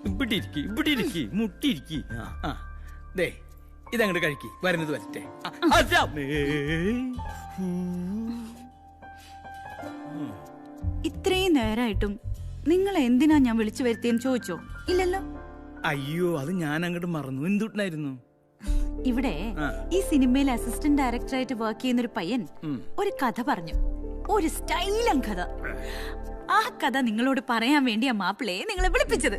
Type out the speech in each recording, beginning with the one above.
ഇവിടെ ഇരിക്കി മുട്ടിയിരിക്കി. ദേ ഇതങ്ങോട്ട് കഴിക്കി, വരുന്നത് വരട്ടെ. ഇത്രയും നേരായിട്ടും നിങ്ങൾ എന്തിനാ ഞാൻ വിളിച്ചു വരുത്തിയെന്ന് ചോദിച്ചോ? ഇല്ലല്ലോ. അയ്യോ, അത് ഞാൻ അങ്ങോട്ട് മറന്നു. എന്തുണ്ടായിരുന്നു? ഇവിടെ ഈ സിനിമയിൽ അസിസ്റ്റന്റ് ഡയറക്ടറായിട്ട് വർക്ക് ചെയ്യുന്ന ഒരു പയ്യൻ ഒരു കഥ പറഞ്ഞു, ഒരു സ്റ്റൈലൻ കഥ. ആ കഥ നിങ്ങളോട് പറയാൻ വേണ്ടി ആ മാപ്പിളയെ നിങ്ങളെ വിളിപ്പിച്ചത്.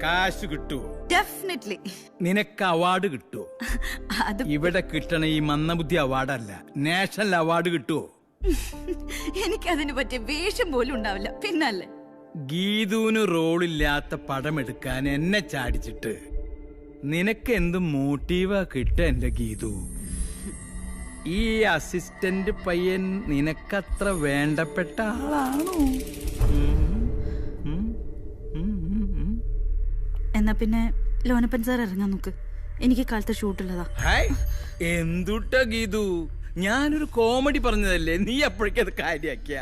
കാശ് കിട്ടുവോ? ഡെഫിനറ്റ്ലി. നിനക്ക് അവാർഡ് കിട്ടുവോ? അത് ഇവിടെ കിട്ടണ ഈ മന്ദബുദ്ധി അവാർഡല്ല, നാഷണൽ അവാർഡ് കിട്ടുവോ? എനിക്കതിന് പറ്റിയ വേഷം പോലും ഉണ്ടാവില്ല, പിന്നല്ലേ. ഗീതുവിന് റോളില്ലാത്ത പടം എടുക്കാൻ എന്നെ ചാടിച്ചിട്ട് നിനക്ക് എന്ത് മോട്ടീവാ കിട്ട എന്റെ ഗീതു? ഈ അസിസ്റ്റന്റ് പയ്യൻ നിനക്കത്ര വേണ്ടപ്പെട്ട ആളാണോ? എന്നാ പിന്നെ ലോനപ്പൻ സാർ ഇറങ്ങാൻ നോക്ക്, എനിക്ക് കാലത്ത് ഷൂട്ടുള്ളതാ. എന്തുട്ടാ ഗീതു, ഞാനൊരു കോമഡി പറഞ്ഞതല്ലേ, നീ അപ്പോഴേക്കത് കാര്യാക്കിയ?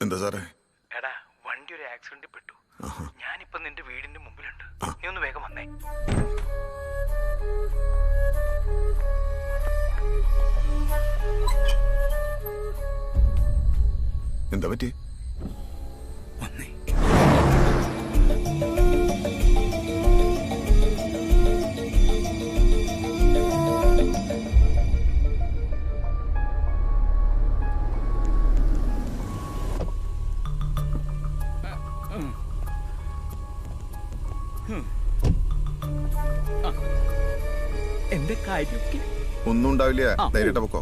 എന്താ സാറേ? എടാ, വണ്ടി ഒരു ആക്സിഡന്റിൽ പെട്ടു. ഞാനിപ്പോ നിന്റെ വീടിന്റെ മുമ്പിലുണ്ട്, നീ ഒന്ന് വേഗം വന്നേ. എന്താ പറ്റി? വന്നേ. എന്റെ കാര്യമൊക്കെ ഒന്നും ഉണ്ടാവില്ല, ധൈര്യമായിട്ട് പൊക്കോ.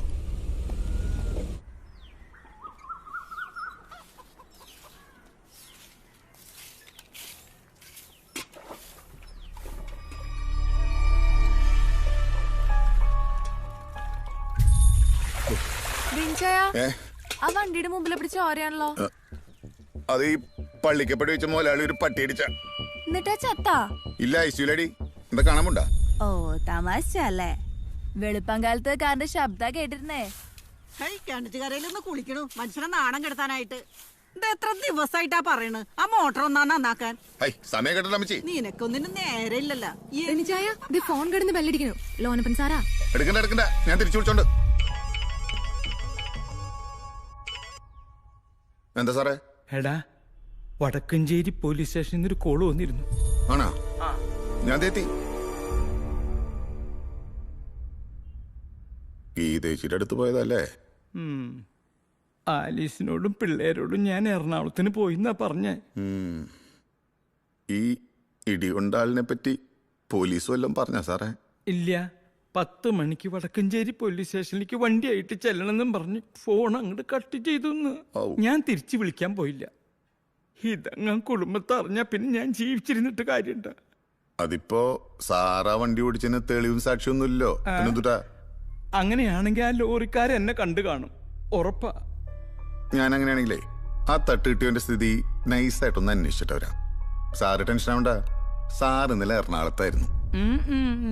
ആ വണ്ടിയുടെ മുമ്പിൽ പിടിച്ച ഓരയാണല്ലോ. അത് ഈ പള്ളിക്കപ്പടി വെച്ച മുതലാളി ഒരു പട്ടി അടിച്ച. എന്നിട്ടാ ചത്താ? ഇല്ല, ഐസിയുലടി. എന്താ കാണാമുണ്ടാ? ഓ, തമാശല്ലേ. വെളുപ്പംകാലത്ത് കാരന്റെ ശബ്ദ കേട്ടിരുന്നേ. കിണറ്റുകരയിലൊന്ന് കുളിക്കണു, മനുഷ്യനെ നാണം കെടുത്താനായിട്ട്. ഇത് എത്ര ദിവസമായിട്ടാ പറയണ് ആ മോട്ടർ ഒന്നാ നന്നാക്കാൻ? സമയം കേട്ടല്ലോ അമ്മച്ചി. നിനക്കൊന്നിനും നേരെ ഇല്ലല്ലോ. ഫോൺ കിടന്ന് ബെല്ലടിക്കണു. ലോനപ്പൻ സാറാ. എടുക്കണ്ട, ഞാൻ തിരിച്ചു വിളിച്ചോണ്ട്. എന്താ സാറേ? എടാ, വടക്കഞ്ചേരി പോലീസ് സ്റ്റേഷനിൽ ഒരു കോള് വന്നിരുന്നു. ആണോ? ഞാൻ എത്തി. ഗീതേച്ചിയുടെ അടുത്ത് പോയതല്ലേ? ആലീസിനോടും പിള്ളേരോടും ഞാൻ എറണാകുളത്തിന് പോയിന്നാ പറഞ്ഞേ. ഈ ഇടികൊണ്ടാളിനെ പറ്റി പോലീസ് വല്ലതും പറഞ്ഞ സാറേ? ഇല്ല, 10 മണിക്ക് വടക്കഞ്ചേരി പോലീസ് സ്റ്റേഷനിലേക്ക് വണ്ടിയായിട്ട് ചെല്ലണമെന്നും പറഞ്ഞ് ഫോൺ അങ്ങോട്ട് കട്ട് ചെയ്തു. ഞാൻ തിരിച്ചു വിളിക്കാൻ പോയില്ല. ഇതങ്ങ കുടുംബത്തെ അറിഞ്ഞാ പിന്നെ ഞാൻ ജീവിച്ചിരുന്നിട്ട് കാര്യമുണ്ട? അതിപ്പോ സാറാ വണ്ടി ഓടിച്ചതിന് തെളിവും സാക്ഷിയൊന്നുമില്ലോ. അങ്ങനെയാണെങ്കിൽ ആ ലോറിക്കാരെ എന്നെ കണ്ടു കാണും, ഉറപ്പാ. ഞാൻ അങ്ങനെയാണെങ്കിലേ ആ തട്ട് കിട്ടിയവന്റെ സ്ഥിതി നൈസായിട്ടൊന്ന് അന്വേഷിച്ചിട്ട് വരാം. സാറ് ടെൻഷൻ ആവണ്ട. സാർ ഇന്നലെ എറണാകുളത്തായിരുന്നു.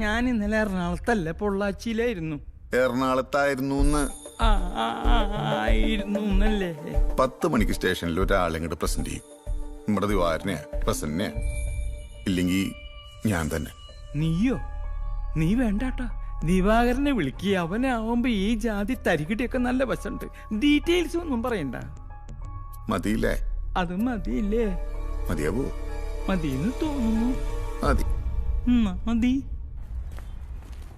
ഞാൻ ഇന്നലെ എറണാകുളത്തല്ല, പൊള്ളാച്ചിയിലായിരുന്നു. എറണാകുളത്തായിരുന്നു. 10 മണിക്ക് സ്റ്റേഷനിൽ ഒരാളെ ഇങ്ങോട്ട് പ്രസന്റ് ചെയ്യും. നമ്മുടെ ദിവാരനെയാ, പ്രസന്റിനെയാ, ഇല്ലെങ്കിൽ ഞാൻ തന്നെ. നീയോ? നീ വേണ്ടാട്ടാ, ദിവാകരനെ വിളിക്കുക. അവനാവുമ്പോ ഈ ജാതി തരികിടിയൊക്കെ നല്ല വശമുണ്ട്. ഡീറ്റെയിൽസ് ഒന്നും പറയണ്ട. മതിയില്ലേ? അത് മതിയില്ലേ? മതിയാവോ? മതിയെന്ന് തോന്നുന്നു. മതി. മതി.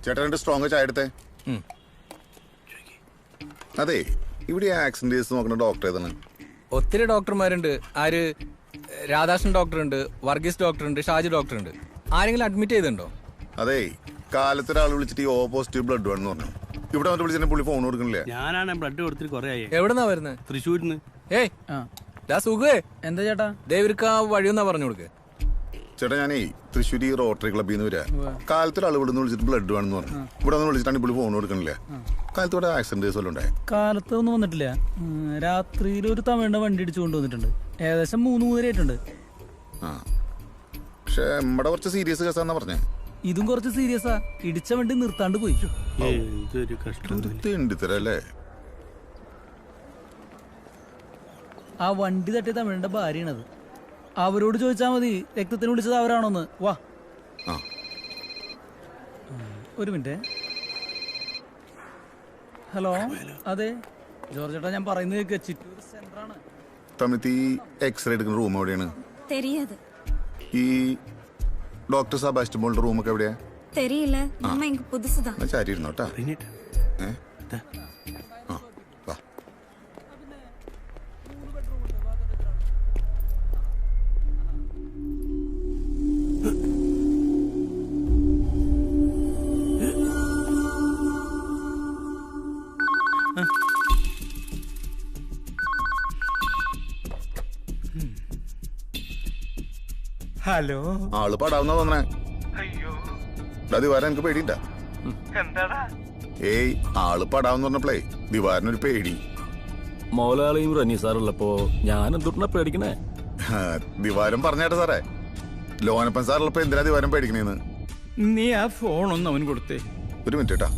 ചേട്ടാ 2 സ്ട്രോങ് ചായ എടുത്തേ. അതെ, ഇവിടെ ആക്സിഡന്റ് കേസ് നോക്കുന്ന ഡോക്ടർ ഏതാണ്? ഒത്തിരി ഡോക്ടർമാരുണ്ട്. ആര്? രാധാകൃഷ്ണൻ ഡോക്ടറുണ്ട്, വർഗീസ് ഡോക്ടറുണ്ട്, ഷാജി ഡോക്ടറുണ്ട്. ആരെങ്കിലും അഡ്മിറ്റ് ചെയ്തിട്ടുണ്ടോ? അതെ, കാലത്ത് ഒരാൾ വിളിച്ചിട്ട് ഈ ഓ പോസിറ്റീവ് ബ്ലഡ് വേണമെന്ന് പറഞ്ഞു. ഇവിടെ വന്നിട്ട് വിളിച്ചിട്ട് പുള്ളി ഫോൺ കൊടുക്കണില്ല. ഞാനാണ് ബ്ലഡ് കൊടുത്തിട്ട് കുറെ ആയി. എവിടെന്നാ വരുന്നത്? തൃശ്ശൂരിന്ന്. ഏയ് സുഖേ, എന്താ ചേട്ടാ? ദേവർക്ക് ആ വഴിയൊന്നാ പറഞ്ഞു കൊടുക്ക്. ചേട്ടാ, ഞാനേ തൃശ്ശൂർ റോട്ടറി ക്ലബ്ബിൽ നിന്ന് വരാ. കാലത്ത് ഒരാൾ ഇവിടെ നിന്ന് വിളിച്ചിട്ട് ബ്ലഡ് വേണമെന്ന് പറഞ്ഞു. ഇവിടെ വന്ന് വിളിച്ചിട്ടാണ് പുള്ളി ഫോൺ കൊടുക്കണില്ല. കാലത്ത് ഇവിടെ ആക്സിഡന്റ് കേസ് വല്ലതും ഉണ്ടായി? കാലത്ത് ഒന്നും വന്നിട്ടില്ല. രാത്രിയിൽ ഒരു തമിഴിന്റെ വണ്ടി ഇടിച്ചു കൊണ്ടുവന്നിട്ടുണ്ട്. ഏകദേശം 3 ആയിട്ടുണ്ട്. ആ, പക്ഷെ നമ്മുടെ കുറച്ച് സീരിയസ് കേസാന്നാ പറഞ്ഞേ. ഇതും കുറച്ച് സീരിയസാ. ഇടിച്ച വണ്ടി നിർത്താണ്ട് പോയി. ഇതൊരു കഷ്ടം. തെണ്ടിത്തരല്ലേ? ആ വണ്ടി തട്ടിയ തമിഴിന്റെ ഭാര്യയാണത്. അവരോട് ചോദിച്ചാൽ മതി രക്തത്തിന് വിളിച്ചത് അവരാണോന്ന്. വാ, ആ, ഒരു മിനിറ്റ്. ഹലോ, അതെ ജോർജ് ചേട്ടാ, ഞാൻ പറയുന്നത് കേൾക്ക്. ചിറ്റൂർ സെന്ററാണ്. തമിഴ് എക്സ്റേ എടുക്കുന്ന റൂം എവിടെയാണ്? தெரியாது ഈ ഡോക്ടർ സെബാസ്റ്റ്യൻ മോളുടെ റൂമൊക്കെ എവിടെയാ? தெரியல நம்ம இங்க புதுசுதான். എന്നാ ചാരി ഇരുന്നോട്ടാ. ആ, വാ. ഹലോ. ആള് പടാവുന്ന തോന്നണേ. ദിവാരൻ എനിക്ക് പേടിയില്ല. ഏയ്, ആള് പടാവെന്ന് പറഞ്ഞപ്പോഴേ ദിവാരനൊരു പേടി. മൗലാളിയും റനി സാറുള്ളപ്പോ ഞാൻ എന്തുട്ടാ പേടിക്കണേ? ദിവാരം പറഞ്ഞേട്ടാ സാറേ, ലോനപ്പൻ സാറുള്ളപ്പോ എന്തിനാ ദിവാരം പേടിക്കണേന്ന്? നീ ആ ഫോണൊന്ന് അവന് കൊടുത്തേ. ഒരു മിനിറ്റ് കേട്ടാ.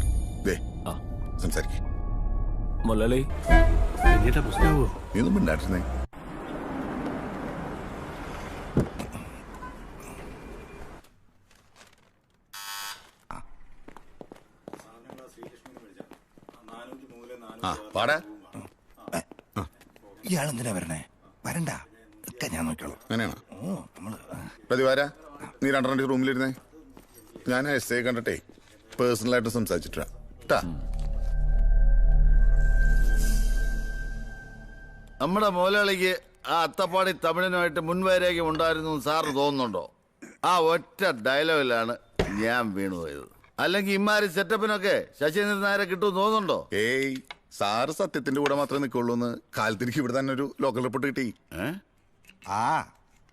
ദേ, ആ സംസാരിക്ക. മൗലാളി, പ്രശ്നമാവോ? നീ ഒന്നും മിണ്ടാട്ടിരുന്നേ. ആ, പാടാ. ഇയാളെന്തിനാ വരണേ? വരണ്ട, ഒക്കെ ഞാൻ നോക്കിയോളാം. അങ്ങനെയാണോ? ഓ, നമ്മള് പ്രതിവാര, നീ 2 റൂമിലിരുന്നേ. ഞാൻ എസ് ഐ കണ്ടിട്ടേ പേഴ്സണലായിട്ട് സംസാരിച്ചിട്ടാ. നമ്മുടെ മോലാളിക്ക് ആ അത്തപ്പാടി തമിഴനുമായിട്ട് മുൻവൈരാഗ്യം ഉണ്ടായിരുന്നു സാറിന് തോന്നുന്നുണ്ടോ? ആ ഒറ്റ ഡയലോഗിലാണ് ഞാൻ വീണുപോയത്. അല്ലെങ്കിൽ ഇമാരി സെറ്റപ്പിനൊക്കെ ശശീന്ദ്രൻ നായരെ കിട്ടുമെന്ന് തോന്നുന്നുണ്ടോ? ഏയ്, സാറ് സത്യത്തിന്റെ കൂടെ മാത്രമേ നിൽക്കുള്ളൂ എന്ന് കാലത്തിരിക്ക് ഇവിടെ തന്നെ ഒരു ലോക്കൽ റിപ്പോർട്ട് കിട്ടി. ആ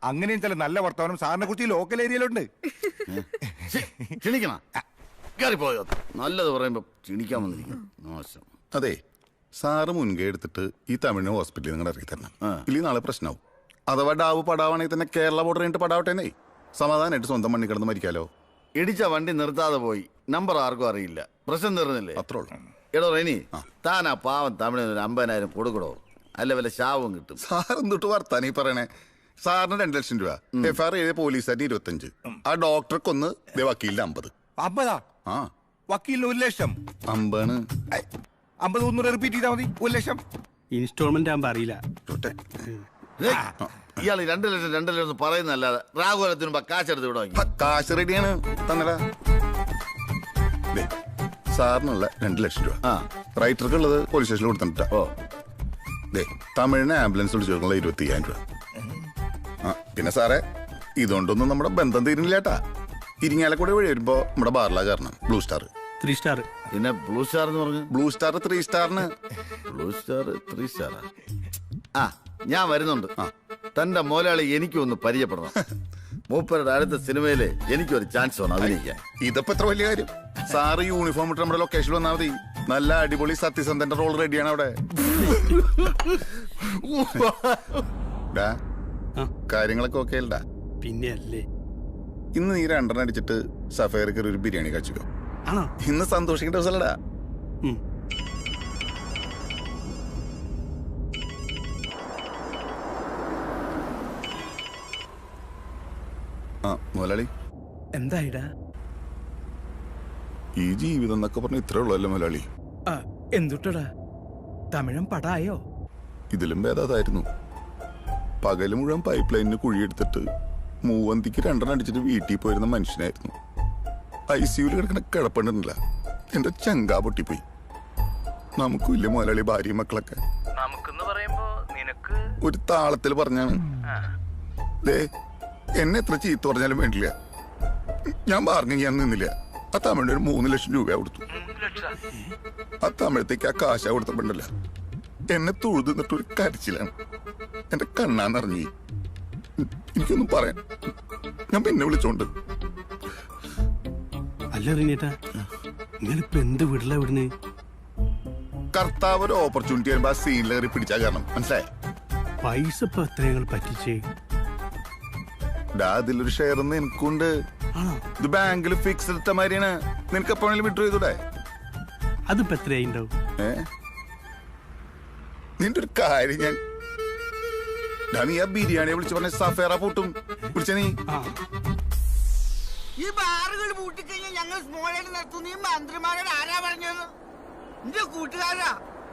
അങ്ങനെയും ചില നല്ല വർത്തമാനം സാറിനെ കുറിച്ച് ലോക്കൽ ഏരിയയിലുണ്ട്. ക്ഷണിക്കണ കയറിപ്പോയോ? നല്ലത് പറയുമ്പോ ക്ഷണിക്കാൻ വന്നിരിക്കും. മോശം. അതെ, സാറ് മുൻകൈ എടുത്തിട്ട് ഈ തമിഴിനെ ഹോസ്പിറ്റലിൽ നിങ്ങൾ ഇറക്കി തരണം. ഇല്ലെങ്കിൽ നാളെ പ്രശ്നമാവും. അഥവാ ഡാവ് പടാവാണെങ്കിൽ തന്നെ കേരള ബോർഡർ കഴിഞ്ഞിട്ട് പടാവട്ടേന്നേ. സമാധാനമായിട്ട് സ്വന്തം മണ്ണി കിടന്ന് മരിക്കാലോ. ഇടിച്ച വണ്ടി നിർത്താതെ പോയി. നമ്പർ ആർക്കും അറിയില്ല. പ്രശ്നം തീർന്നില്ലേ? അത്രേ ഉള്ളൂ. എടോ റെനി, താൻ ആ പാവം തമിഴിന് ഒരു 50,000 കൊടുക്കടോ. അല്ല വല്ല ശാവും കിട്ടും. സാർ എന്തിട്ട് വർത്താനീ പറയണേ? സാറിന് 2 ലക്ഷം രൂപ, FIR എഴുതിയ പോലീസുകാരന് 25, ആ ഡോക്ടർക്കൊന്ന് വക്കീലിന് 50. 50? ആ, വക്കീലിന് 1 ലക്ഷം. 50. 50 ഒന്നുകൂടെ റിപ്പീറ്റ് ചെയ്താൽ മതി. 1 ലക്ഷം ഇൻസ്റ്റാൾമെന്റ് ആകുമ്പോ അറിയില്ല. ഇയാൾ 2 ലക്ഷം 2 ലക്ഷം പറയുന്നല്ലാതെ രാഘുലത്തിന് മുമ്പ് കാശെടുത്ത് വിടാം. കാശ് റെഡിയാണ്, തന്നടാ. സാറിനുള്ള 2 ലക്ഷം രൂപ. റൈറ്റർക്ക് ഉള്ളത് പോലീസ് സ്റ്റേഷനിൽ കൊടുത്തിട്ടാ. ഓ, ദേ, തമിഴിന് ആംബുലൻസ് വിളിച്ചു കൊടുക്കുള്ള 25,000 രൂപ. ആ, പിന്നെ സാറേ, ഇതുകൊണ്ടൊന്നും നമ്മുടെ ബന്ധം തീരുന്നില്ലേട്ടാ. ഇരിങ്ങാലക്കൂടെ വഴി വരുമ്പോ നമ്മുടെ ബാർല കാരണം ബ്ലൂ സ്റ്റാർ 3 സ്റ്റാർ. പിന്നെ ബ്ലൂ സ്റ്റാർ എന്ന് പറഞ്ഞു. ബ്ലൂ സ്റ്റാർ 3 സ്റ്റാറിന്. ബ്ലൂ സ്റ്റാർ 3 സ്റ്റാറാ? ആ, ഞാൻ വരുന്നുണ്ട്. തന്റെ മോലാളി എനിക്കൊന്ന് പരിചയപ്പെടണം. മൂപ്പരുടെ അടുത്ത സിനിമയില് എനിക്കൊരു ചാൻസ് വേണം അഭിനയിക്കാൻ. ഇതിപ്പോ എത്ര വലിയ കാര്യം. സാറ് യൂണിഫോം ഇട്ട് നമ്മുടെ ലൊക്കേഷനിൽ വന്നാൽ മതി. നല്ല അടിപൊളി സത്യസന്ധന്റെ റോൾ റെഡിയാണ് അവിടെ. കാര്യങ്ങളൊക്കെ ഓക്കെ അല്ലടാ? പിന്നെ അല്ലേ. ഇന്ന് നീ 2 അടിച്ചിട്ട് സഫയർ കയറി ഒരു ബിരിയാണി കഴിച്ചോ. ആണോ? ഇന്ന് സന്തോഷിക്കേണ്ട ദിവസമല്ലടാ. ആ, മുതലാളി എന്തായിടാ? ഈ ജീവിതം എന്നൊക്കെ പറഞ്ഞ ഇത്രേ ഉള്ളല്ലോ മുതലാളി. എന്തുട്ടടാ, തമിഴൻ പടായോ? ഇതിലും ഭേദാതായിരുന്നു. പകല് മുഴുവൻ പൈപ്പ് ലൈനിന് കുഴിയെടുത്തിട്ട് മൂവന്തിക്ക് 2 അടിച്ചിട്ട് വീട്ടിൽ പോയിരുന്ന മനുഷ്യനായിരുന്നു. ICUവിൽ കിടക്കുന്ന കിടപ്പുണ്ടല്ല, എന്റെ ചങ്കാ പൊട്ടിപ്പോയി. നമുക്കും ഇല്ല മുതലാളി ഭാര്യയും മക്കളൊക്കെ. നമുക്കെന്ന് പറയുമ്പോ നിനക്ക് ഒരു താളത്തിൽ പറഞ്ഞാണ്. ദേ എന്നെ എത്ര ചീത്ത പറഞ്ഞാലും വേണ്ടില്ല, ഞാൻ പറഞ്ഞു ഞാൻ നിന്നില്ല. ആ തമിഴിന് ഒരു 3 ലക്ഷം രൂപ കൊടുത്തു. ആ തമിഴത്തേക്ക് ആ കാശ കൊടുത്തപ്പോണ്ടല്ല എന്നെ തൊഴുത് നിന്നിട്ടൊരു കരച്ചിലാണ്. എന്റെ കണ്ണാന്നറിഞ്ഞു. എനിക്കൊന്നും പറയാൻ ഞാൻ പിന്നെ വിളിച്ചോണ്ട്. അല്ല റിനേട്ടാ, നിങ്ങളിപ്പോ എന്ത് വീട്ടിലാ വിടുന്നേ? കർത്താവ് ഒരു ഓപ്പർച്യൂണിറ്റി വരുമ്പോ ആ സീനിലേറി പിടിച്ചാ കാരണം മനസ്സിലായ. പൈസ ഇപ്പൊ എത്ര ഞങ്ങൾ പറ്റിച്ചേ? അതിലൊരു ഷെയർ എനിക്കുണ്ട്. ഇത് ബാങ്കിൽ ഫിക്സ് എടുത്ത മാതിരിയാണ്. നിനക്ക് എപ്പോഴെങ്കിലും വിട്ടു ചെയ്തൂടെ? അതിപ്പോ എത്രയായിണ്ടാവും? നിന്റെ ഒരു കാര്യം ഞാൻ നീ ആ ബിരിയാണിയെ വിളിച്ചു പറഞ്ഞ സഫേറ പൂട്ടും വിളിച്ച നീ. ഈ ബാറുകൾ പൂട്ടിക്കഴിഞ്ഞാൽ ഞങ്ങൾ സ്മോളായിട്ട് നടത്തുന്ന ഈ മന്ത്രിമാരോട് ആരാ പറഞ്ഞത്? എന്റെ കൂട്ടുകാരാ,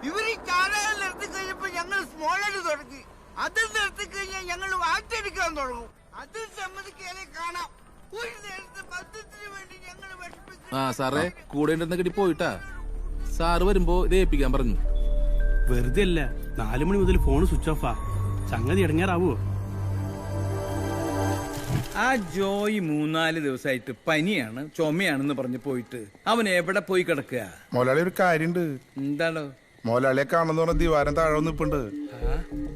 ഇവർ ഈ ചാനകൾ നിർത്തി കഴിഞ്ഞപ്പോ ഞങ്ങൾ സ്മോളായിട്ട് തുടങ്ങി. അതിൽ നിർത്തി കഴിഞ്ഞാൽ ഞങ്ങൾ വാറ്റെടുക്കാൻ തുടങ്ങും. അതിൽ സമ്മതിക്കാതെ കാണാം. ഒരു നേരത്തെ ബന്ധത്തിന് വേണ്ടി ഞങ്ങൾ സാറേ കൂടെ ഉണ്ടെന്ന് കിട്ടി പോയിട്ടാ. സാറ് വരുമ്പോ ഇത് ഏൽപ്പിക്കാൻ പറഞ്ഞു. വെറുതെ അല്ല, 4 മണി മുതൽ ഫോൺ സ്വിച്ച് ഓഫാ. സംഗതി ഇടങ്ങാറാവോ? ആ ജോയി 3-4 ദിവസമായിട്ട് പനിയാണ് ചുമയാണെന്ന് പറഞ്ഞു പോയിട്ട് അവൻ എവിടെ പോയി കിടക്കുക? മുതലാളി ഒരു കാര്യണ്ട്. എന്താണോ? മുതലാളിയെ കാണുന്ന പറഞ്ഞ ദിവാരം താഴെ നിപ്പുണ്ട്.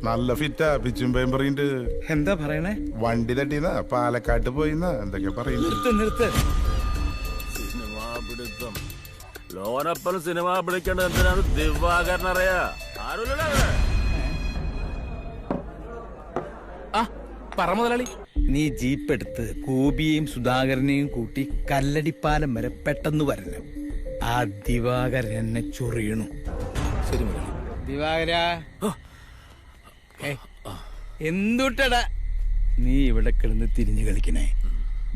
നല്ല ഫിറ്റാ, പിച്ചും പേമ്പറിണ്ട്. എന്താ പറയണേ? വണ്ടി തട്ടിന്നാ പാലക്കാട്ട് പോയിന്നാ എന്തൊക്കെ പറയുന്നു. നിർത്ത്. സിനിമാ പിടുത്തം ലോനപ്പനും സിനിമ പിടിക്കേണ്ടത് എന്തിനാണ് ദിവാകരനറിയാ? ആരുമില്ലല്ലോ. പറ മുതലാളി. നീ ജീപ്പ് എടുത്ത് ഗോപിയെയും സുധാകരനെയും കൂട്ടി കല്ലടിപ്പാലം വരെ പെട്ടെന്ന് വരണം. ആ ദിവാകരൻ എന്നെ ചൊറിയണു. ശരി മുതലാളി. ദിവാകര, എന്തുട്ടടാ നീ ഇവിടെ കിടന്ന് തിരിഞ്ഞു കളിക്കണേ?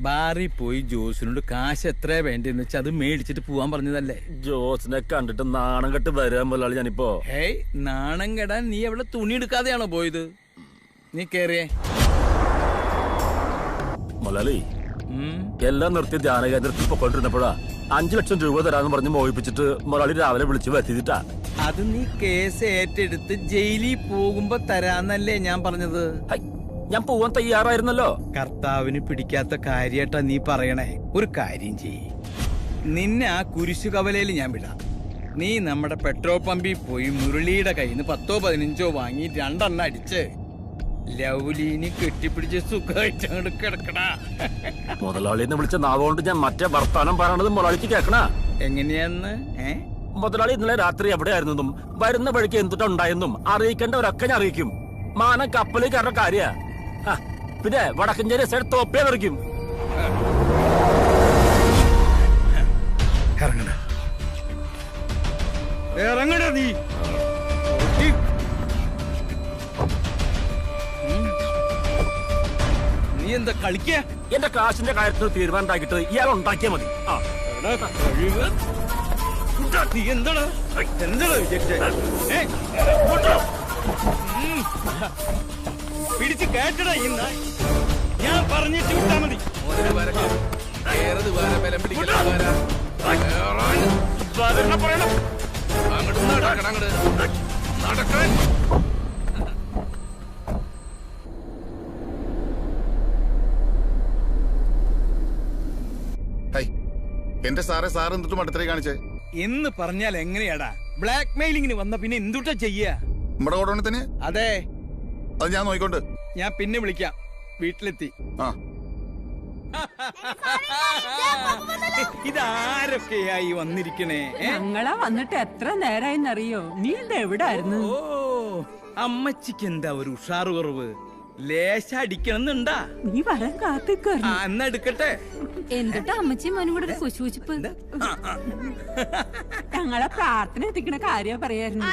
ബാറിൽ പോയി ജോസിനോട് കാശ് എത്രയാ വേണ്ടെന്ന് വെച്ചാൽ അത് മേടിച്ചിട്ട് പോവാൻ പറഞ്ഞതല്ലേ? ജോസിനെ കണ്ടിട്ട് നാണം കെട്ട് വരാൻ മുതലാളി ഞാനിപ്പോ. ഹേയ്, നാണം കെടാൻ നീ അവിടെ തുണി എടുക്കാതെയാണോ പോയത്? നീ കേറിയേ. മുതലാളി എല്ലാം നിർത്തി ധ്യാനകേന്ദ്രത്തിൽ പൊക്കോണ്ടിരുന്നപ്പോഴാ 5 ലക്ഷം രൂപ തരാന്ന് പറഞ്ഞ് മോഹിപ്പിച്ചിട്ട് മുതലാളി രാവിലെ വിളിച്ചു വരുത്തിട്ടാ. അത് നീ കേസ് ഏറ്റെടുത്ത് ജയിലിൽ പോകുമ്പോ തരാന്നല്ലേ ഞാൻ പറഞ്ഞത്? ഞാൻ പോവാൻ തയ്യാറായിരുന്നല്ലോ. കർത്താവിന് പിടിക്കാത്ത കാര്യായിട്ടാ നീ പറയണേ. ഒരു കാര്യം ചെയ്യ്, നിന്നെ ആ കുരിശു കവലയിൽ ഞാൻ വിടാം. നീ നമ്മുടെ പെട്രോൾ പമ്പിൽ പോയി മുരളിയുടെ കയ്യിൽ നിന്ന് 10-15 വാങ്ങി 2 എണ്ണം അടിച്ച് ലൗലീനി കെട്ടിപ്പിടിച്ച് സുഖമായിട്ട് അങ്ങോട്ട് കിടക്കടാ. മുതലാളിന്ന് വിളിച്ച നാവുകൊണ്ട് ഞാൻ മറ്റേ വർത്താനം പറയണത് മുതലാളിക്ക് കേക്കണ എങ്ങനെയാന്ന്? മുതലാളി ഇന്നലെ രാത്രി എവിടെയായിരുന്നെന്നും വരുന്ന വഴിക്ക് എന്തുട്ടുണ്ടായെന്നും അറിയിക്കേണ്ടവരൊക്കെ ഞാൻ അറിയിക്കും. മാനം കപ്പലിൽ കയറുന്ന കാര്യ. പിന്നെ വടക്കഞ്ചേരി സൈഡ് തോപ്പേ നിറയ്ക്കും. ഇറങ്ങടാ നീ. നീ എന്താ കളിക്ക? എന്റെ കാശിന്റെ കാര്യത്തിൽ തീരുമാനം ഉണ്ടാക്കിയിട്ട് ഇയാൾ ഉണ്ടാക്കിയാ മതി. നീ എന്താണ് പിടിച്ച് കേട്ടടാ? ഇന്ന് ഞാൻ പറഞ്ഞിട്ട് വിട്ടാ മതി. എന്റെ സാറേ, സാർ എന്തിട്ടും അടുത്തേ കാണിച്ചേ എന്ന് പറഞ്ഞാൽ എങ്ങനെയാടാ? ബ്ലാക്ക് മെയിലിങ്ങിന് വന്ന പിന്നെ എന്തുട്ടാ ചെയ്യാ? നമ്മുടെ കോടതി തന്നെ. അതെ, അത് ഞാൻ നോക്കിക്കൊണ്ട്. ഞാൻ പിന്നെ വിളിക്കാം. വീട്ടിലെത്തി. ഇതാരൊക്കെയായി വന്നിരിക്കണേ? ഞങ്ങളാ വന്നിട്ട് എത്ര നേരായിന്നറിയോ? നീ ഇതെവിടായിരുന്നു? ഓ, അമ്മച്ചിക്ക് എന്താ ഒരു ഉഷാറ് കുറവ്? ലേശ അടിക്കണമെന്നുണ്ടാ? നീ വരാൻ കാത്തിക്കറി. എന്നാ എടുക്കട്ടെ. എന്നിട്ട് അമ്മച്ചിയും മോനും കൂടെ കുശുകുശിപ്പ്. ഞങ്ങളെ പ്രാർത്ഥന എത്തിക്കണ കാര്യം പറയായിരുന്നു.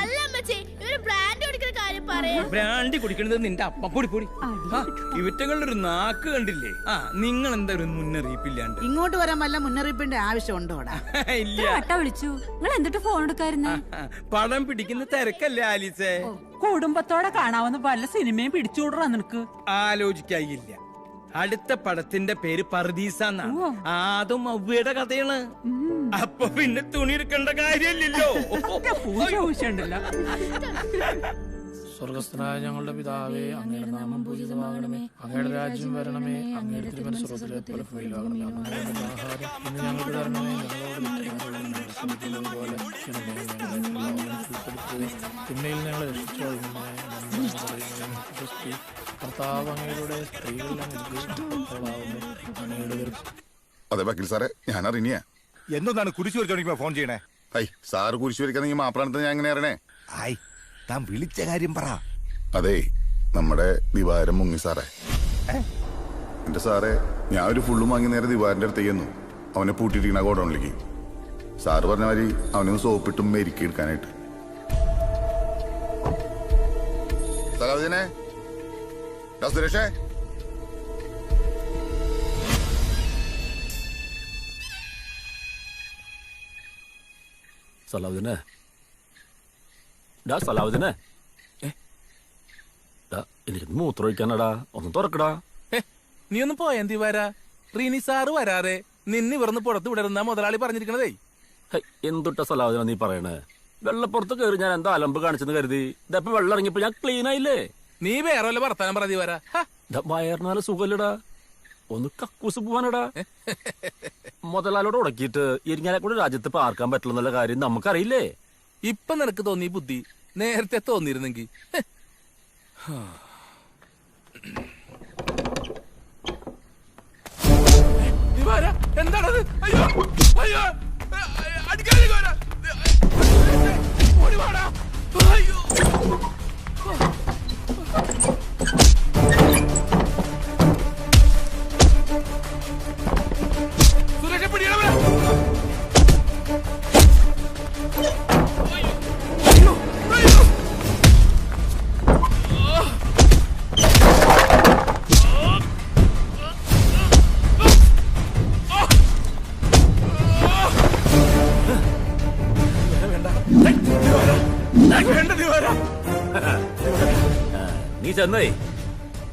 ബ്രാൻഡി കുടിക്കണത് നിന്റെ അപ്പ. പൊടി പൊടി. ഇവറ്റകളുടെ ഒരു നാക്ക് കണ്ടില്ലേ? നിങ്ങൾ എന്താ ഒരു മുന്നറിയിപ്പില്ലാണ്ട് ഇങ്ങോട്ട് വരാൻ വല്ല മുന്നറിയിപ്പിന്റെ ആവശ്യമുണ്ടോടാ? ഇല്ല. വട്ട വിളിച്ചു. നിങ്ങൾ എന്നിട്ട് ഫോൺ എടുക്കായിരുന്നേ? പടം പിടിക്കുന്ന തിരക്കല്ലേ ആലീസേ? കുടുംബത്തോടെ കാണാവുന്ന പല സിനിമയും പിടിച്ചുവിടറാ നിനക്ക്. ആലോചിക്കായില്ല. അടുത്ത പടത്തിന്റെ പേര് പർദീസ എന്നാണ്. അതും അവ്വയുടെ കഥയാണ്. അപ്പൊ പിന്നെ തുണി എടുക്കേണ്ട കാര്യമില്ലല്ലോ. പൂജ ഉണ്ടല്ലോ. സ്വർഗസ്ഥനായ ഞങ്ങളുടെ പിതാവേ, അങ്ങയുടെ നാമം പൂജിതമാകണമേ, അങ്ങയുടെ രാജ്യം വരണമേ, അങ്ങയുടെ തിരുമനസ്സുറപ്പിലെ പോലെ ഭൂമിയിലാകണമേ. അങ്ങയുടെ ആഹാരം ഇന്ന് ഞങ്ങൾക്ക് തരണമേ, ഞങ്ങളോട് പോലെ തിന്മയിൽ ഞങ്ങളെ രക്ഷിച്ചോളണമേ. കർത്താവ് അങ്ങയുടെ സ്ത്രീകളെല്ലാം അങ്ങയുടെ. അതെ വക്കീൽ സാറേ, ഞാൻ അറിഞ്ഞ എന്താണ് കുരിശു വരച്ചോണ്ടിരിക്കുമ്പോ ഫോൺ ചെയ്യണേ? ഐ സാറ് കുരിശു വരയ്ക്കാന്നെങ്കിൽ മാപ്പിളാണത്ത് ഞാൻ എങ്ങനെ അറിയണേ? ആയി താൻ വിളിച്ച കാര്യം പറ. അതെ, നമ്മുടെ ദിവാരം മുങ്ങി സാറേ. എന്റെ സാറേ, ഞാൻ ഒരു ഫുള്ളും വാങ്ങി നേരെ ദിവാരന്റെ അടുത്തേക്ക് ചെന്നു. അവനെ പൂട്ടിയിട്ടിരിക്കണ ഗോഡൌണിലേക്ക്. സാറ് പറഞ്ഞ മാതിരി അവനൊന്ന് സോപ്പിട്ടും മെരുക്കി എടുക്കാനായിട്ട്. സലാദിനെ, സുരേഷേ, സലാവുദ്ദീനെ, സലാവുദ്ദീനെ, എനിക്ക് മൂത്രമൊഴിക്കാനടാ, ഒന്ന് തുറക്കടാ. നീ ഒന്ന് പോയാ ദിവാര. റീനി സാറ് വരാറെ നിന്നെ ഇവിടുന്ന് പുറത്ത് വിടരുന്ന മുതലാളി പറഞ്ഞിരിക്കണതേ. എന്തുട്ട സലാവുദ്ദീന നീ പറയണേ? വെള്ളപ്പുറത്ത് കയറി ഞാൻ എന്താ അലമ്പ് കാണിച്ചെന്ന് കരുതി. ഇതപ്പൊ വെള്ളം ഇറങ്ങിയപ്പോ ഞാൻ ക്ലീൻ ആയില്ലേ? നീ വേറെ വല്ല വർത്താനം പറ ദിവാര. വയറിനാല് സുഖല്ലടാ, ഒന്ന് കക്കൂസ് പോവാനടാ. മുതലാലോട് ഉടക്കിയിട്ട് ഇരിങ്ങാലെ കൂടെ രാജ്യത്ത് പാർക്കാൻ പറ്റില്ലെന്നുള്ള കാര്യം നമുക്കറിയില്ലേ? ഇപ്പൊ നിനക്ക് തോന്നി ബുദ്ധി, നേരത്തെ തോന്നിയിരുന്നെങ്കി. എന്താണത്? അയ്യോ അയ്യോ, അടിക്കാതെ അയ്യോ. സുരേഷ പിടിയണവരാ. നീ ചെന്നേ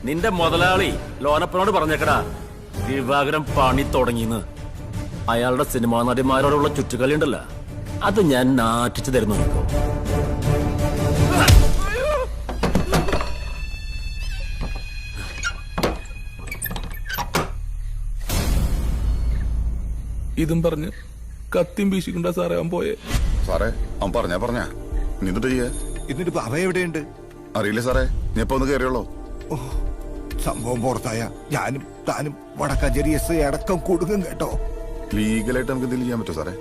നിന്റെ മുതലാളി ലോനപ്പനോട് പറഞ്ഞേക്കടാ, ദിവാകരൻ പണി തുടങ്ങിന്ന്. അയാളുടെ സിനിമാ നടിമാരോടുള്ള ചുറ്റുകളി ഉണ്ടല്ലോ, അത് ഞാൻ നാട്ടിച്ചു തരുന്നു. ഇതും പറഞ്ഞ് കത്തിയും വീശിക്കൊണ്ടാ സാറേ അവൻ പോയെ. സാറേ, അവൻ പറഞ്ഞ നീ എന്നിട്ട് ചെയ്യാ? എന്നിട്ടിപ്പോ അവ എവിടെയുണ്ട്? അറിയില്ല സാറേ, നീ ഇപ്പൊ ഒന്ന് കയറിയുള്ളോ? സംഭവം പുറത്തായ ഞാനും താനും വടക്കാഞ്ചേരി എസ് അടക്കം കൊടുക്കും കേട്ടോ. ലീഗലായിട്ട് നമുക്ക് എന്തെങ്കിലും ചെയ്യാൻ പറ്റുമോ സാറേ?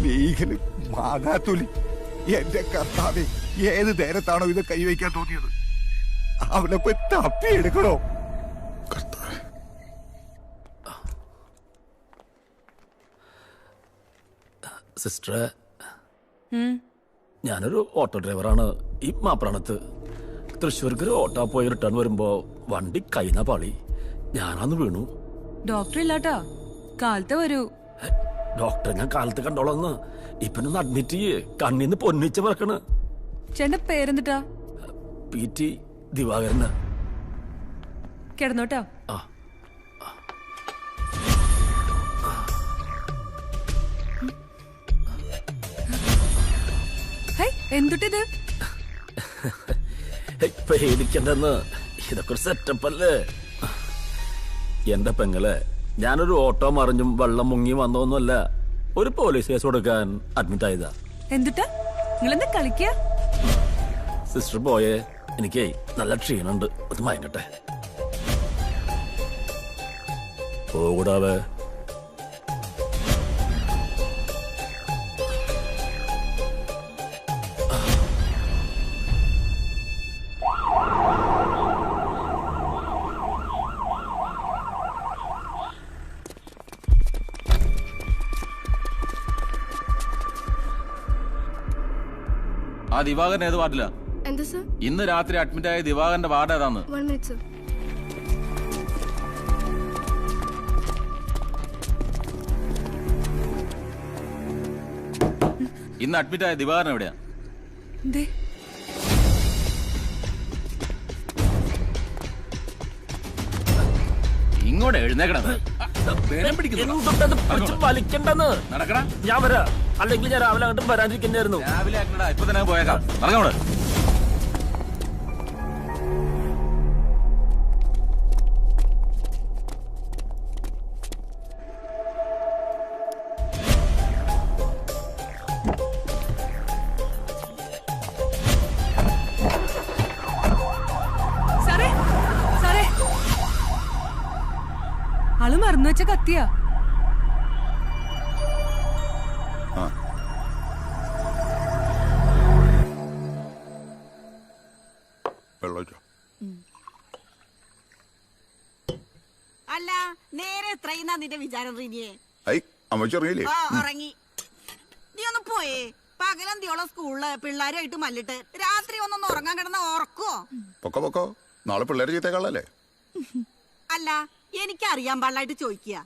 ലീഗല് മാങ്ങാത്തൊലി. എന്റെ കർത്താവേ, ഏത് നേരത്താണോ ഇത് കൈവയ്ക്കാൻ തോന്നിയത്? അവനെ പോയി തപ്പിയെടുക്കണോ? സിസ്റ്ററെ, ഞാനൊരു ഓട്ടോ ഡ്രൈവറാണ്. ഈ മാപ്രാണത്ത് തൃശ്ശൂർക്ക് ഒരു ഓട്ടോ പോയി റിട്ടേൺ വരുമ്പോ വണ്ടി കൈന പാളി, ഞാനന്ന് വീണു. ഡോക്ടർ ഇല്ലാട്ടോ, കാലത്ത് വരൂ. ഡോക്ടറെ ഞാൻ കാലത്ത് കണ്ടോളന്ന്. ഇപ്പൊന്ന് അഡ്മിറ്റ് ചെയ്യേ, കണ്ണീന്ന് പൊന്നിച്ച് പറക്കണ്. ചേട്ടന്റെ പേരെന്തിട്ടാ? PT ദിവാകരന്. കിടന്നോട്ടോ. എന്തുട്ടിത്? പേടിക്കണ്ടെന്ന്, ഇതൊക്കെ ഒരു സെറ്റപ്പ് അല്ലേ? എന്റെ പെങ്ങളെ, ഞാനൊരു ഓട്ടോ മറിഞ്ഞും വെള്ളം മുങ്ങി വന്നോന്നല്ല, ഒരു പോലീസ് കേസ് കൊടുക്കാൻ അഡ്മിറ്റ് ആയതാ. എന്തുട്ടാ നിങ്ങളെന്താ കളിക്ക? സിസ്റ്റർ പോയേ, എനിക്കേ നല്ല ക്ഷീണുണ്ട്, അത് മയങ്ങട്ടെ. പോകൂടാവേ. ആ ദിവാകരൻ ഏത് വാർഡിലാ? എന്താ സർ? ഇന്ന് രാത്രി അഡ്മിറ്റ് ആയ ദിവാകരന്റെ വാർഡ് ഏതാന്ന്? 1 minute സർ. ഇന്ന് അഡ്മിറ്റ് ആയ ദിവാകരൻ എവിടെയാ? ഇങ്ങോട്ട് എഴുന്നേക്കണത്. വലിക്കണ്ടെന്ന് നടക്കടാ. ഞാൻ വരാ, അല്ലെങ്കിൽ ഞാൻ രാവിലെ അങ്ങോട്ട് വരാതിരിക്കുന്നതായിരുന്നു. രാവിലെ ആക്കണടാ, ഇപ്പൊ തന്നെ പോയേക്കാം. നടക്കവിടെ. സാറേ സാറേ ആള് മറന്നു വെച്ച കത്തിയാ. അല്ല നേരെ എത്രയുന്നാ നിന്റെ വിചാരം റീനിയെ? അമ്മച്ചറിയില്ലേ? ഉറങ്ങി. നീ ഒന്ന് പോയേ. പകലന്തിയോളം സ്കൂളില് പിള്ളേരുമായിട്ട് മല്ലിട്ട് രാത്രി ഒന്നൊന്ന് ഉറങ്ങാൻ കിടന്ന ഓർക്കോ? പൊക്കോ നാളെ പിള്ളേരെ ചെയ്തേക്കാളല്ലേ. അല്ല എനിക്കറിയാൻ പാടില്ലായിട്ട് ചോദിക്കുക,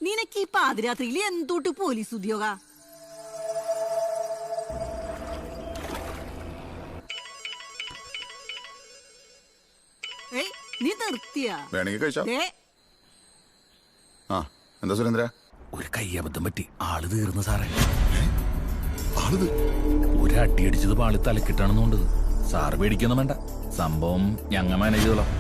നിനക്ക് ഈ പാതിരാത്രിയിൽ എന്തോട്ട് പോലീസ് ഉദ്യോഗ? നീ നിർത്തിയാ? വേണമെങ്കിൽ കഴിച്ചോ. ആ എന്താ സുരേന്ദ്ര? ഒരു കയ്യബദ്ധം പറ്റി, ആള് തീർന്നു സാറേ. ഒരു അടിയടിച്ചത് പാളി തലക്കിട്ടാണെന്നുണ്ട്. സാറ് പേടിക്കൊന്നും വേണ്ട, സംഭവം ഞങ്ങ മാനേജ് ചെയ്തോളാം.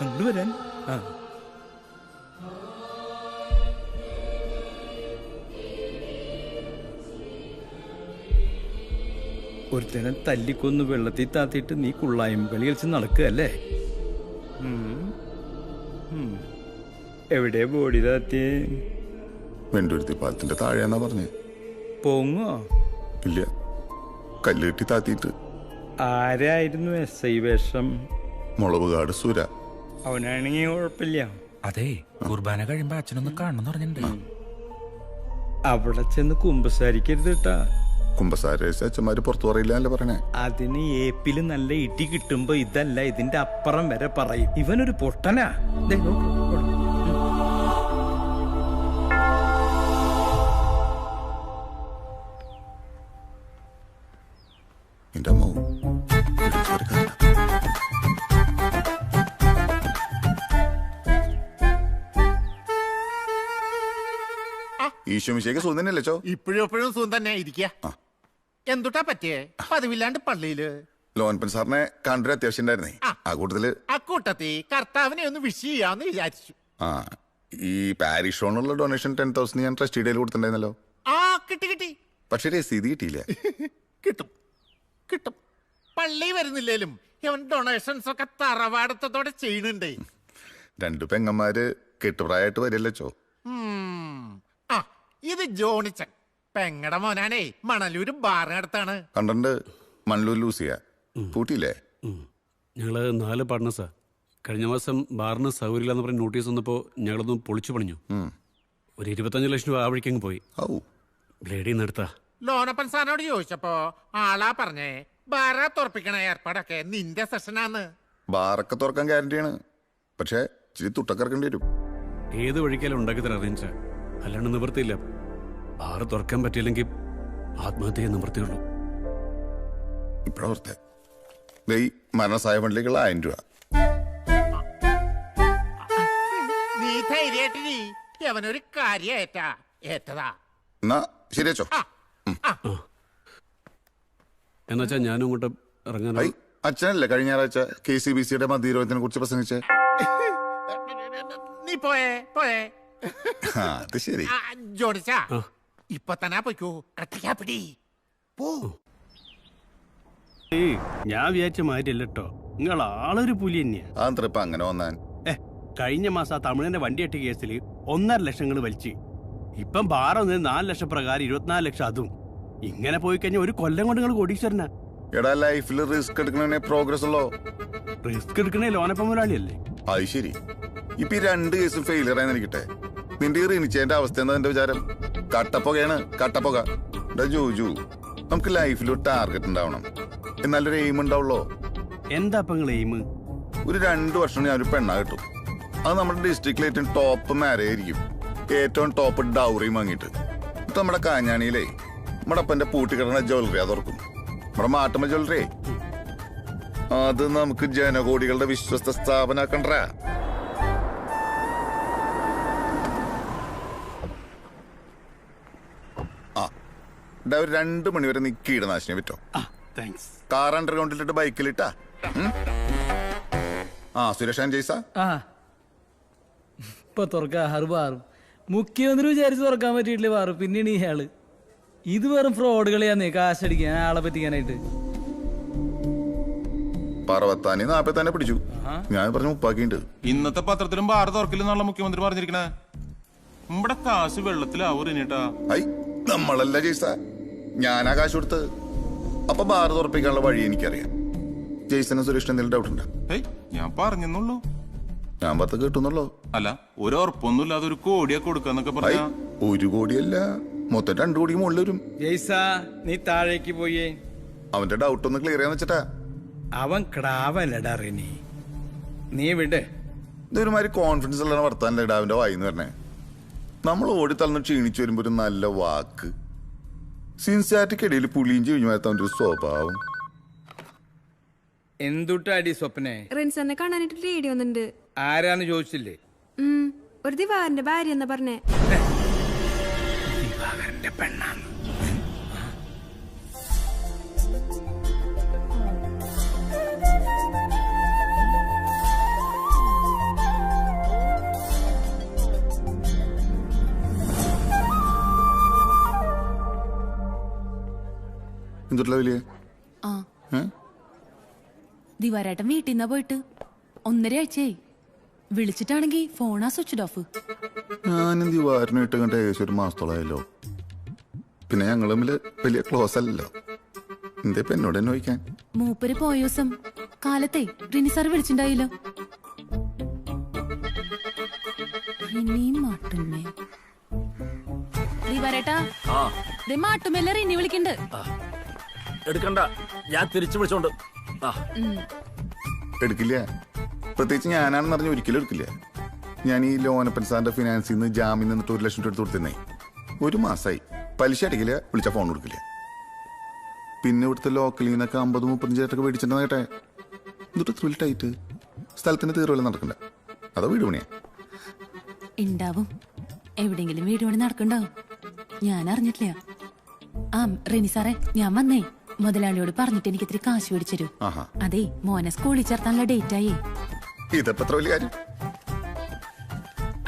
അങ്ങോട്ട് വരാൻ. ഒരുത്തനെ തല്ലിക്കൊന്ന് വെള്ളത്തിൽ താത്തിയിട്ട് നീ കുള്ളായും കളി കളിച്ച് നടക്കുകയല്ലേ? എവിടെ ബോഡി താത്തിയേ? വെണ്ടുരുത്തി പാലത്തിന്റെ താഴെയാന്നാ പറഞ്ഞേ. പോങ്ങോ? ഇല്ല, കല്ല് കെട്ടി താത്തിയിട്ട്. ആരായിരുന്നു SI വേഷം? മുളവുകാട് സുര. അവനാണെങ്കിൽ കുഴപ്പമില്ല. അതെ, കുർബാന കഴിയുമ്പോ അച്ഛനൊന്ന് കാണണം പറഞ്ഞിട്ടുണ്ട്. അവിടെ ചെന്ന് കുമ്പസാരിക്കരുത് കേട്ടാ. കുമ്പസാരേശ അച്ഛന്മാര് പുറത്തു പറയില്ല പറയണേ. അതിന് ഏപ്പില് നല്ല ഇടി കിട്ടുമ്പോ ഇതല്ല ഇതിന്റെ അപ്പുറം വരെ പറയും. ഇവനൊരു പൊട്ടനാ. എന്റെ അമ്മ ഈശോമിശേക്ക് സുഖം തന്നെയല്ലേ ചോ? ഇപ്പോഴും സുഖം തന്നെ ഇരിക്കുക. എന്തുട്ടാ പറ്റിയേ? പതിവില്ലാണ്ട് പള്ളിയില് ലോൻപൻ സാറിനെ കണ്ടൊരു അത്യാവശ്യം ഉണ്ടായിരുന്നേ. ആ കൂട്ടത്തില് അക്കൂട്ടത്തി കർത്താവിനെ ഒന്ന് വിഷ് ചെയ്യാന്ന് വിചാരിച്ചു. ആ ഈ പാരിഷ് ഓണുള്ള ഡൊണേഷൻ 10,000 ഞാൻ ട്രസ്റ്റിഡേയിൽ കൊടുത്തിട്ടുണ്ടായിരുന്നല്ലോ. ആ കിട്ടി. പക്ഷേ രസീത് കിട്ടിയില്ല. കിട്ടും പള്ളി വരുന്നില്ലേലും ഇവൻ ഡൊണേഷൻസ് ഒക്കെ തറവാടത്തോടെ ചെയ്യണുണ്ടേ. 2 പെങ്ങന്മാര് കെട്ടുപ്രായമായിട്ട് വരില്ല ചോ. ആ ഇത് ജോണിച്ചൻ പെങ്ങടെ മോനാനേ മണലൂര് ബാറിനടുത്താണ്. കണ്ടിട്ടുണ്ട്. മണലൂർ ലൂസിയ പൂട്ടിയില്ലേ? ഞങ്ങള് 4 പാർട്ട്നേഴ്സാ. കഴിഞ്ഞ മാസം ബാറിന് സൗകര്യമില്ലെന്ന് പറഞ്ഞ് നോട്ടീസ് വന്നപ്പോ ഞങ്ങളൊന്നും പൊളിച്ചു പണിഞ്ഞു. ഒരു 25 ലക്ഷം രൂപ ആവഴിക്കങ്ങ് പോയി. ബ്ലേഡിൽ നിന്ന് എടുത്താ. ലോനപ്പൻ സാറിനോട് ചോദിച്ചപ്പോ ആളാ പറഞ്ഞേ ബാറ തുറപ്പിക്കണ ഏർപ്പാടൊക്കെ നിന്റെ സെഷനാന്ന്. ബാറൊക്കെ തുറക്കാൻ ഗ്യാരണ്ടിയാണ്, പക്ഷെ ഇച്ചിരി തുട്ടൊക്കെ ഇറക്കേണ്ടി വരും. ഏത് വഴിക്കാലും ഉണ്ടാക്കി തരാം അറേഞ്ച, അല്ലാണ്ട് നിവൃത്തിയില്ല. ബാറ് തുറക്കാൻ പറ്റിയില്ലെങ്കിൽ ആത്മഹത്യ നിവൃത്തിയുള്ളൂ. ഇപ്പഴത്തെ മരണസഹായ ഫണ്ടിലേക്കുള്ള 1000 രൂപ. നീ ധൈര്യായിട്ട് അവനൊരു കാര്യം ഏറ്റതാ. എന്നാ ശരിയച്ചോ. എന്നുവെച്ചാ ഞാനും ഇങ്ങോട്ട് ഇറങ്ങാൻ. അച്ഛനല്ലേ കഴിഞ്ഞ ഞായറാഴ്ച KCBCയുടെ മദ്യരോഗത്തിനെ കുറിച്ച് പ്രസംഗിച്ചേ? നീ പോയേ അത് ശരി. ജോണിച്ചാ ഇപ്പൊ തന്നെ പോയിക്കോ. കട്ടിക്കാ പിടി പോ. ഞാൻ വിചാരിച്ച മാതിരിയല്ല കേട്ടോ, നിങ്ങൾ ആളൊരു പുലി തന്നെയാ. അതെന്താ അങ്ങനെ വന്നാൻ? കഴിഞ്ഞ മാസം ആ തമിഴന്റെ വണ്ടി അട്ടി കേസിൽ 1.5 ലക്ഷം വലിച്ച്. ഇപ്പം ബാറൊന്ന് 4 ലക്ഷം പ്രകാരം 24 ലക്ഷം അതും. ഇങ്ങനെ പോയി കഴിഞ്ഞാൽ ഒരു കൊല്ലം കൊണ്ട് നിങ്ങൾ കോടീശ്വരനാ. എടാ ലൈഫിൽ റിസ്ക് എടുക്കണേ പ്രോഗ്രസ് ഉള്ളോ? റിസ്ക് എടുക്കണേ ലോനപ്പ മുതലാളിയല്ലേ? അത് ശരി. ഇപ്പൊ 2 കേസും ഫെയിലിയർ ആയി നിൽക്കട്ടെ. നിന്റെ ഈ റിനിച്ചേന്റെ അവസ്ഥ എന്താ നിന്റെ വിചാരം? കട്ടപ്പുകയാണ് കട്ടപ്പുക. ജോജു, നമുക്ക് ലൈഫിൽ ഒരു ടാർഗറ്റ് ഉണ്ടാവണം, എന്നാലൊരു എയിം ഉണ്ടാവുള്ളോ. എന്താ എയിം? ഒരു 2 വർഷം ഞാൻ ഒരു പെണ്ണ കിട്ടും. അത് നമ്മുടെ ഡിസ്ട്രിക്റ്റിലെ ഏറ്റവും ടോപ്പ് മാരേജ് ആയിരിക്കും, ഏറ്റവും ടോപ്പ് ഡൗറിയും വാങ്ങിയിട്ട്. ഇപ്പൊ നമ്മുടെ കാഞ്ഞാണിയിലേ നമ്മുടെ അപ്പന്റെ പൂട്ടിക്കിടന്ന ജ്വല്ലറി അത് തുറക്കും, നമ്മുടെ മാട്ടുമ്മ ജ്വല്ലറി. അത് നമുക്ക് ജനകോടികളുടെ വിശ്വസ്ത സ്ഥാപനാക്കണ്ട. ഒരു 2 മണിവരെ നീ കീടനാശിനെ പറ്റോ. കാർ അണ്ടർഗ്രൗണ്ടിലിട്ട് ബൈക്കിലിട്ടാ. സുരേഷ് ജയ്സ ഇപ്പൊ തുറക്കാറ് പാറും. മുഖ്യമന്ത്രി വിചാരിച്ച് തുറക്കാൻ പറ്റിയിട്ടില്ലേ പാറും. പിന്നെയാണ് ഇയാള്. ഇത് വെറും ഫ്രോഡ് കളിയാന്നേ, കാശടിക്കാൻ, ആളെ പറ്റിക്കാനായിട്ട്. 40 പിടിച്ചു. ഞാൻ പറഞ്ഞു ഉപ്പാക്കിണ്ട്. ഇന്നത്തെ പത്രത്തിലും ബാർ തുറക്കില്ലെന്നുള്ള മുഖ്യമന്ത്രി പറഞ്ഞിരിക്കണേ. നമ്മുടെ കാശ് വെള്ളത്തിലാവൂറിനിട്ടാ. നമ്മളല്ല ജയ്സ, ഞാനാ കാശ് കൊടുത്ത്. അപ്പൊ ബാർ തുറപ്പിക്കാനുള്ള വഴി എനിക്കറിയാം. ജയ്സനും സുരേഷിന് എന്തെങ്കിലും ഡൗട്ട് ഉണ്ടോ? ഞാൻ പറഞ്ഞെന്നുള്ളൂ. ഞാൻ 10 കേട്ടുന്നുള്ളൂ. അല്ല, ഒരു ഉറപ്പൊന്നുമില്ലാതെ 1 കോടിയാ കൊടുക്കാന്നൊക്കെ പറഞ്ഞ. 1 കോടിയല്ല, മൊത്തം 2 കോടിക്ക് മുകളിൽ വരും. ജയ്സ, നീ താഴേക്ക് പോയേ. അവന്റെ ഡൗട്ട് ഒന്ന് ക്ലിയർ ചെയ്യാന്ന് വെച്ചിട്ടാ. അവൻ ക്ടാവല്ലടാ റിനി, നീ വിട്. ഇതൊരുമാതിരി കോൺഫിഡൻസ് ഉള്ള വർത്താനല്ലേ അവന്റെ വായിന്ന് പറഞ്ഞേ. നമ്മൾ ഓടിത്തളർന്ന് ക്ഷീണിച്ചു വരുമ്പോ ഒരു നല്ല വാക്ക്. സിൻസാറ്റിക്കിടയിൽ പുളിയും ചിഴിഞ്ഞു വരത്ത അവന്റെ ഒരു സ്വഭാവം. എന്തുട്ടാടി സ്വപ്നെ? റിൻസറിനെ കാണാനായിട്ട് റേഡിയോ ഒന്നുണ്ട്. ആരാന്ന് ചോദിച്ചില്ലേ? ഒരു ദിവാറിന്റെ ഭാര്യ എന്നാ പറഞ്ഞേ. ദിവാകരന്റെ പെണ്ണാന്ന്. എന്തുട്ട വലിയ ദിവാരേട്ടൻ വീട്ടിൽ നിന്നാ പോയിട്ട് 1.5 ആഴ്ചയായി. വിളിച്ചിട്ടാണെങ്കി ഫോണാ സ്വിച്ച് ഓഫ്. ഞാനും ദിവാരനായിട്ട് കണ്ട ഏകദേശം 1 മാസത്തോളായല്ലോ. പിന്നെ ഞങ്ങൾ തമ്മില് വലിയ ക്ലോസ് അല്ലല്ലോ. എന്തേ എന്നോട് തന്നെ ചോദിക്കാൻ? മൂപ്പര് പോയ ദിവസം കാലത്തെ റിനി സാർ വിളിച്ചിണ്ടായില്ലോ. ദിവാരേട്ടാ, മാട്ടുമല്ല റിനി വിളിക്കണ്ട്. എടുക്കണ്ട, ഞാൻ തിരിച്ചു വിളിച്ചോണ്ട്. എടുക്കില്ല, പ്രത്യേകിച്ച് ഞാനാണെന്ന് അറിഞ്ഞ ഒരിക്കലും എടുക്കില്ല. ഞാൻ ഈ ലോനപ്പൻ സാറിന്റെ ഫിനാൻസിൽ നിന്ന് ജാമ്യം നിന്നിട്ട് 1 ലക്ഷം രൂപ എടുത്ത് കൊടുത്തിരുന്നേ. 1 മാസമായി. പലിശ അടിക്കില്ല, വിളിച്ച ഫോൺ കൊടുക്കില്ല. പിന്നെ ഇവിടുത്തെ ലോക്കലിൽ നിന്നൊക്കെ 50-35 ചേട്ടൊക്കെ മേടിച്ചിട്ടുണ്ടെന്ന് കേട്ടെ. എന്നിട്ട് ത്രില്ലിട്ടായിട്ട് സ്ഥലത്തിന് തീർവല്ല നടക്കണ്ട. അതോ വീട് പണിയാ? ഉണ്ടാവും, എവിടെയെങ്കിലും വീട് പണി നടക്കണ്ടാവും. ഞാൻ അറിഞ്ഞിട്ടില്ല. റിനി സാറേ, ഞാൻ വന്നേ മുതലാളിയോട് പറഞ്ഞിട്ട് എനിക്ക് ഇത്തിരി കാശ് മേടിച്ചു തരൂ. അതെ, മോനെ സ്കൂളിൽ ചേർത്താനുള്ള ഡേറ്റ് ആയി. ഇതെത്ര വലിയ കാര്യം?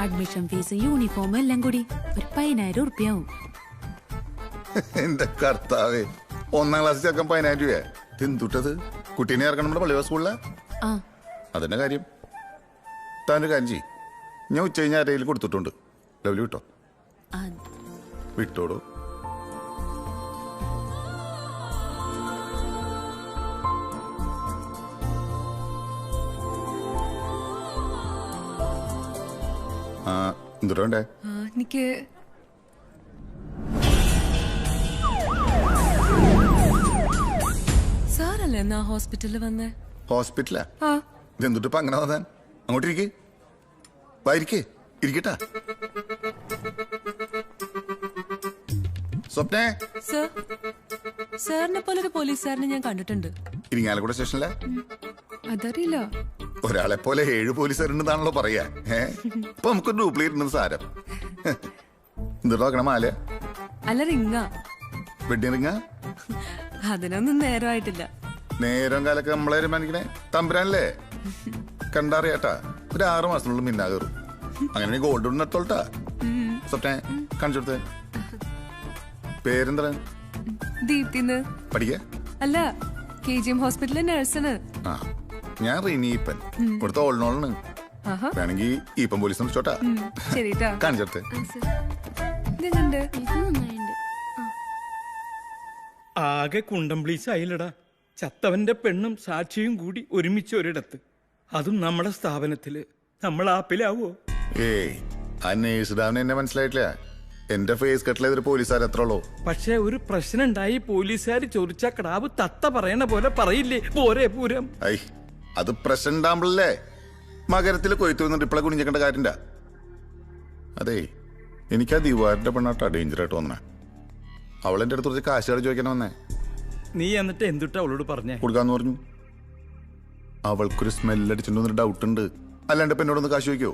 അഡ്മിഷൻ ഫീസ്, യൂണിഫോം എല്ലാം കൂടി ഒരു 10,000 ഉറുപ്പിയാവും. എന്റെ കർത്താവേ, 1ാം ക്ലാസ്സിൽ ചേർക്കാൻ 10,000 രൂപ? എന്തുട്ടത്? കുട്ടീനെ ഇറക്കണം നമ്മുടെ പള്ളിവാ സ്കൂളിലെ. അതിന്റെ കാര്യം താനൊരു കാര്യം ചെയ്യും. ഞാൻ ഉച്ച കഴിഞ്ഞാൽ ആരെയും കൊടുത്തിട്ടുണ്ട്. ലവ്ലി വിട്ടോ? വിട്ടോടോ. എന്തുണ്ടേ? എനിക്ക് സാറല്ലേ എന്നാ ഹോസ്പിറ്റലിൽ വന്നേ? ഹോസ്പിറ്റലാ? ഇതെന്തുട്ട് ഇപ്പൊ അങ്ങനെ വന്നാൻ? അങ്ങോട്ട് ഇരിക്കേ, വായിരിക്കേ, ഇരിക്കട്ടാ. സ്വപ്നേ. സാറിനെ പോലെ ഒരു പോലീസുകാരനെ ഞാൻ കണ്ടിട്ടുണ്ട്. ഇരിങ്ങാലക്കുട സ്റ്റേഷനിലെ? അതറിയില്ല. ഒരാളെ പോലെ 7 പോലീസുകാരുണ്ടെന്നാണല്ലോ പറയാ. ഇപ്പൊ നമുക്കൊരു ഡ്യൂപ്ലിക്കേറ്റ് ഉണ്ടെന്ന് സാരം. എന്തുട്ടാ നോക്കണ? മാല അല്ല, റിങ്ങാ. വെഡിങ് റിങ്ങാ? അതിനൊന്നും നേരമായിട്ടില്ല. നേരം കാലൊക്കെ നമ്മളെ തീരുമാനിക്കണേ തമ്പുരാനല്ലേ? കണ്ടറിയാട്ടാ, ഒരു 6 മാസത്തിനുള്ളിൽ മിന്നാ കയറും. അങ്ങനെ ഗോൾഡ് ഒന്ന് എടുത്തോളട്ടാ. സ്വപ്നെ കാണിച്ചു കൊടുത്തേ. പേരെന്താ? ദീപ്തിന്ന്. പഠിക്ക? അല്ല, KGM ഹോസ്പിറ്റലിലെ നഴ്സാണ്. ഞാൻ റീനീപ്പൻ, ഇവിടുത്തെ ഓൾനോളാണ്. വേണമെങ്കിൽ ഈപ്പൻ പോലീസ് വിളിച്ചോട്ടാ. കാണിച്ചെടുത്തേ. ആകെ കുണ്ടംപ്ലീസ് ആയില്ലടാ. ചത്തവന്റെ പെണ്ണും സാക്ഷിയും കൂടി ഒരുമിച്ച് ഒരിടത്ത്, അതും നമ്മുടെ സ്ഥാപനത്തില്. നമ്മൾ ആപ്പിലാവോ? ഏയ്, ആ നേഴ്സ് ഡാമിന് എന്നെ മനസ്സിലായിട്ടില്ല. എന്റെ ഫേസ് കട്ടിലെതിരെ പോലീസുകാർ എത്ര ഉള്ളൂ? പക്ഷെ ഒരു പ്രശ്നം ഉണ്ടായി പോലീസുകാർ ചോദിച്ച ക്ടാവ് തത്ത പറയണ പോലെ പറയില്ലേ പോരെ പൂരം. ഐ അത് പ്രശ്നം ഉണ്ടാകുമ്പോഴല്ലേ മകരത്തിൽ കൊയ്ത്തു വന്നിട്ട് ഇപ്പളെ കുഞ്ഞിക്കേണ്ട കാര്യണ്ട. അതെ എനിക്ക് ആ ദിവാറിന്റെ പെണ്ണാട്ടാ ഡേഞ്ചറായിട്ട് വന്നേ. അവളെന്റെ അടുത്ത് കുറച്ച് കാശുകാർ ചോദിക്കാൻ വന്നേ. നീ എന്നിട്ട് എന്തുട്ടാ അവളോട് പറഞ്ഞേ? കൊടുക്കാന്ന് പറഞ്ഞു. അവൾക്കൊരു സ്മെല്ലടിച്ചിട്ടുണ്ടെന്നൊരു ഡൗട്ട് ഉണ്ട്. അല്ലാണ്ട് ഇപ്പൊ എന്നോടൊന്ന് കാശ് ചോദിക്കോ?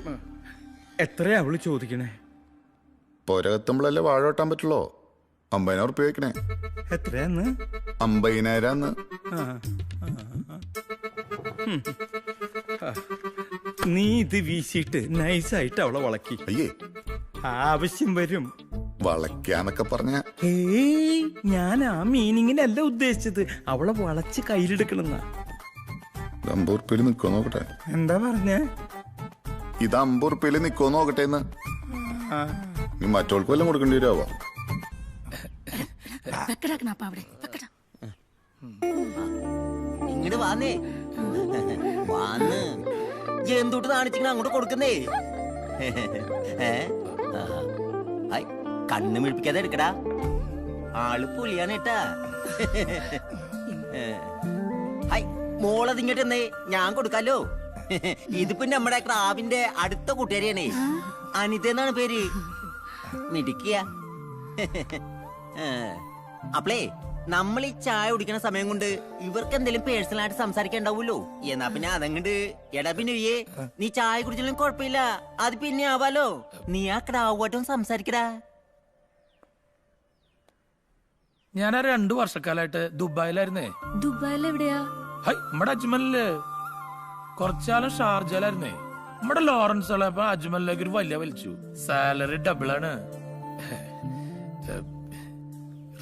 എത്രയാ അവള് ചോദിക്കണേ? പോരകത്തുമ്പോഴല്ലേ വാഴ വെട്ടാൻ പറ്റുള്ളോ? 50,000 ഉറുപ്പ്യ വയ്ക്കണേ. എത്രയാന്ന്? 50,000. നീ ഇത് വീശിയിട്ട് നൈസായിട്ട് അവളെ വളക്കി. അയ്യേ ആവശ്യം വരും. വളയ്ക്കാന്നൊക്കെ പറഞ്ഞ ഞാൻ ആ മീനിങ്ങിനല്ല ഉദ്ദേശിച്ചത്. അവളെ വളച്ച് കയ്യിലെടുക്കണെന്ന. 50 ഉറുപ്പ്യയിൽ നിക്കോ നോക്കട്ടെ. എന്താ പറഞ്ഞേ? ഇത് 50 ഉറുപ്പ്യയിൽ നിക്കോ നോക്കട്ടെ എന്ന്. നീ മറ്റോൾക്ക് വല്ലതും കൊടുക്കേണ്ടി വരുമോ? ഇങ്ങോട്ട് വാന്നേ വാന്ന് എന്തൊട്ട് കാണിച്ചിങ്ങനെ അങ്ങോട്ട് കൊടുക്കുന്നേ. കണ്ണ് മിഴിപ്പിക്കാതെ എടുക്കടാ. ആള് പുലിയാണേട്ടാ. മോളത് ഇങ്ങോട്ട് എന്നേ ഞാൻ കൊടുക്കാലോ. ഇതിപ്പോ നമ്മുടെ ക്രാവിന്റെ അടുത്ത കൂട്ടുകാരിയാണേ. അനിത എന്നാണ് പേര്. മിടിക്കുക. അപ്പളേ നമ്മൾ ഈ ചായ കുടിക്കുന്ന സമയം കൊണ്ട് ഇവർക്ക് എന്തെങ്കിലും പേഴ്സണലായിട്ട് സംസാരിക്കാണ്ടാവൂല്ലോ. എന്നാ പിന്നെ അതങ്ങണ്ട് എടാ പിന്നെ നീ ചായ കുടിച്ചാലും കുഴപ്പമില്ല, അത് പിന്നെ ആവാലോ. നീ ആ ക്രാവുമായിട്ടും സംസാരിക്കടാ. ഞാൻ 2 വർഷക്കാലായിട്ട് ദുബായിലായിരുന്നേ. ദുബായിൽ എവിടെയാ? നമ്മുടെ അജ്മലില്. കുറച്ചാലും ഷാർജയിലായിരുന്നേ. നമ്മുടെ ലോറൻസ് ഉള്ളപ്പോ അജ്മലിലേക്ക് ഒരു വലിയ വലിച്ചു. സാലറി ഡബിളാണ്.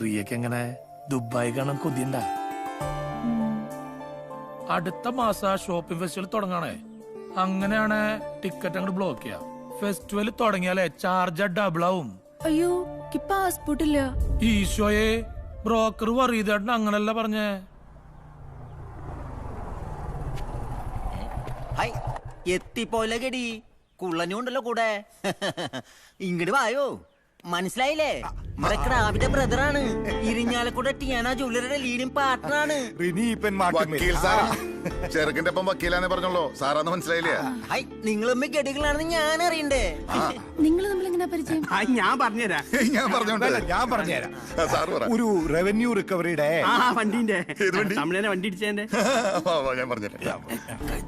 റിയക്ക് എങ്ങനെ ദുബായി കാണാൻ കൊതിയണ്ട? അടുത്ത മാസം ഷോപ്പിംഗ് ഫെസ്റ്റിവൽ തുടങ്ങാണേ. അങ്ങനെയാണ് ടിക്കറ്റ് അങ്ങോട്ട് ബ്ലോക്ക് ചെയ്യാം. ഫെസ്റ്റിവൽ തുടങ്ങിയാലേ ചാർജ് ഡബിൾ ആവും. അയ്യോ പാസ്പോർട്ട് ഇല്ല. ഈശോയെ ബ്രോക്കർ വറീതേട്ടൻ അങ്ങനല്ല പറഞ്ഞേ. എത്തിപ്പോലെ ഗടി കുള്ളനും ഉണ്ടല്ലോ കൂടെ. ഇങ്ങോട്ട് വായോ. മനസ്സിലായില്ലേ? നമ്മുടെ ക്രാവിന്റെ ബ്രദറാണ്. ഇരിഞ്ഞാലക്കൂടെ ടിയാന ജ്വല്ലറിയുടെ ലീഡിംഗ് പാർട്ണറാണ്. ചെറുക്കിന്റെ ഒപ്പം വക്കീലാന്ന് പറഞ്ഞോളൂ. സാറാന്ന് മനസ്സിലായില്ലേ? നിങ്ങളമ്മ ഗടികളാണെന്ന് ഞാൻ അറിയണ്ടേ? നിങ്ങൾ തമ്മിൽ എങ്ങനെ പരിചയം? ഞാൻ പറഞ്ഞുതരാം. ഞാൻ പറഞ്ഞുതരാം. ഒരു റവന്യൂ റിക്കവറിയുടെ വണ്ടിന്റെ തമിഴനെ വണ്ടി ഇടിച്ചതിന്റെ ഞാൻ പറഞ്ഞുതരാം.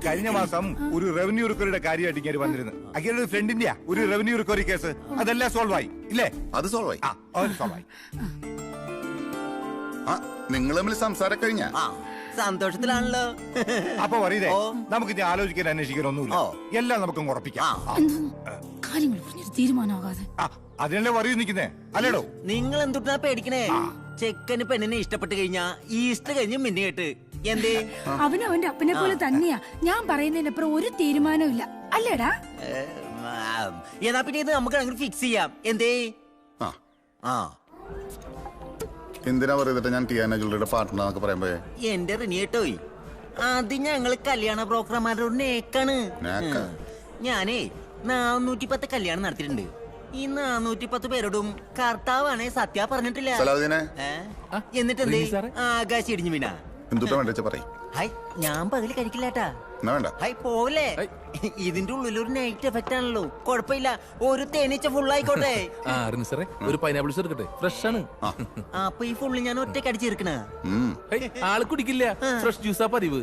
കഴിഞ്ഞ മാസം ഒരു റവന്യൂ റിക്കവറിയുടെ കാര്യമായിട്ട് ഇങ്ങനെ വന്നിരുന്നു. അഖിലൊരു ഫ്രണ്ടിന്റെയാ ഒരു റവന്യൂ റിക്കവറി കേസ്. അതെല്ലാം സോൾവ് ആയി ഇല്ലേ? അത് സോൾവ് ആയി. സോൾവ് ആയി. നിങ്ങൾ തമ്മിൽ സംസാരം കഴിഞ്ഞ സന്തോഷത്തിലാണല്ലോ. അപ്പൊ പറയതേ നമുക്ക് ഇനി ആലോചിക്കാൻ അന്വേഷിക്കാനൊന്നുമില്ല. എല്ലാം നമുക്ക് ഉറപ്പിക്കാം. കാര്യങ്ങൾ തീരുമാനമാകാതെ അതിനല്ലേ പറയൂ നിൽക്കുന്നേ അല്ലേടോ? നിങ്ങൾ എന്തുട്ടാ പേടിക്കണേ? ചെക്കന് പെണ്ണിനെ ഇഷ്ടപ്പെട്ട് കഴിഞ്ഞാ ഈസ്റ്റർ കഴിഞ്ഞ് മിന്നു കേട്ട് എന്തേ? അവനും അവന്റെ അപ്പനെ പോലെ തന്നെയാ. ഞാൻ പറയുന്നതിനപ്പുറം ഒരു തീരുമാനവും ഇല്ല അല്ലേടാ? എന്നാ പിന്നെ ഇത് നമുക്ക് അങ്ങനെ ഫിക്സ് ചെയ്യാം. എന്തേ? എന്തിനാ പറയുന്നത്? ഞാൻ ടിയാന ജ്വല്ലറിയുടെ പാർട്ട്ണർ എന്നൊക്കെ പറയുമ്പോ എന്റെ റിനിയേട്ടോയി അത് ഞങ്ങള് കല്യാണ ബ്രോക്കർമാരുടെ ഒരു നേക്കാണ്. ഞാനേ 410 കല്യാണം നടത്തിയിട്ടുണ്ട്. ഈ 410 പേരോടും കർത്താവാണേ സത്യ പറഞ്ഞിട്ടില്ല. എന്നിട്ട് എന്തേ ആകാശം ഇടിഞ്ഞു വീണ? എന്തുട്ടാ വേണ്ട പറയും. ഞാൻ പകല് കഴിക്കില്ലാട്ടാ. പോലെ ഇതിന്റെ ഉള്ളിൽ ഒരു നൈറ്റ് എഫക്റ്റ് ആണല്ലോ. കുഴപ്പമില്ല, ഒരു തേനീച്ച ഫുൾ ആയിക്കോട്ടെ. ഒരു പൈനാപ്പിൾ എടുക്കട്ടെ, ഫ്രഷ് ആണ്. അപ്പൊ ഈ ഫുള്ള് ഞാൻ ഒറ്റയ്ക്ക് അടിച്ചെടുക്കണ ആള് കുടിക്കില്ല, ഫ്രഷ് ജ്യൂസാ പതിവ്.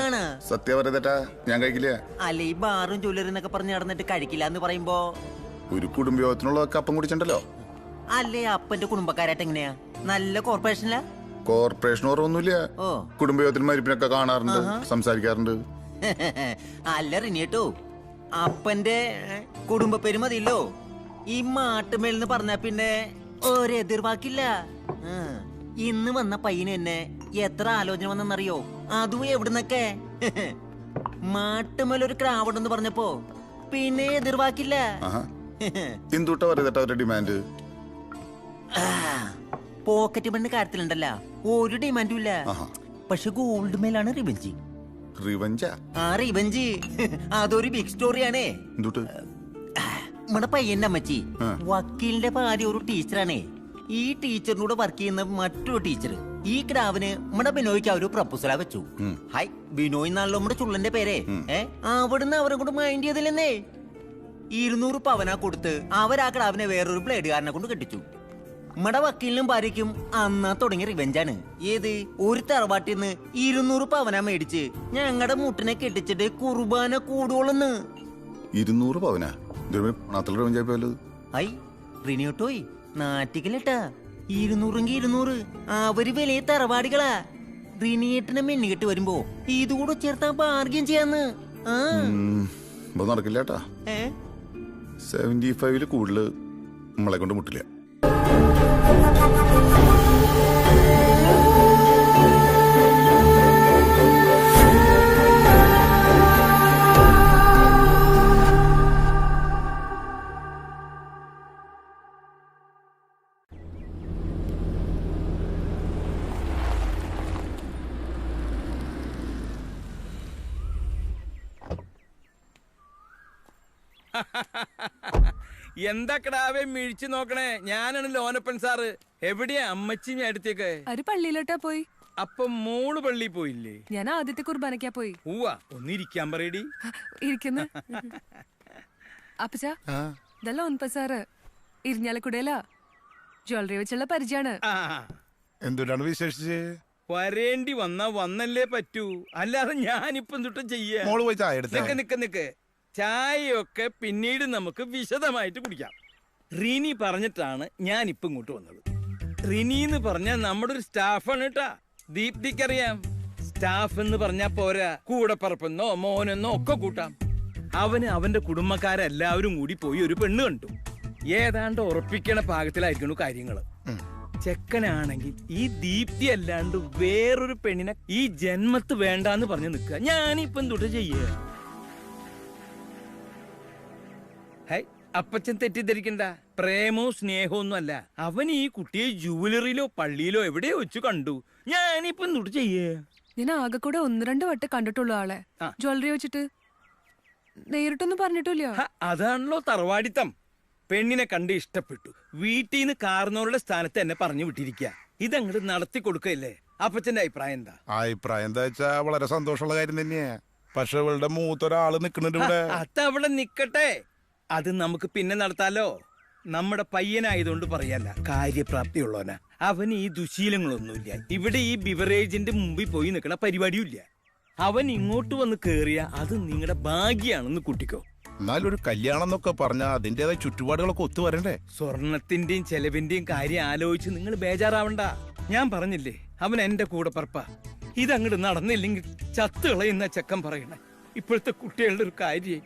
ആണ് സത്യം പറയുന്നേട്ടാ, ഞാൻ കഴിക്കില്ല. അല്ല ഈ ബാറും ജ്വല്ലറി എന്നൊക്കെ പറഞ്ഞ് നടന്നിട്ട് കഴിക്കില്ല എന്ന് പറയുമ്പോ ഒരു കുടുംബയോഗത്തിനുള്ള അപ്പം കുടിച്ചിട്ടുണ്ടല്ലോ. അല്ലേ അപ്പന്റെ കുടുംബക്കാരായിട്ട് എങ്ങനെയാ? നല്ല കോർപ്പറേഷനിലാ? കോർപ്പറേഷൻ ഓർമ്മൊന്നുമില്ല. കുടുംബയോഗത്തിൽ മരിപ്പിനൊക്കെ കാണാറുണ്ട്, സംസാരിക്കാറുണ്ട്. അല്ല റിനിയേട്ടോ, അപ്പന്റെ കുടുംബ പേര് മതിയല്ലോ. ഈ മാട്ടുമേലെന്ന് പറഞ്ഞ പിന്നെ ഒരെതിർവാക്കില്ല. ഇന്ന് വന്ന പയ്യന് എന്നെ എത്ര ആലോചന വന്നെന്നറിയോ? അതും എവിടുന്നൊക്കെ. മാട്ടുമേലൊരു ക്രാവുണ്ടെന്ന് പറഞ്ഞപ്പോ പിന്നെ എതിർവാക്കില്ല. എന്തുട്ടാ പറയുന്നേട്ടാ അവരുടെ ഡിമാൻഡ്? പോക്കറ്റ് മണ്ണ് കാര്യത്തിലുണ്ടല്ല ഒരു ഡിമാൻഡും ഇല്ല. പക്ഷെ ഗോൾഡ് മേലാണ് റിവെഞ്ച്. റിവെഞ്ചാ? റിവെഞ്ച് അതൊരു ബിഗ് സ്റ്റോറിയാണേ. നമ്മുടെ പയ്യന്റെ അമ്മച്ചി വക്കീലിന്റെ ഭാര്യ ഒരു ടീച്ചറാണേ. ഈ ടീച്ചറിനൂടെ വർക്ക് ചെയ്യുന്ന മറ്റൊരു ടീച്ചർ ഈ ക്രാവിന് നമ്മുടെ ബിനോയ്ക്ക് അവര് പ്രപ്പോസലാ വെച്ചു. ഹായ്, ബിനോയ് എന്നാണല്ലോ നമ്മുടെ ചുള്ളന്റെ പേരെ. അവിടുന്ന് അവരെ കൊണ്ട് മൈൻഡ് ചെയ്തില്ലെന്നേ. 200 പവനാ കൊടുത്ത് അവരാ ക്രാവിനെ വേറൊരു ബ്ലേഡുകാരനെ കൊണ്ട് കെട്ടിച്ചു. നമ്മുടെ വക്കീലിനും ഭാര്യയ്ക്കും അന്നാ തുടങ്ങിയ റിവെഞ്ചാണ്. ഏത് ഒരു തറവാട്ടിൽ നിന്ന് 200 പവനാ മേടിച്ച് ഞങ്ങളുടെ മുട്ടിനെ കെട്ടിച്ചിട്ട് കുർബാന കൂടുവോളെന്ന്. 200 പവനാ? ഐ റിനിയോട്ടോയ് നാറ്റിക്കലട്ടാ. 200 അവര് വലിയ തറവാടികളാ. റിനിയേട്ടനെ മെന്നുകെട്ട് വരുമ്പോ ഇതുകൂടെ ചേർത്താ ബാർഗ്യം ചെയ്യാന്ന്. നടക്കില്ലേട്ടാ. 75 കൂടുതൽ നമ്മളെ കൊണ്ട് മുട്ടില്ല. എന്താ കിടാവേ മിഴിച്ചു നോക്കണേ? ഞാനാണ് ലോനപ്പൻ സാറ്. എവിടെയാ അമ്മച്ചി അടുത്തേക്ക്? ഒരു പള്ളിയിലോട്ടാ പോയി. അപ്പൊ മോള് പള്ളി പോയില്ലേ? ഞാൻ ആദ്യത്തെ കുർബാനക്കാ പോയി. ഉവ്വാ, ഒന്നിരിക്കാൻ പറയടി. ഇരിക്കുന്നു. അപ്പച്ചാ ഇതല്ല ലോനപ്പൻ സാറ്. ഇരിഞ്ഞാലക്കുടയിലാ. ജ്വല്ലറി വെച്ചുള്ള പരിചയാണ്. എന്തുകൊണ്ടാണ് വിശേഷിച്ച്? വരേണ്ടി വന്നല്ലേ പറ്റൂ, അല്ലാതെ ഞാനിപ്പം തൊട്ട് ചെയ്യാ. മോള് പോയി ചായ എടുത്തേ. നിക്ക് ചായയൊക്കെ പിന്നീട് നമുക്ക് വിശദമായിട്ട് കുടിക്കാം. റിനി പറഞ്ഞിട്ടാണ് ഞാനിപ്പം ഇങ്ങോട്ട് വന്നത്. റിനി എന്ന് പറഞ്ഞാൽ നമ്മുടെ ഒരു സ്റ്റാഫാണ് കേട്ടാ. ദീപ്തിക്കറിയാം. സ്റ്റാഫ് എന്ന് പറഞ്ഞാ പോരാ, കൂടെ പറപ്പെന്നോ മോനെന്നോ ഒക്കെ കൂട്ടാം. അവന്റെ കുടുംബക്കാരെല്ലാവരും കൂടി പോയി ഒരു പെണ്ണ് കണ്ടു. ഏതാണ്ട് ഉറപ്പിക്കണ പാകത്തിലായിരിക്കണു കാര്യങ്ങള്. ചെക്കനാണെങ്കിൽ ഈ ദീപ്തി അല്ലാണ്ട് വേറൊരു പെണ്ണിനെ ഈ ജന്മത്ത് വേണ്ടാന്ന് പറഞ്ഞു നിൽക്കുക. ഞാനിപ്പം തൊട്ട് ചെയ്യുക. അപ്പച്ചൻ തെറ്റിദ്ധരിക്കണ്ട. പ്രേമോ സ്നേഹമോ ഒന്നും അല്ല. അവൻ ഈ കുട്ടിയെ ജുവലറിയിലോ പള്ളിയിലോ എവിടെയോ വെച്ചു കണ്ടു. ഞാനിപ്പം തൊട്ട് ചെയ്യേ. ഞാൻ ആകെ കൂടെ 1-2 വട്ടം കണ്ടിട്ടുള്ളൂ ആളെ. ജ്വല്ലറി വെച്ചിട്ട് നേരിട്ടൊന്നും പറഞ്ഞിട്ടില്ല. അതാണല്ലോ തറവാടിത്തം. പെണ്ണിനെ കണ്ട് ഇഷ്ടപ്പെട്ടു, വീട്ടിൽ നിന്ന് കാർന്നവരുടെ സ്ഥാനത്ത് എന്നെ പറഞ്ഞു വിട്ടിരിക്കുക. ഇതങ്ങോട്ട് നടത്തി കൊടുക്കല്ലേ? അപ്പച്ചന്റെ അഭിപ്രായം എന്താ? അഭിപ്രായം എന്താ വെച്ചാ വളരെ സന്തോഷമുള്ള കാര്യം തന്നെയാ. പക്ഷെ ഇവളുടെ മൂത്തൊരാള് നിക്കണുണ്ട് ഇവിടെ. അതവിടെ നിക്കട്ടെ, അത് നമുക്ക് പിന്നെ നടത്താലോ. നമ്മുടെ പയ്യനായതുകൊണ്ട് പറയല്ല, കാര്യപ്രാപ്തിയുള്ളവനാ. അവന് ഈ ദുശീലങ്ങളൊന്നുമില്ല. ഇവിടെ ഈ ബിവറേജിന്റെ മുമ്പിൽ പോയി നിൽക്കണ പരിപാടിയും. അവൻ ഇങ്ങോട്ട് വന്ന് കേറിയ അത് നിങ്ങളുടെ ഭാഗ്യാണെന്ന് കൂട്ടിക്കോ. എന്നാലും ഒരു കല്യാണം എന്നൊക്കെ പറഞ്ഞാൽ അതിന്റേതായ ചുറ്റുപാടുകളൊക്കെ ഒത്തുവരണ്ടേ? സ്വർണത്തിന്റെയും ചെലവിന്റെയും കാര്യം ആലോചിച്ച് നിങ്ങൾ ബേജാറാവണ്ട. ഞാൻ പറഞ്ഞില്ലേ, അവൻ എന്റെ കൂടെ പറപ്പാ. ഇതങ്ങോട്ട് നടന്നില്ലെങ്കിൽ ചത്തു കളയുന്ന ചെക്കൻ പറയണേ. ഇപ്പോഴത്തെ കുട്ടികളുടെ ഒരു കാര്യം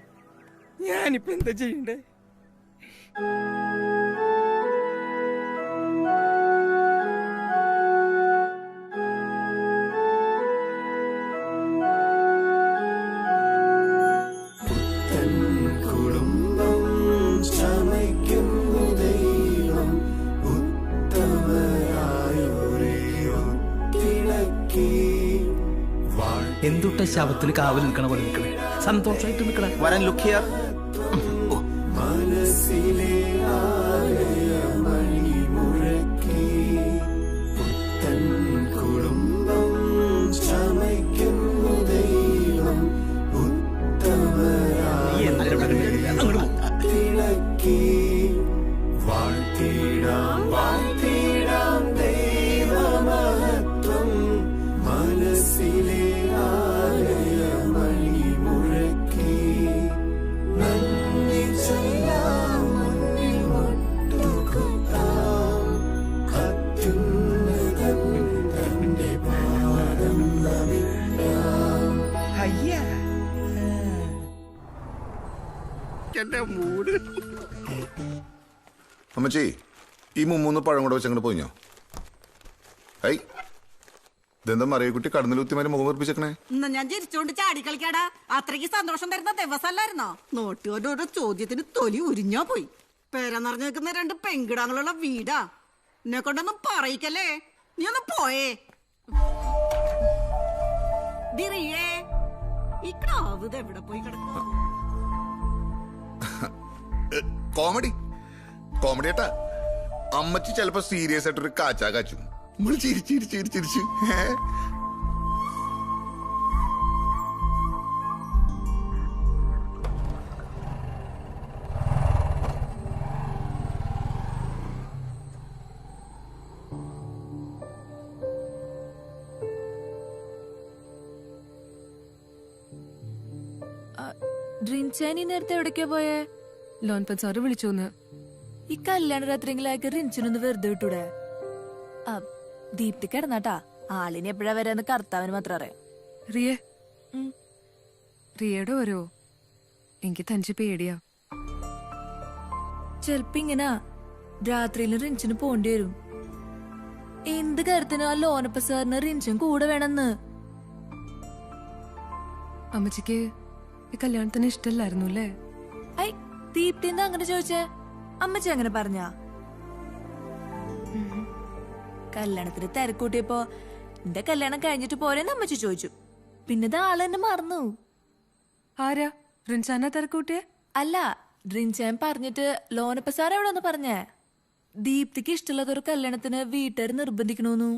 ഞാനിപ്പോ എന്താ ചെയ്യണ്ടേ? എന്തുട്ട ശവത്തിന് കാവൽ നിൽക്കണ പോലെ നിൽക്കണേ. സന്തോഷമായിട്ട് നിൽക്കണേ. വരൻ ലുക്ക് ഹിയർ. അമ്മച്ചി, ഈ 3 പഴം കൂടെ വെച്ചങ്ങോട്ട് പോയിഞ്ഞോ? ഐ, ഇതെന്താ മറിയക്കുട്ടി കടന്നിലുത്തിമാരെ മുഖം വെറുപ്പിച്ചേക്കണേ? ഇന്ന് ഞാൻ ചിരിച്ചോണ്ട് ചാടി കളിക്കാടാ. അത്രയ്ക്ക് സന്തോഷം തരുന്ന ദിവസമല്ലായിരുന്നോ? നോട്ടുകാരുടെ ചോദ്യത്തിന് തൊലി ഉരിഞ്ഞോ പോയി. പേര നിറഞ്ഞു നിൽക്കുന്ന 2 പെൺകിടാങ്ങളുള്ള വീടാ. എന്നെ കൊണ്ടൊന്നും പറയിക്കല്ലേ. നീ ഒന്ന് പോയേ. ഈ ക്രാവ് എവിടെ പോയി കിടക്കും? കോമഡി കോമഡി ഏട്ടാ. അമ്മച്ചി ചിലപ്പോ സീരിയസ് ആയിട്ടൊരു കാച്ചാ കാച്ചു. നമ്മള് ചിരിച്ച് റിൻചാനി നേരത്തെ എവിടേക്കാ പോയേ? ലോൺപത് സാറ് വിളിച്ചോന്ന്. ഈ കല്യാണ രാത്രിയെങ്കിലാക്കി റിൻചിനൊന്ന് വെറുതെ വിട്ടൂടെ? ദീപ്തി കിടന്നാട്ടാ. ആളിനെ എപ്പോഴാ വരാന്ന് കർത്താവിന് മാത്രം അറിയാം. റിയേ റിയയുടെ ഓരോ എനിക്ക് തനിച്ച് പേടിയാ. ചെലപ്പോ ഇങ്ങനെ രാത്രിയിലും റിൻചിന് പോണ്ടി വരും. എന്ത് കാര്യത്തിനും ആ ലോനപ്പ സാറിന് റിൻചും കൂടെ വേണമെന്ന്. അമ്മച്ചിക്ക് ഈ കല്യാണത്തിന് ഇഷ്ടല്ലായിരുന്നു അല്ലേ? ഐ, ദീപ്തി എന്താ അങ്ങനെ ചോദിച്ചേ? അമ്മച്ചി അങ്ങനെ പറഞ്ഞ? കല്യാണത്തിന് തിരക്കൂട്ടിയപ്പോ എന്റെ കല്യാണം കഴിഞ്ഞിട്ട് പോരെന്ന് അമ്മച്ചി ചോദിച്ചു. പിന്നെ ആള് എന്നെ മറന്നു. ആരാ? റിൻസാന തിരക്കൂട്ടിയെ? അല്ല, റിൻചാൻ പറഞ്ഞിട്ട് ലോനപ്പ സാർ എവിടെ ഒന്ന് പറഞ്ഞേ ദീപ്തിക്ക് ഇഷ്ടമുള്ളതൊരു കല്യാണത്തിന് വീട്ടുകാർ നിർബന്ധിക്കണോന്നു.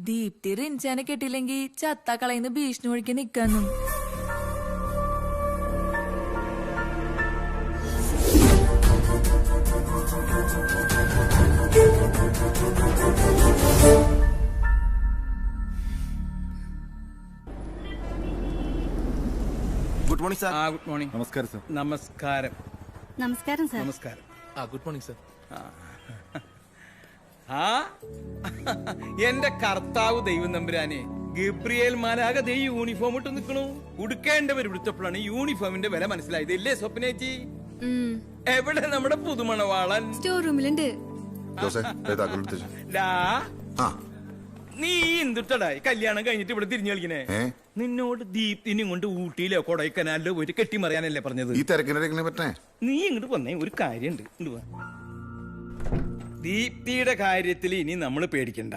ദീപ്തി റിൻചാനെ കെട്ടിയില്ലെങ്കിൽ ചത്താ കളയുന്ന ഭീഷണി ഒഴിക്കാൻ നിക്കാന്നു. Good morning sir. Good morning. നമസ്കാരം സാർ. നമസ്കാരം. നമസ്കാരം സാർ. നമസ്കാരം. Good morning sir. എന്റെ കർത്താവ് ദൈവം നമ്പുരാനെ, ഗബ്രിയേൽ മാലാക ദൈ യൂണിഫോം ഇട്ട് നിൽക്കണു. ഉടുക്കേണ്ടവർ വിടുത്തപ്പോഴാണ് യൂണിഫോമിന്റെ വില മനസ്സിലായത്. ഇല്ലേ സ്വപ്നേച്ചി? എവിടെ നമ്മുടെ പുതുമണവാളൻ? സ്റ്റോർ റൂമിലുണ്ട്. നീ എന്തുട്ടടായി കല്യാണം കഴിഞ്ഞിട്ട് ഇവിടെ തിരിഞ്ഞു കളിക്കണേ? നിന്നോട് ദീപ്തിനും കൊണ്ട് ഊട്ടിയിലോ കൊടൈക്കനാലിലോ പോയിട്ട് കെട്ടിമറിയാനല്ലേ പറഞ്ഞത്? ഈ തിരക്കിനെ പറ്റേ നീ ഇങ്ങോട്ട് വന്നേ, ഒരു കാര്യണ്ട്. ദീപ്തിയുടെ കാര്യത്തിൽ ഇനി നമ്മൾ പേടിക്കണ്ട.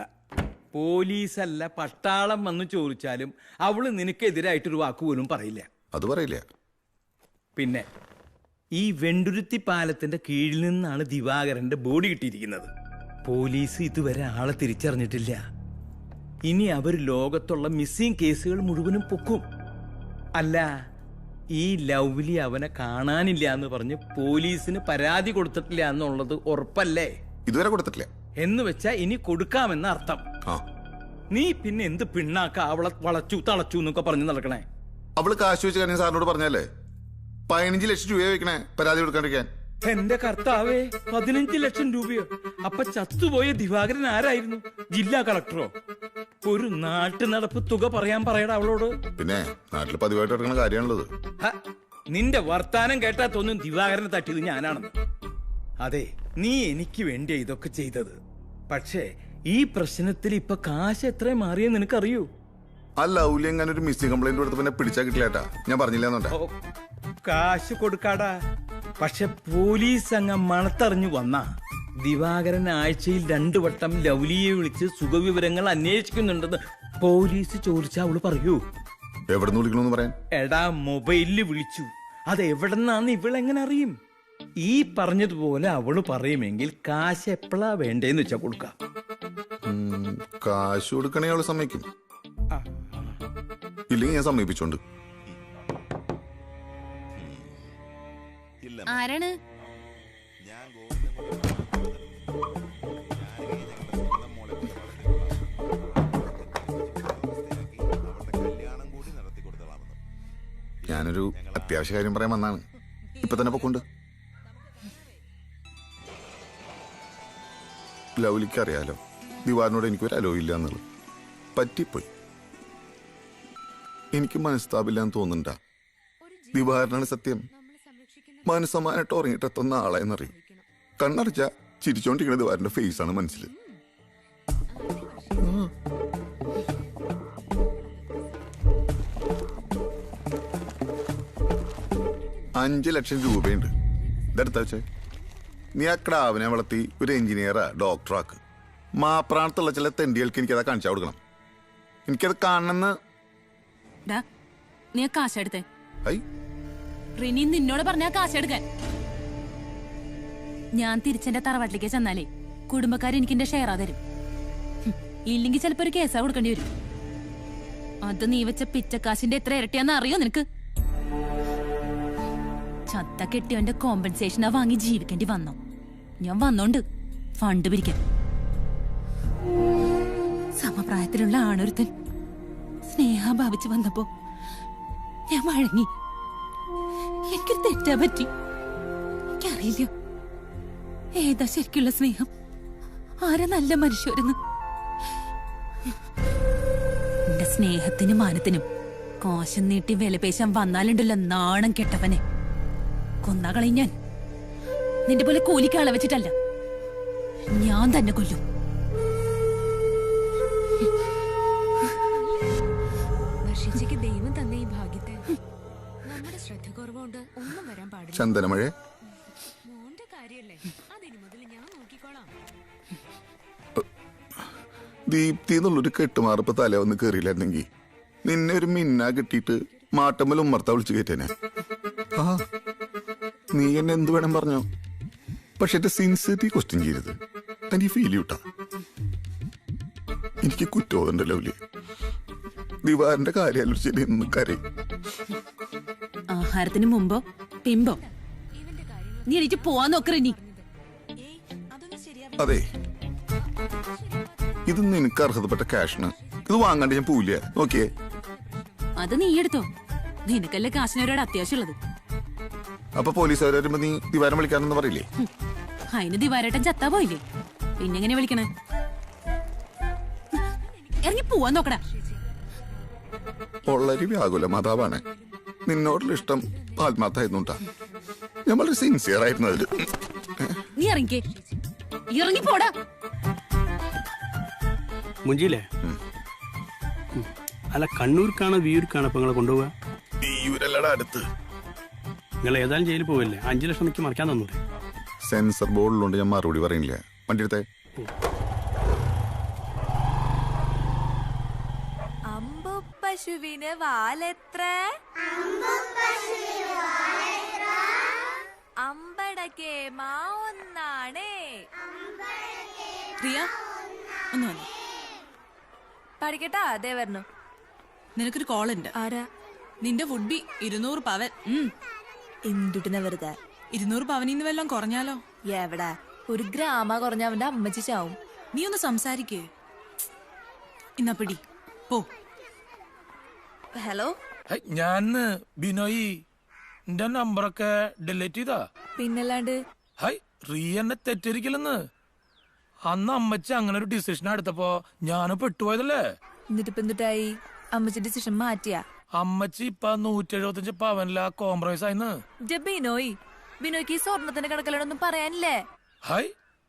പോലീസല്ല പട്ടാളം വന്ന് ചോദിച്ചാലും അവള് നിനക്കെതിരായിട്ടൊരു വാക്കുപോലും പറയില്ല. അത് പറയില്ല. പിന്നെ ഈ വെണ്ടുരുത്തി പാലത്തിന്റെ കീഴിൽ നിന്നാണ് ദിവാകരന്റെ ബോഡി കിട്ടിയിരിക്കുന്നത്. പോലീസ് ഇതുവരെ ആളെ തിരിച്ചറിഞ്ഞിട്ടില്ല. ഇനി അവർ ലോകത്തുള്ള മിസ്സിംഗ് കേസുകൾ മുഴുവനും പൊക്കും. അല്ല, ഈ ലവ്ലി അവനെ കാണാനില്ല എന്ന് പറഞ്ഞ് പോലീസിന് പരാതി കൊടുത്തിട്ടില്ല എന്നുള്ളത് ഉറപ്പല്ലേ? ഇതുവരെ കൊടുത്തിട്ടില്ല എന്ന് വെച്ചാ ഇനി കൊടുക്കാമെന്ന അർത്ഥം. നീ പിന്നെ എന്ത് പിണ്ണാക്ക അവളെ വളച്ചു തളച്ചു എന്നൊക്കെ പറഞ്ഞു നടക്കണേ? അവള് കാശ് വെച്ച് കാര്യം സാറിനോട് പറഞ്ഞല്ലേ 15 ലക്ഷം രൂപ വെക്കണേ പരാതി കൊടുക്കാണ്ടിരിക്കാൻ. എന്റെ കർത്താവേ, 15 ലക്ഷം രൂപയോ? അപ്പൊ ചത്തുപോയ ദിവാകരൻ ആരായിരുന്നു? ജില്ലാ കളക്ടറോ? ഒരു നാട്ടു നടപ്പ് തുക പറയാൻ പറയടാ അവളോട്. പിന്നെ നാട്ടിൽ പതിവായിട്ട് എടുക്കുന്ന കാര്യമാണുള്ളത്. നിന്റെ വർത്താനം കേട്ടാ തോന്നും ദിവാകരനെ തട്ടിയത് ഞാനാണെന്ന്. അതെ, നീ എനിക്ക് വേണ്ടിയാ ഇതൊക്കെ ചെയ്തത്. പക്ഷേ ഈ പ്രശ്നത്തിൽ ഇപ്പൊ കാശ് എത്ര മാറിയെന്ന് നിനക്കറിയൂ? ആ ലൗലി എങ്ങനെ ഒരു മിസ്സിംഗ് കംപ്ലൈന്റ് കൊടുത്ത് പിന്നെ പിടിച്ചാ കിട്ടില്ലേട്ടാ. ഞാൻ പറഞ്ഞില്ലെന്നുണ്ടാ. കാശ് കൊടുക്കാടാ. പക്ഷെ പോലീസ് അങ്ങ് മണത്തറിഞ്ഞു വന്ന ദിവാകരൻ ആഴ്ചയിൽ 2 വട്ടം ലൗലിയെ വിളിച്ച് സുഖവിവരങ്ങൾ അന്വേഷിക്കുന്നുണ്ടെന്ന് പോലീസ് ചോദിച്ചാ അവള് പറയൂ? എവിടെ നിന്ന് വിളിക്കണമെന്ന് പറയാൻ? എടാ, മൊബൈലില് വിളിച്ചു. അത് എവിടെന്നാന്ന് ഇവളെങ്ങനെ അറിയും? ഈ പറഞ്ഞതുപോലെ അവള് പറയുമെങ്കിൽ കാശ് എപ്പോഴാ വേണ്ടേന്ന് വെച്ചാ കൊടുക്കാം. കാശ് കൊടുക്കണേ അവള് സമ്മതിക്കും. ഇല്ലെങ്കിൽ ഞാൻ സമ്മതിപ്പിച്ചോണ്ട്. ആരാണ്? ഞാനൊരു അത്യാവശ്യ കാര്യം പറയാൻ വന്നാണ്. ഇപ്പൊ തന്നെ പൊക്കൊണ്ട്. ലൗലിക്ക് അറിയാലോ ദിവാറിനോട് എനിക്കൊരു അലോയില്ല എന്നുള്ളത്. പറ്റിപ്പോയി. എനിക്ക് മനസ്താപില്ലാന്ന് തോന്നുന്നുണ്ടാ. ദിവാറിനാണ് സത്യം. മനസ്സമാനായിട്ട് ഉറങ്ങിട്ടെത്തുന്ന ആളെന്നറിയും. കണ്ണടച്ച ചിരിച്ചോണ്ടിരിക്കുന്ന ദിവാറിന്റെ ഫേസാണ് മനസ്സിൽ. 5 ലക്ഷം രൂപയുണ്ട്. ഇതെടുത്ത വെച്ചേ. നീ ആ ക്രാവിനെ വളർത്തി ഒരു എഞ്ചിനീയറാ ഡോക്ടറാക്ക്. മാപ്രാണത്തുള്ള ചില തെണ്ടികൾക്ക് എനിക്കതാ കാണിച്ചാ കൊടുക്കണം. എനിക്കത് കാണണമെന്ന്. നീ കാശെടുത്തേ. ഐ, റിനി നിന്നോട് പറഞ്ഞ കാശെടുക്കാൻ. ഞാൻ തിരിച്ചെന്റെ തറവാട്ടിലേക്ക് ചെന്നാലേ കുടുംബക്കാർ എനിക്ക് എന്റെ ഷെയറാ തരും. ഇല്ലെങ്കിൽ ചിലപ്പോ ഒരു കേസാ കൊടുക്കേണ്ടി വരും. അത് നീ വെച്ച പിച്ചക്കാശിന്റെ എത്ര ഇരട്ടിയാന്ന് അറിയോ നിനക്ക്? ചത്ത കെട്ടിയവന്റെ കോമ്പൻസേഷനാ വാങ്ങി ജീവിക്കേണ്ടി വന്നോ? ഞാൻ വന്നോണ്ട് ഫണ്ട് പിരിക്കാൻ. സമപ്രായത്തിലുള്ള ആണൊരുത്തൻ സ്നേഹം ഭാവിച്ച് വന്നപ്പോ ഞാൻ വഴങ്ങി. എനിക്കൊരു തെറ്റാ പറ്റി. എനിക്കറിയില്ല ഏതാ ശരിക്കുള്ള സ്നേഹം, ആരാ നല്ല മനുഷ്യരെന്ന്. എന്റെ സ്നേഹത്തിനും മാനത്തിനും കോശം നീട്ടി വിലപേശാൻ വന്നാലുണ്ടല്ലോ നാണം കെട്ടവനെ കൊന്നകളയും ഞാൻ. നിന്റെ പോലെ കൂലിക്കാളെ വെച്ചിട്ടല്ല, ഞാൻ തന്നെ കൊല്ലും. വർഷിച്ചയ്ക്ക് ദൈവം തന്ന ഈ ഭാഗ്യത്തെ നമ്മുടെ ശ്രദ്ധ കുറവുകൊണ്ട് ഒന്നും വരാൻ പാടില്ല. ചന്ദനമഴ മോന്റെ കാര്യല്ലേ, അതിന് മുതൽ ഞാൻ നോക്കിക്കോളാം. ദീപ്തി എന്നുള്ളൊരു കെട്ടുമാറിപ്പോ തല വന്ന് കേറിയില്ലായിരുന്നെങ്കിൽ നിന്നെ ഒരു മിന്ന കിട്ടിയിട്ട് മാട്ടമ്മൽ ഉമ്മർത്ത വിളിച്ചു കയറ്റേനെ. ആ നീ എന്നെ എന്ത് വേണം പറഞ്ഞോ, പക്ഷെ എന്റെ സിൻസിയറിറ്റി ക്വസ്റ്റ്യൻ ചെയ്യരുത്. എനിക്ക് ഫീൽ ചെയ്യൂട്ടാ. എനിക്ക് കുറ്റബോധമുണ്ടല്ലോ ലൗലി. ദിവാറിന്റെ കാര്യം ആലോചിച്ചിട്ട് ഇന്ന് കരയും. ആഹാരത്തിന് മുമ്പോ പിമ്പോ നീ എനിക്ക് പോവാൻ നോക്കറ. നീ അതെ, ഇത് നിനക്ക് അർഹതപ്പെട്ട ക്യാഷിന്. ഇത് വാങ്ങാണ്ട് ഞാൻ പോവില്ല. നോക്കിയേ, അത് നീ എടുത്തോ. നിനക്കല്ലേ കാശിനോരോട് അത്യാവശ്യമുള്ളത്. അപ്പൊ പോലീസുകാർ വരുമ്പോ നീ ദിവാരം വിളിക്കാനെന്ന് പറയില്ലേ? അതിന് ദിവാരേട്ടൻ ചത്താ പോയില്ലേ, പിന്നെങ്ങനെ വിളിക്കണേ? ഇറങ്ങി പോവാൻ നോക്കടാ. ഉള്ളൊരു വ്യാകുല മാതാവാണ്. നിന്നോടുള്ള ഇഷ്ടം ആത്മാർത്ഥമായിരുന്നുണ്ടാ. ഞാൻ വളരെ സിൻസിയർ ആയിരുന്നു അതില്. നീ ഇറങ്ങിക്കേ, ഇറങ്ങി പോടാ. മുഞ്ചില്ലേ? അല്ല, കണ്ണൂർക്കാണോ വിയൂർക്കാണോ ഇപ്പൊ നിങ്ങളെ കൊണ്ടുപോവാ? വിയൂരല്ലടാ അടുത്ത്. നിങ്ങൾ ഏതായാലും ജയിലിൽ പോവല്ലേ, 5 ലക്ഷം എനിക്ക് മറിക്കാൻ തന്നൂടെ? സെൻസർ ബോർഡിലുണ്ട്, ഞാൻ മറുപടി പറയുന്നില്ല. വണ്ടി എടുത്തേ. പശുവിന് വാലെത്ര? അമ്പടക്കേ മാ ഒന്നാണേ. പ്രിയ ഒന്ന് വന്നു. പഠിക്കട്ടാ, അതേ വരണു. നിനക്കൊരു കോൾ ഉണ്ട്. ആരാ? നിന്റെ വുഡ്ബി 200 പവൻ. എന്തുട്ടിന വെറുതെ 200 പവനിന്ന് വല്ലതും കുറഞ്ഞാലോ? എവിടെ ഒരു ഗ്രാമ കുറഞ്ഞ അവന്റെ അമ്മച്ചി ചാവും. നീ ഒന്ന് സംസാരിക്കേ. ഇന്നാ പിടി പോ. ഹലോ, ഞാൻ ബിനോയി. എന്റെ നമ്പറൊക്കെ ഡിലീറ്റ് ചെയ്താ? പിന്നല്ലാണ്ട്. ഹൈ, റിയ എന്നെ തെറ്റിരിക്കില്ലെന്ന്. അന്ന് അമ്മച്ചി അങ്ങനെ ഒരു ഡിസിഷൻ എടുത്തപ്പോ ഞാൻ പെട്ടുപോയതല്ലേ. എന്നിട്ടിപ്പ എന്തുട്ടായി? അമ്മച്ചി ഡിസിഷൻ മാറ്റിയാ? അമ്മച്ചി ഇപ്പൊ 175 പവനില കോംപ്രമൈസ് ആയിന്ന്. ബിനോയ്, ബിനോയ്ക്ക് ഈ സ്വർണത്തിന്റെ കണക്കല്ലൊന്നും പറയാനില്ലേ? ഹൈ,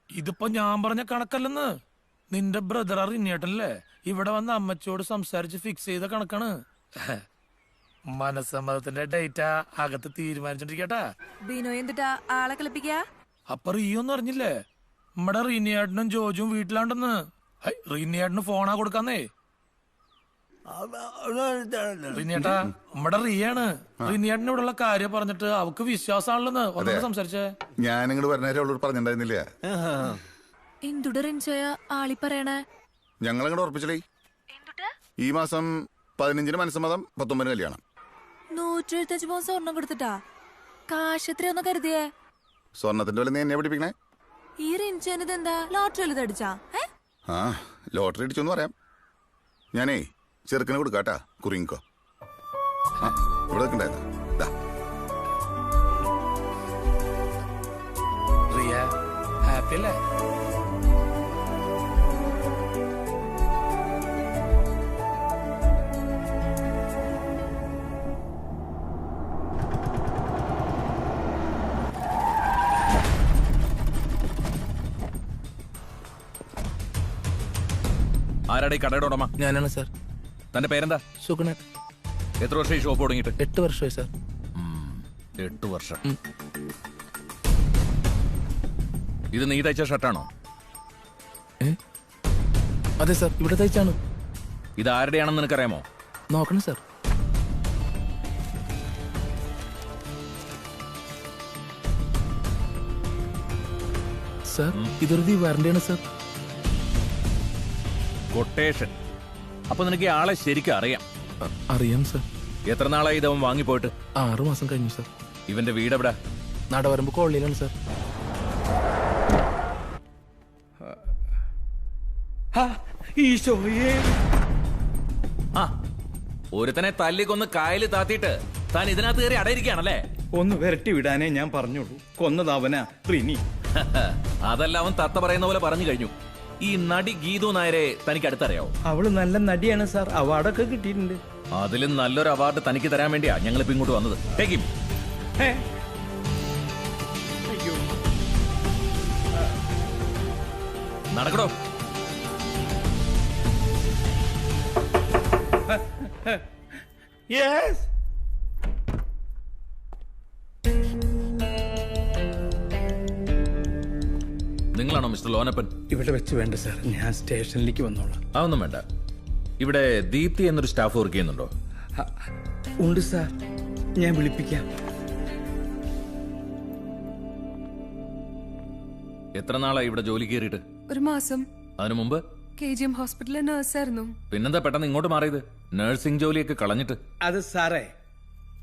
ഇതിപ്പോ ഞാൻ പറഞ്ഞ കണക്കല്ലെന്ന്. നിന്റെ ബ്രദർ റിനിയേട്ടനല്ലേ ഇവിടെ വന്ന് അമ്മച്ചിയോട് സംസാരിച്ച് ഫിക്സ് ചെയ്ത കണക്കാണ്. മനസ്സമ്മതത്തിന്റെ ഡേറ്റ അകത്ത് തീരുമാനിച്ചോണ്ടിരിക്കട്ടാ. ബിനോയ് എന്തിട്ടാ ആളെ കളിപ്പിക്ക? അപ്പൊ റീയൊന്നും അറിഞ്ഞില്ലേ? നമ്മടെ റീനിയേട്ടനും ജോജും വീട്ടിലാണ്ടെന്ന്. റീനിയേട്ടന് ഫോണാ കൊടുക്കാന്നേ. റിനിയേട്ടാ, നമ്മടെ റിയാണ്. റിനിയേട്ടന് ഇവിടെയുള്ള കാര്യം പറഞ്ഞിട്ട് അവക്ക് വിശ്വാസമാണല്ലോ. ഒന്നും സംസാരിച്ചേ. ഞാൻ ഇങ്ങോട്ട് പറഞ്ഞേരം അവളോട് പറഞ്ഞിട്ടുണ്ടായിരുന്നില്ല. എന്തുടെ റിൻചോയ ആളി പറയണേ? ഞങ്ങളങ്ങോട്ട് ഉറപ്പിച്ചേ. ഈ മാസം 15-ന് മനസ്സമ്മതം, 19-ന് കല്യാണം. 175 പവൻ സ്വർണം കൊടുത്തിട്ടാ? കാശ് എത്രയൊന്നും കരുതിയേ? സ്വർണത്തിന്റെ വില നീ എന്നെ പഠിപ്പിക്കണേ? ഈ റിൻചോനിത് എന്താ ലോട്ടറി വല്ലതും അടിച്ചാ? ആ, ലോട്ടറി അടിച്ചോന്ന് പറയാം. ഞാനേ ചെറുക്കനെ കൊടുക്കാട്ടാ, കുറിങ്ങിക്കോ. ആ, ഇവിടെ നിൽക്കണ്ടായിരുന്നു. റിയ ഹാപ്പി അല്ലേ? ആരാടെ ഈ കടയുടെ ഉടമ? ഞാനാണ് സാർ. തന്റെ പേരെന്താ? സുഗുണൻ. എത്ര വർഷം ഈ ഷോപ്പ് തുടങ്ങിയിട്ട്? 8 വർഷമായി സാർ. 8 വർഷം. ഇത് നീ തയ്ച്ച ഷർട്ടാണോ? അതെ സാർ, ഇവിടെ തയ്ച്ചാണ്. ഇത് ആരുടെയാണെന്ന് നിനക്കറിയാമോ? നോക്കണം സാർ. സാർ ഇതൊരു ദിവാറിന്റെയാണ് സാർ. കൊട്ടേഷൻ. അപ്പൊ നിനക്ക് ഈ ആളെ ശരിക്കും അറിയാം? അറിയാം സാർ. എത്ര നാളായി ഇതവൻ വാങ്ങിപ്പോയിട്ട്? 6 മാസം കഴിഞ്ഞു സാർ. ഇവന്റെ വീട് എവിടെ? നടവരമ്പ് കോളനിയിലാണ് സാർ. ആ, ഒരുത്തനെ തല്ലിക്കൊന്ന് കായല് താത്തിയിട്ട് താൻ ഇതിനകത്ത് കയറി അടയിരിക്കുകയാണല്ലേ? ഒന്ന് വിരട്ടി വിടാനേ ഞാൻ പറഞ്ഞോളൂ. കൊന്നതവനാ റിനി. അതല്ല, അവൻ തത്ത പറയുന്ന പോലെ പറഞ്ഞു കഴിഞ്ഞു. ഈ നടി ഗീതു നായരെ തനിക്ക് അടുത്തറിയാവോ? അവള് നല്ല നടിയാണ് സാർ. അവാർഡൊക്കെ കിട്ടിയിട്ടുണ്ട്. അതിലും നല്ലൊരു അവാർഡ് തനിക്ക് തരാൻ വേണ്ടിയാ ഞങ്ങൾ ഇപ്പൊ ഇങ്ങോട്ട് വന്നത്. Take him. നടക്കടോ. യെസ്. നിങ്ങളാണോ മിസ്റ്റർ ലോനപ്പൻ? ഇവിടെ വെച്ച് വേണ്ട സാർ, ഞാൻ സ്റ്റേഷനിലേക്ക് വന്നോളാം. അതൊന്നും വേണ്ട. ഇവിടെ ദീപ്തി എന്നൊരു സ്റ്റാഫ് വർക്ക് ചെയ്യുന്നുണ്ടോ? ഉണ്ട് സാർ, ഞാൻ വിളിപ്പിക്കാം. എത്ര നാളായി ഇവിടെ ജോലി കയറിയിട്ട്? 1 മാസം. അതിനു മുമ്പ് KGM ഹോസ്പിറ്റലിലെ നഴ്സായിരുന്നു. പിന്നെന്താ പെട്ടെന്ന് ഇങ്ങോട്ട് മാറിയത്? നഴ്സിംഗ് ജോലിയൊക്കെ കളഞ്ഞിട്ട്. അത് സാറേ,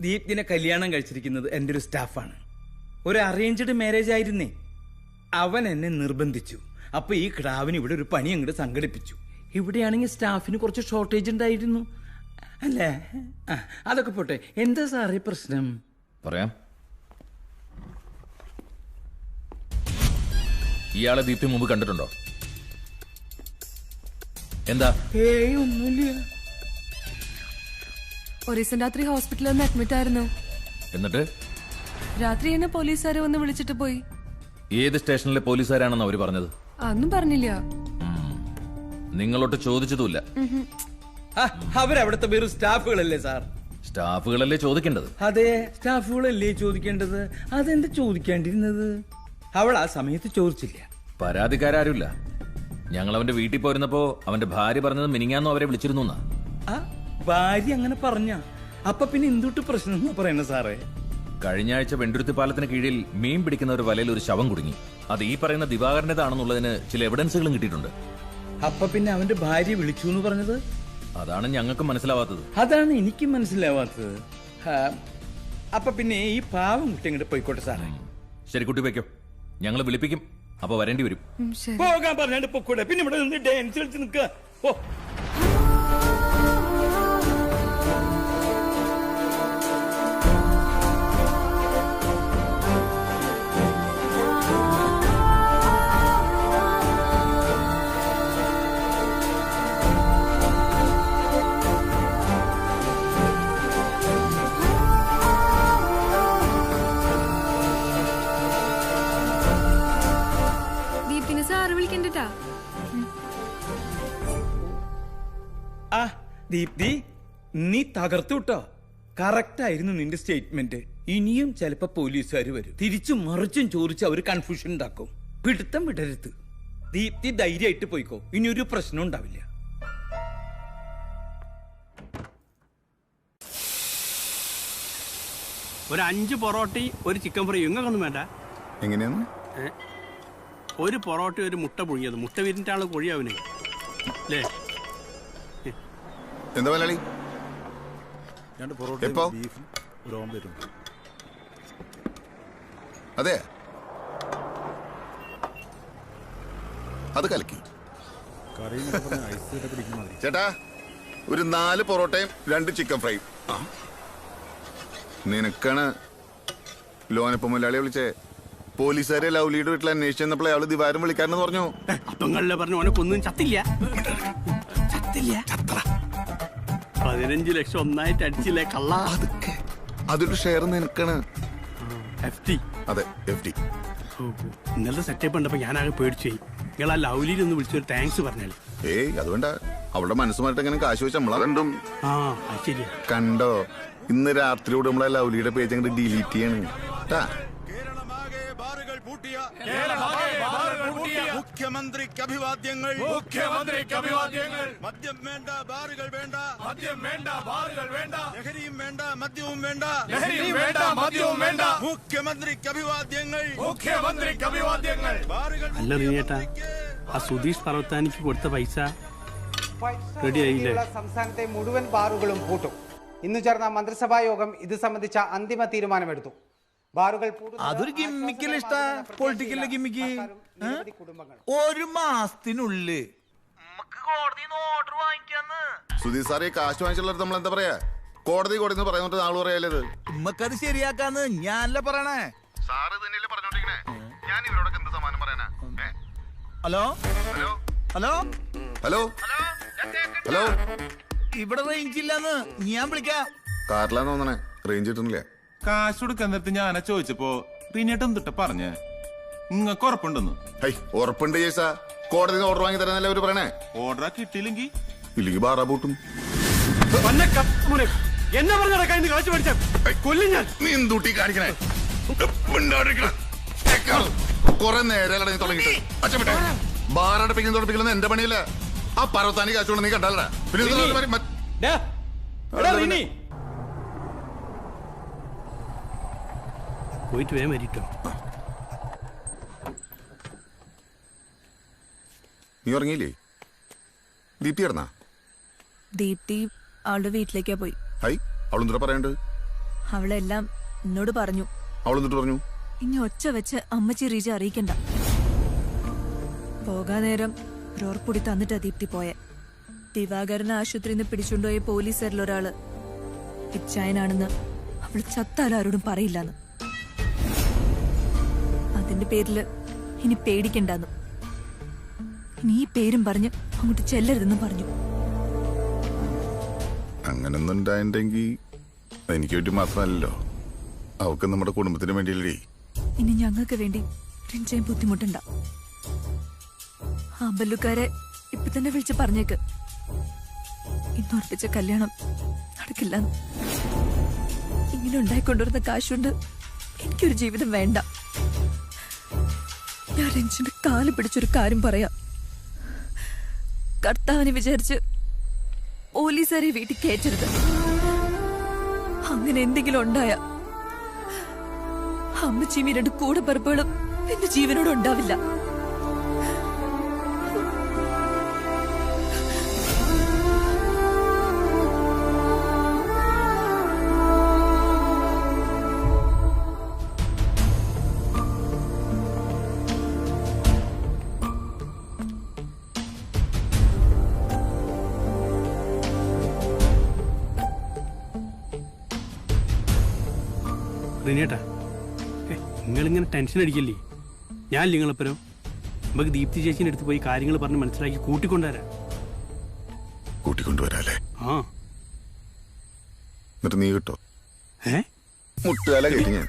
ദീപ്തിനെ കല്യാണം കഴിച്ചിരിക്കുന്നത് എൻ്റെ ഒരു സ്റ്റാഫാണ്. ഒരു അറേഞ്ച്ഡ് മാരേജ് ആയിരുന്നേ. അവൻ എന്നെ നിർബന്ധിച്ചു. അപ്പൊ ഈ ക്രാവിന് ഇവിടെ ഒരു പണി അങ്ങോട്ട് സംഘടിപ്പിച്ചു. ഇവിടെയാണെങ്കിൽ സ്റ്റാഫിന് കുറച്ച് ഷോർട്ടേജ് ഉണ്ടായിരുന്നു അല്ലേ? അതൊക്കെ പോട്ടെ, എന്താ സാറേ പ്രശ്നം? പറയാം. ഇയാളെ ദീപ്തി മുമ്പ് കണ്ടിട്ടുണ്ടോ? എന്താ? ഒന്നുമില്ല. ഒരു ദിവസം രാത്രി ഹോസ്പിറ്റലിൽ ഒന്ന് അഡ്മിറ്റ് ആയിരുന്നു. എന്നിട്ട് രാത്രി എന്നെ പോലീസുകാരെ വന്ന് വിളിച്ചിട്ട് പോയി. ഏത് സ്റ്റേഷനിലെ പോലീസുകാരാണെന്ന് അവര് പറഞ്ഞത്? അതൊന്നും പറഞ്ഞില്ല. നിങ്ങളോട്ട് ചോദിച്ചതുമില്ല. അവരവിടുത്തെ വേറെ സ്റ്റാഫുകളല്ലേ സാർ? സ്റ്റാഫുകളല്ലേ ചോദിക്കേണ്ടത്? അതെ, സ്റ്റാഫുകളല്ലേ ചോദിക്കേണ്ടത്. അതെന്താ ചോദിക്കേണ്ടിരുന്നത്? അവൾ ആ സമയത്ത് ചോദിച്ചില്ല. പരാതിക്കാരുമില്ല. ഞങ്ങൾ അവന്റെ വീട്ടിൽ പോയിരുന്നപ്പോ അവന്റെ ഭാര്യ പറഞ്ഞത് മിനിങ്ങാന്നും അവരെ വിളിച്ചിരുന്നു. ഭാര്യ അങ്ങനെ പറഞ്ഞ അപ്പൊ പിന്നെ എന്തുട്ട് പ്രശ്നം പറയണ സാറേ? കഴിഞ്ഞ ആഴ്ച വെണ്ടുരുത്തി പാലത്തിന് കീഴിൽ മീൻ പിടിക്കുന്ന ഒരു വലയിൽ ഒരു ശവം കുടുങ്ങി. അത് ഈ പറയുന്ന ദിവാകരന്റേതാണെന്നുള്ളതിന് ചില എവിഡൻസുകളും കിട്ടിയിട്ടുണ്ട്. അപ്പൊ പിന്നെ അവന്റെ ഭാര്യ വിളിച്ചു എന്ന് പറഞ്ഞത്? അതാണ് ഞങ്ങൾക്ക് മനസ്സിലാവാത്തത്. അതാണ് എനിക്കും മനസ്സിലാവാത്തത്. അപ്പൊ പിന്നെ ഈ പാവം കുട്ടി അങ്ങോട്ട് പോയിക്കോട്ടെ സാറേ. ശരി, കുട്ടി വയ്ക്കോ, ഞങ്ങൾ വിളിപ്പിക്കും. അപ്പൊ വരേണ്ടി വരും. പോകാൻ പറഞ്ഞാണ്ട് പൊക്കൂടെ. പിന്നെ ഇവിടെ നിന്ന് ഡാൻസ് കളിച്ച് നിൽക്കുക. ദീപ്തി, നീ തകർത്തു വിട്ടോ. കറക്റ്റ് ആയിരുന്നു നിന്റെ സ്റ്റേറ്റ്മെന്റ്. ഇനിയും ചിലപ്പോ പോലീസുകാർ വരും, തിരിച്ചും മറിച്ചും ചോദിച്ച് അവർ കൺഫ്യൂഷൻ ഉണ്ടാക്കും. പിടുത്തം വിടരുത്. ദീപ്തി ധൈര്യമായിട്ട് പോയിക്കോ, ഇനി ഒരു പ്രശ്നം ഉണ്ടാവില്ല. ഒരു 5 പൊറോട്ടി, ഒരു ചിക്കൻ ഫ്രൈ. ഇങ്ങൊന്നും വേണ്ട. എങ്ങനെയാണ്? ഒരു പൊറോട്ടി, ഒരു മുട്ട പുഴുങ്ങിയത്. മുട്ട വിരിഞ്ഞ ആള് കൊഴിയാവിന് അല്ലേ? എന്താ മലയാളി? 2 പൊറോട്ടയും ബീഫും ഒരു ഓംലെറ്റും. അതെ, അത് കലക്കി. ചേട്ടാ, ഒരു 4 പൊറോട്ടയും 2 ചിക്കൻ ഫ്രൈ. നിനക്കാണ് ലോനപ്പം മുതലാളിയെ വിളിച്ചേ. പോലീസുകാരെ ലവ്ലിയുടെ വീട്ടിൽ അന്വേഷിച്ചപ്പോൾ അയാള് ദിവാരം വിളിക്കാരെന്ന് പറഞ്ഞു. അപ്പങ്ങളിലെ പറഞ്ഞു ഓനക്കൊന്നും ചത്തില്ല. 15 ലക്ഷം ഒന്നായിട്ട് അടിച്ചില്ലേ കള്ള. അതൊരു ഷെയർ നിനക്കാണ്. അതെ, FD. ഇന്നലത്തെ സെറ്റപ്പ് ഉണ്ടപ്പോ ഞാനാകെ പേടിച്ചു. നിങ്ങൾ ആ ലവ്ലിയിൽ ഒന്ന് വിളിച്ചൊരു താങ്ക്സ് പറഞ്ഞാൽ. ഏയ്, അത് വേണ്ട. അവളുടെ മനസ്സുമായിട്ട് എങ്ങനെ കാശ് വെച്ച് നമ്മളതും ശരിയാ. കണ്ടോ, ഇന്ന് രാത്രിയോട് നമ്മളെ ലവ്ലിയുടെ പേജ് അങ്ങോട്ട് ഡിലീറ്റ് ചെയ്യാണ്. പൂട്ടിയ മുഖ്യമന്ത്രിക്ക് അഭിവാദ്യങ്ങൾ മദ്യം വേണ്ട ബാറുകൾ വേണ്ട ലഹരിയും വേണ്ട മദ്യവും വേണ്ട മുഖ്യമന്ത്രിക്ക് അഭിവാദ്യങ്ങൾ ബാറുകൾ അല്ല റിനേട്ടാ, ആ സുധീഷ് പർവത്താനിക്ക് കൊടുത്ത പൈസ റെഡി ആയില്ലേ? സംസ്ഥാനത്തെ മുഴുവൻ ബാറുകളും പൂട്ടും. ഇന്ന് ചേർന്ന മന്ത്രിസഭാ യോഗം ഇത് സംബന്ധിച്ച അന്തിമ തീരുമാനമെടുത്തു. ബാറുകൾ അതൊരു ഗിമ്മിക്കല്ല, പൊളിറ്റിക്കലിലെ ഗിമ്മിക്ക്. ഒരു മാസത്തിനുള്ളിൽ സുധീർ സാറേ, കാശ് വാങ്ങിച്ചുള്ളത് നമ്മൾ എന്താ പറയാ? കോടതി പറയുന്നുണ്ട് നാളെ പറയാലത്. നമ്മക്കത് ശരിയാക്കാന്ന് ഞാനല്ല പറയണേ. സാറ് തന്നെയല്ലേ പറഞ്ഞോണ്ടിരിക്കണേ. ഞാൻ ഇവരോടൊക്കെ എന്ത് സമാനം പറയാനാ? ഹലോ ഹലോ ഹലോ ഹലോ, ഇവിടെ റേഞ്ച് ഇല്ലാന്ന് ഞാൻ വിളിക്കാം. കാറിലാന്ന് തോന്നണേ, റേഞ്ച് കിട്ടുന്നില്ല. കാശ് കൊടുക്കാൻ നേരത്തെ ഞാനാ ചോദിച്ചപ്പോ റിനേട്ടൻ തൊട്ട് പറഞ്ഞേ നിങ്ങൾക്ക് ഉറപ്പുണ്ടെന്ന്. ഉറപ്പുണ്ട് ചേച്ചാ. കോടതി ഓർഡർ വാങ്ങി തരാനല്ലേ അവര് പറയണേ. ഓർഡർ കിട്ടിയില്ലെങ്കിൽ ബാറാ പൂട്ടും. എന്നെ പറഞ്ഞ കാശ് മേടിച്ച കൊല്ലും ഞാൻ. നീ എന്തൂട്ടി കാണിക്കണേ? കൊറേ നേരം തുടങ്ങിട്ട് അച്ഛൻ ബാറടപ്പിക്കുന്ന എന്റെ പണിയല്ല. ആ പർവത്താനി കാശുകൊണ്ട് നീ കണ്ടല്ലടാ. പോയിട്ട് വേഗം വരിട്ടോ. നീ ഉറങ്ങിയില്ലേ? ദീപ്തി കിടന്നാ? ദീപ്തി അവളുടെ വീട്ടിലേക്കാ പോയി. അവളെന്താ പറയണ്ട്? അവളെല്ലാം എന്നോട് പറഞ്ഞു. അവളെന്തിട്ട് പറഞ്ഞു? ഇനി ഒച്ച വെച്ച് അമ്മച്ചി റീജ അറിയിക്കണ്ട. പോകാൻ നേരം റോർപ്പൊടി തന്നിട്ടാ ദീപ്തി പോയെ. ദിവാകരനെ ആശുപത്രിയിൽ നിന്ന് പിടിച്ചുകൊണ്ടുപോയ പോലീസുകാരിലൊരാള് ഇച്ചായനാണെന്ന് അവള് ചത്താലാരോടും പറയില്ലാന്ന്. അതിന്റെ പേരില് ഇനി പേടിക്കണ്ടെന്നും ഇനി ഈ പേരും പറഞ്ഞ് അങ്ങോട്ട് ചെല്ലരുതെന്നും പറഞ്ഞു. അങ്ങനൊന്നും ഉണ്ടായിണ്ടെങ്കി എനിക്ക് വേണ്ടി മാത്രമല്ലല്ലോ, അവക്ക് നമ്മുടെ കുടുംബത്തിന് വേണ്ടിയല്ലേ. ഇനി ഞങ്ങൾക്ക് വേണ്ടി റിൻചാൻ ബുദ്ധിമുട്ടുണ്ട. ആ ബല്ലുക്കാരെ ഇപ്പൊ തന്നെ വിളിച്ച് പറഞ്ഞേക്ക് ഇന്നുറപ്പിച്ച കല്യാണം നടക്കില്ല. ഇങ്ങനെ ഉണ്ടായിക്കൊണ്ടുവരുന്ന കാശുകൊണ്ട് എനിക്കൊരു ജീവിതം വേണ്ട. ഞാൻ റിൻചിന്റെ കാല് പിടിച്ചൊരു കാര്യം പറയാം. കർത്താവിനെ വിചാരിച്ച് പോലീസുകാരെ വീട്ടിൽ കയറ്റരുത്. അങ്ങനെ എന്തെങ്കിലും ഉണ്ടായ അമ്മച്ചിയും രണ്ട് കൂടെ പറപ്പുകളും എന്റെ ജീവനോട് ഉണ്ടാവില്ല. റിനേട്ടാ, നിങ്ങളിങ്ങനെ ടെൻഷൻ അടിക്കല്ലേ. ഞാൻ നിങ്ങളെപ്പരം നമുക്ക് ദീപ്തി ചേച്ചിന്റെ അടുത്ത് പോയി കാര്യങ്ങൾ പറഞ്ഞ് മനസ്സിലാക്കി കൂട്ടിക്കൊണ്ടുവരാല്ലേ? ആ, എന്നിട്ട് നീ കിട്ടോ? മുട്ടുകാല കേട്ടി ഞാൻ.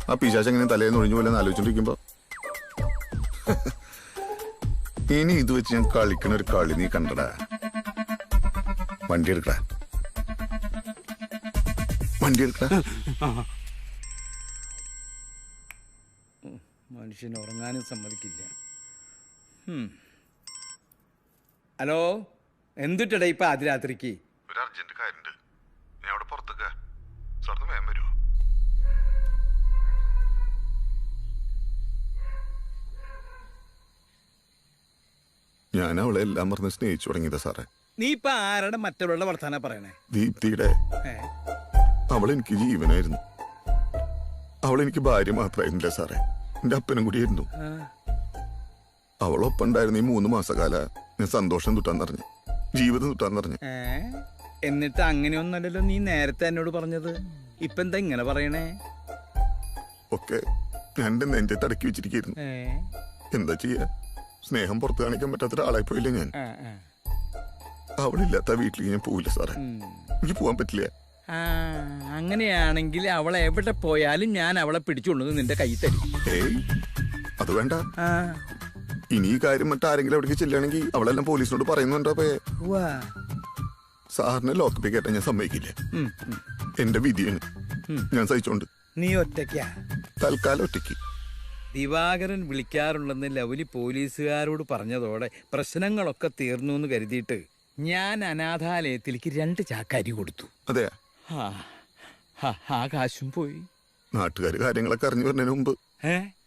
ആ പിശാച് എങ്ങനെ തലേന്ന് ഒഴിഞ്ഞു പോലെ ആലോചിച്ചോണ്ടിരിക്കുമ്പോ ഇനി ഇത് വെച്ച് ഞാൻ കളിക്കണ ഒരു കളി നീ കണ്ടടാ. വണ്ടി എടുക്കടാ. മനുഷ്യന് ഉറങ്ങാനും സമ്മതിക്കില്ല. ഹലോ, എന്തുട്ടടാ ഇപ്പൊ ആദ്യ രാത്രിക്ക്? ഒരു അർജന്റ് കാര്യമുണ്ട്. ഞാൻ അവിടെ പുറത്തേക്ക് സാറിന് വേഗം വരുമോ? ഞാൻ അവളെ എല്ലാം പറഞ്ഞ് സ്നേഹിച്ചു തുടങ്ങിയതാ സാറേ. നീ ഇപ്പൊ ആരുടെ മറ്റുള്ളവരുടെ വർത്താനാ പറയണേ? ദീപ്തിയുടെ. അവളെനിക്ക് ജീവനായിരുന്നു. അവളെനിക്ക് ഭാര്യ മാത്രമായിരുന്നില്ല സാറേ, എന്റെ അപ്പനും കൂടിയായിരുന്നു. അവളൊപ്പം ഉണ്ടായിരുന്ന ഈ 3 മാസക്കാല ഞാൻ സന്തോഷം തുട്ടാൻ നിറഞ്ഞു, ജീവിതം തുട്ടാൻ നിറഞ്ഞു. എന്നിട്ട് അങ്ങനെയൊന്നല്ലല്ലോ നീ നേരത്തെ എന്നോട് പറഞ്ഞത്. ഇപ്പൊ എന്താ ഇങ്ങനെ പറയണേ? ഒക്കെ ഞാൻ എന്റെ നെഞ്ചെ തടക്കി വെച്ചിരിക്കുന്നു. എന്താ ചെയ്യാ, സ്നേഹം പുറത്തു കാണിക്കാൻ പറ്റാത്ത ഒരാളായി പോയില്ലേ ഞാൻ. അവളില്ലാത്ത വീട്ടിലേക്ക് ഞാൻ പോവില്ല സാറേ, എനിക്ക് പോവാൻ പറ്റില്ല. അങ്ങനെയാണെങ്കിൽ അവളെ എവിടെ പോയാലും ഞാൻ അവളെ പിടിച്ചുകൊണ്ടു നിന്റെ കൈ തരും. അത് വേണ്ട. ഇനി ഈ കാര്യം മറ്റാരെങ്കിലും അവിടേക്ക് ചെല്ലുകയാണെങ്കിൽ അവളെല്ലാം പോലീസിനോട് പറയുന്നുണ്ടോ? സാറിനെ ലോക്കപ്പിൽ കയറ്റാൻ ഞാൻ സമ്മതിക്കില്ല. എന്റെ വിധിയാണ്, ഞാൻ സഹിച്ചോണ്ട്. നീ ഒറ്റയ്ക്കാ? തൽക്കാലം ഒറ്റയ്ക്ക്. ദിവാകരൻ വിളിക്കാറുണ്ടെന്ന് ലവലി പോലീസുകാരോട് പറഞ്ഞതോടെ പ്രശ്നങ്ങളൊക്കെ തീർന്നു എന്ന് കരുതിയിട്ട് ഞാൻ അനാഥാലയത്തിലേക്ക് 2 ചാക്ക് അരി കൊടുത്തു. അതെ, ആ കാശും പോയി. നാട്ടുകാര് കാര്യങ്ങളൊക്കെ അറിഞ്ഞു വരുന്നതിന് മുമ്പ്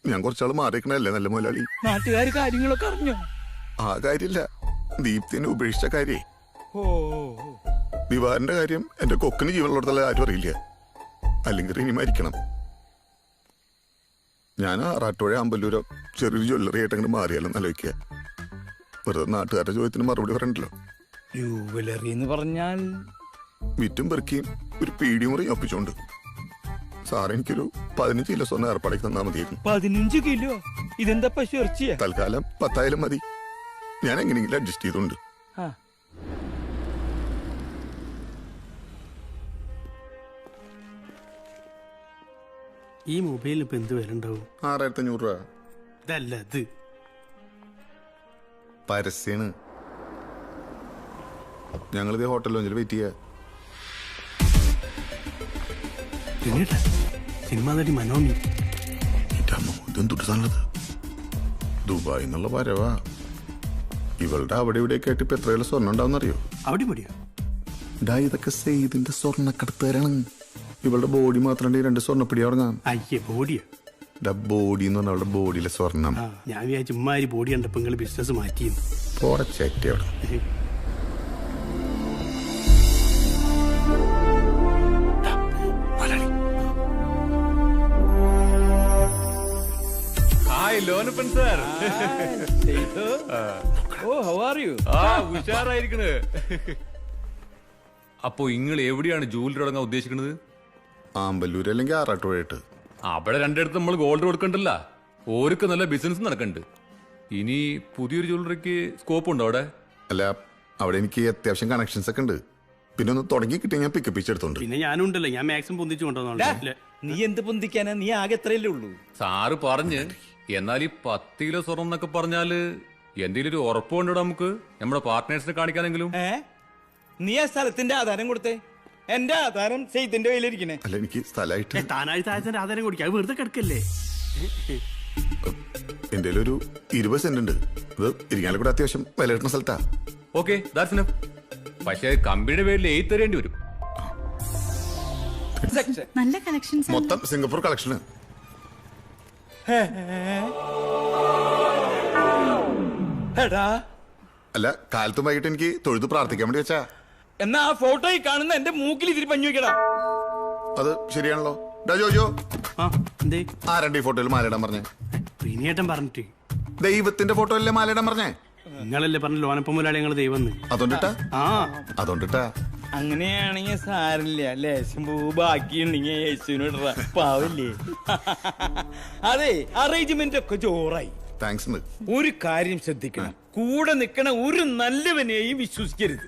ഞാൻ കുറച്ചാൾ മാറിക്കണല്ലേ നല്ല മുതലാളി. നാട്ടുകാര് കാര്യങ്ങളൊക്കെ അറിഞ്ഞോ? ആ കാര്യമില്ല, ദീപ്തിനെ ഉപേക്ഷിച്ച കാര്യേ. ദിവാറിന്റെ കാര്യം എന്റെ കൊക്കിന് ജീവനുള്ളടത്തുള്ള ആരും അറിയില്ല. അല്ലെങ്കിൽ ഇനി മരിക്കണം. ഞാൻ ആറാട്ടുപുഴ അമ്പലൂരോ ചെറിയൊരു ജ്വല്ലറി ആയിട്ട് അങ്ങോട്ട് മാറിയാലും ആലോചിക്കുക. വെറുതെ നാട്ടുകാരുടെ ചോദ്യത്തിന് മറുപടി പറയണ്ടല്ലോ. ജ്വല്ലറി എന്ന് പറഞ്ഞാൽ വിറ്റും പെറുക്കിയും ഒരു പീടിമുറി ഒപ്പിച്ചോണ്ട് സാർ എനിക്കൊരു 15 കിലോ സ്വർണ്ണം ഏർപ്പാടേക്ക് തന്നാൽ മതിയായിരുന്നു. 15 കിലോ? ഇതെന്താ പശു ഇറച്ചിയാ? തൽക്കാലം 10,000 മതി. ഞാൻ എങ്ങനെയെങ്കിലും അഡ്ജസ്റ്റ് ചെയ്തോണ്ട്. ഈ മൊബൈലിന് ഇപ്പൊ എന്ത് വില ഉണ്ടാവും? 6,500 രൂപ. ഇതല്ല ഇത് പരസ്യാണ്. ഞങ്ങളിത് ഹോട്ടൽ ലോഞ്ചിൽ വെയിറ്റ് ചെയ്യാ. സിനിമ നടി മനോമി. ഇതെന്തൊട്ട് സാധനത്? ദുബായി എന്നുള്ള വരവാ. ഇവളുടെ അവിടെ ഇവിടെയൊക്കെ ആയിട്ട് ഇപ്പൊ എത്ര കിലോ സ്വർണ്ണം ഉണ്ടാവുന്നറിയോ? അവിടെ മതിയോ? ഇതൊക്കെ സെയ്തിന്റെ സ്വർണ്ണക്കടത്തുകാരാണ്. ഇവളുടെ ബോഡി മാത്രം 2 സ്വർണ്ണപ്പിടി ഉറങ്ങാം. ബോഡിയാ? ബോഡി എന്ന് പറഞ്ഞ അവളുടെ ബോഡിയിലെ സ്വർണം. ഞാൻ വിചാരിച്ചു ഉമ്മാരി ബോഡി കണ്ടപ്പോ നിങ്ങള് ബിസിനസ് മാറ്റിയെന്ന്. പോടച്ചേറ്റി അവിടെ. Hi Lonappan sir. ഉഷാറായിരിക്കണ്. അപ്പൊ നിങ്ങൾ എവിടെയാണ് ജൂലറി തുടങ്ങാൻ ഉദ്ദേശിക്കുന്നത്? ആമ്പല്ലൂര് അല്ലെങ്കിൽ ആറാട്ടുപുഴയിട്ട്. അവിടെ 2 നമ്മൾ ഗോൾഡ് കൊടുക്കണ്ടല്ല. ഓർക്ക് നല്ല ബിസിനസ് നടക്കണ്ട്. ഇനി പുതിയൊരു ജ്വല്ലറിക്ക് സ്കോപ്പ് ഉണ്ടോ അവിടെ? അല്ല, അവിടെ എനിക്ക് അത്യാവശ്യം കണക്ഷൻസ് ഒക്കെ ഉണ്ട്. പിന്നെ ഒന്ന് തുടങ്ങി കിട്ടിയ ഞാൻ പിക്കപ്പ് ചെയ്തെടുത്തോണ്ട്. പിന്നെ ഞാനും ഉണ്ടല്ലോ, ഞാൻ മാക്സിമം പൊന്തിച്ചു കൊണ്ടുവന്നോളാം. നീ എന്ത് പൊന്തിക്കാനാ? നീ ആകെ എത്രയല്ലേ ഉള്ളൂ? സാറ് പറഞ്ഞ്. എന്നാൽ ഈ 10 കിലോ സ്വർണം എന്നൊക്കെ പറഞ്ഞാല് എന്തെങ്കിലും ഒരു ഉറപ്പ് കൊണ്ടോ നമുക്ക് നമ്മുടെ പാർട്ട്നേഴ്സിനെ കാണിക്കാനെങ്കിലും? നീ ആ സ്ഥലത്തിന്റെ ആധാരം കൊടുത്തേ. എന്റെ ആധാരം സെയ്തിന്റെ കയ്യിലിരിക്കണേ. അല്ല, എനിക്ക് സ്ഥലമായിട്ട് താനായി താഴത്തിന്റെ ആധാരം കൊടുക്കുക. വെറുതെ കിടക്കല്ലേ? എന്റെ ഒരു 20 സെന്റ് ഉണ്ട്. ഇത് ഇരിക്കാനും കൂടെ അത്യാവശ്യം വില കിട്ടുന്ന സ്ഥലത്താ. ഓക്കെ, പക്ഷേ കമ്പനിയുടെ പേരിൽ 8 തരേണ്ടി വരും. നല്ല കളക്ഷൻസ്. മൊത്തം സിംഗപ്പൂർ കളക്ഷന്. അല്ല, കാലത്തും വൈകിട്ട് എനിക്ക് തൊഴുത് പ്രാർത്ഥിക്കാൻ വേണ്ടി വെച്ചാ. എന്നാ ആ ഫോട്ടോയിൽ കാണുന്ന എന്റെ മൂക്കിൽ ഇതിരി പഞ്ഞു വെക്കടാ. അത് ശരിയാണല്ലോ. ജോജോ, ആരണ്ട് ഈ ഫോട്ടോയിൽ മാലയിടാൻ പറഞ്ഞേ? പ്രീനിയേട്ടൻ പറഞ്ഞിട്ട്. ദൈവത്തിന്റെ ഫോട്ടോയിലെ മാലയിടാൻ പറഞ്ഞേ? നിങ്ങളല്ലേ പറഞ്ഞ ലോനപ്പം മുതലാളി ഞങ്ങൾ ദൈവം. അതുകൊണ്ടിട്ടാ. അങ്ങനെയാണെങ്കിൽ സാരില്ല. ലേശം പൂ ബാക്കിയുണ്ടെങ്കിൽ യേശുവിന് ഇടറ. പാവില്ലേ? അതെ, അറേഞ്ച്മെന്റ് ഒക്കെ ജോറായി. താങ്ക്സ്. ഒരു കാര്യം ശ്രദ്ധിക്കണം, കൂടെ നിൽക്കണ ഒരു നല്ലവനെയും വിശ്വസിക്കരുത്.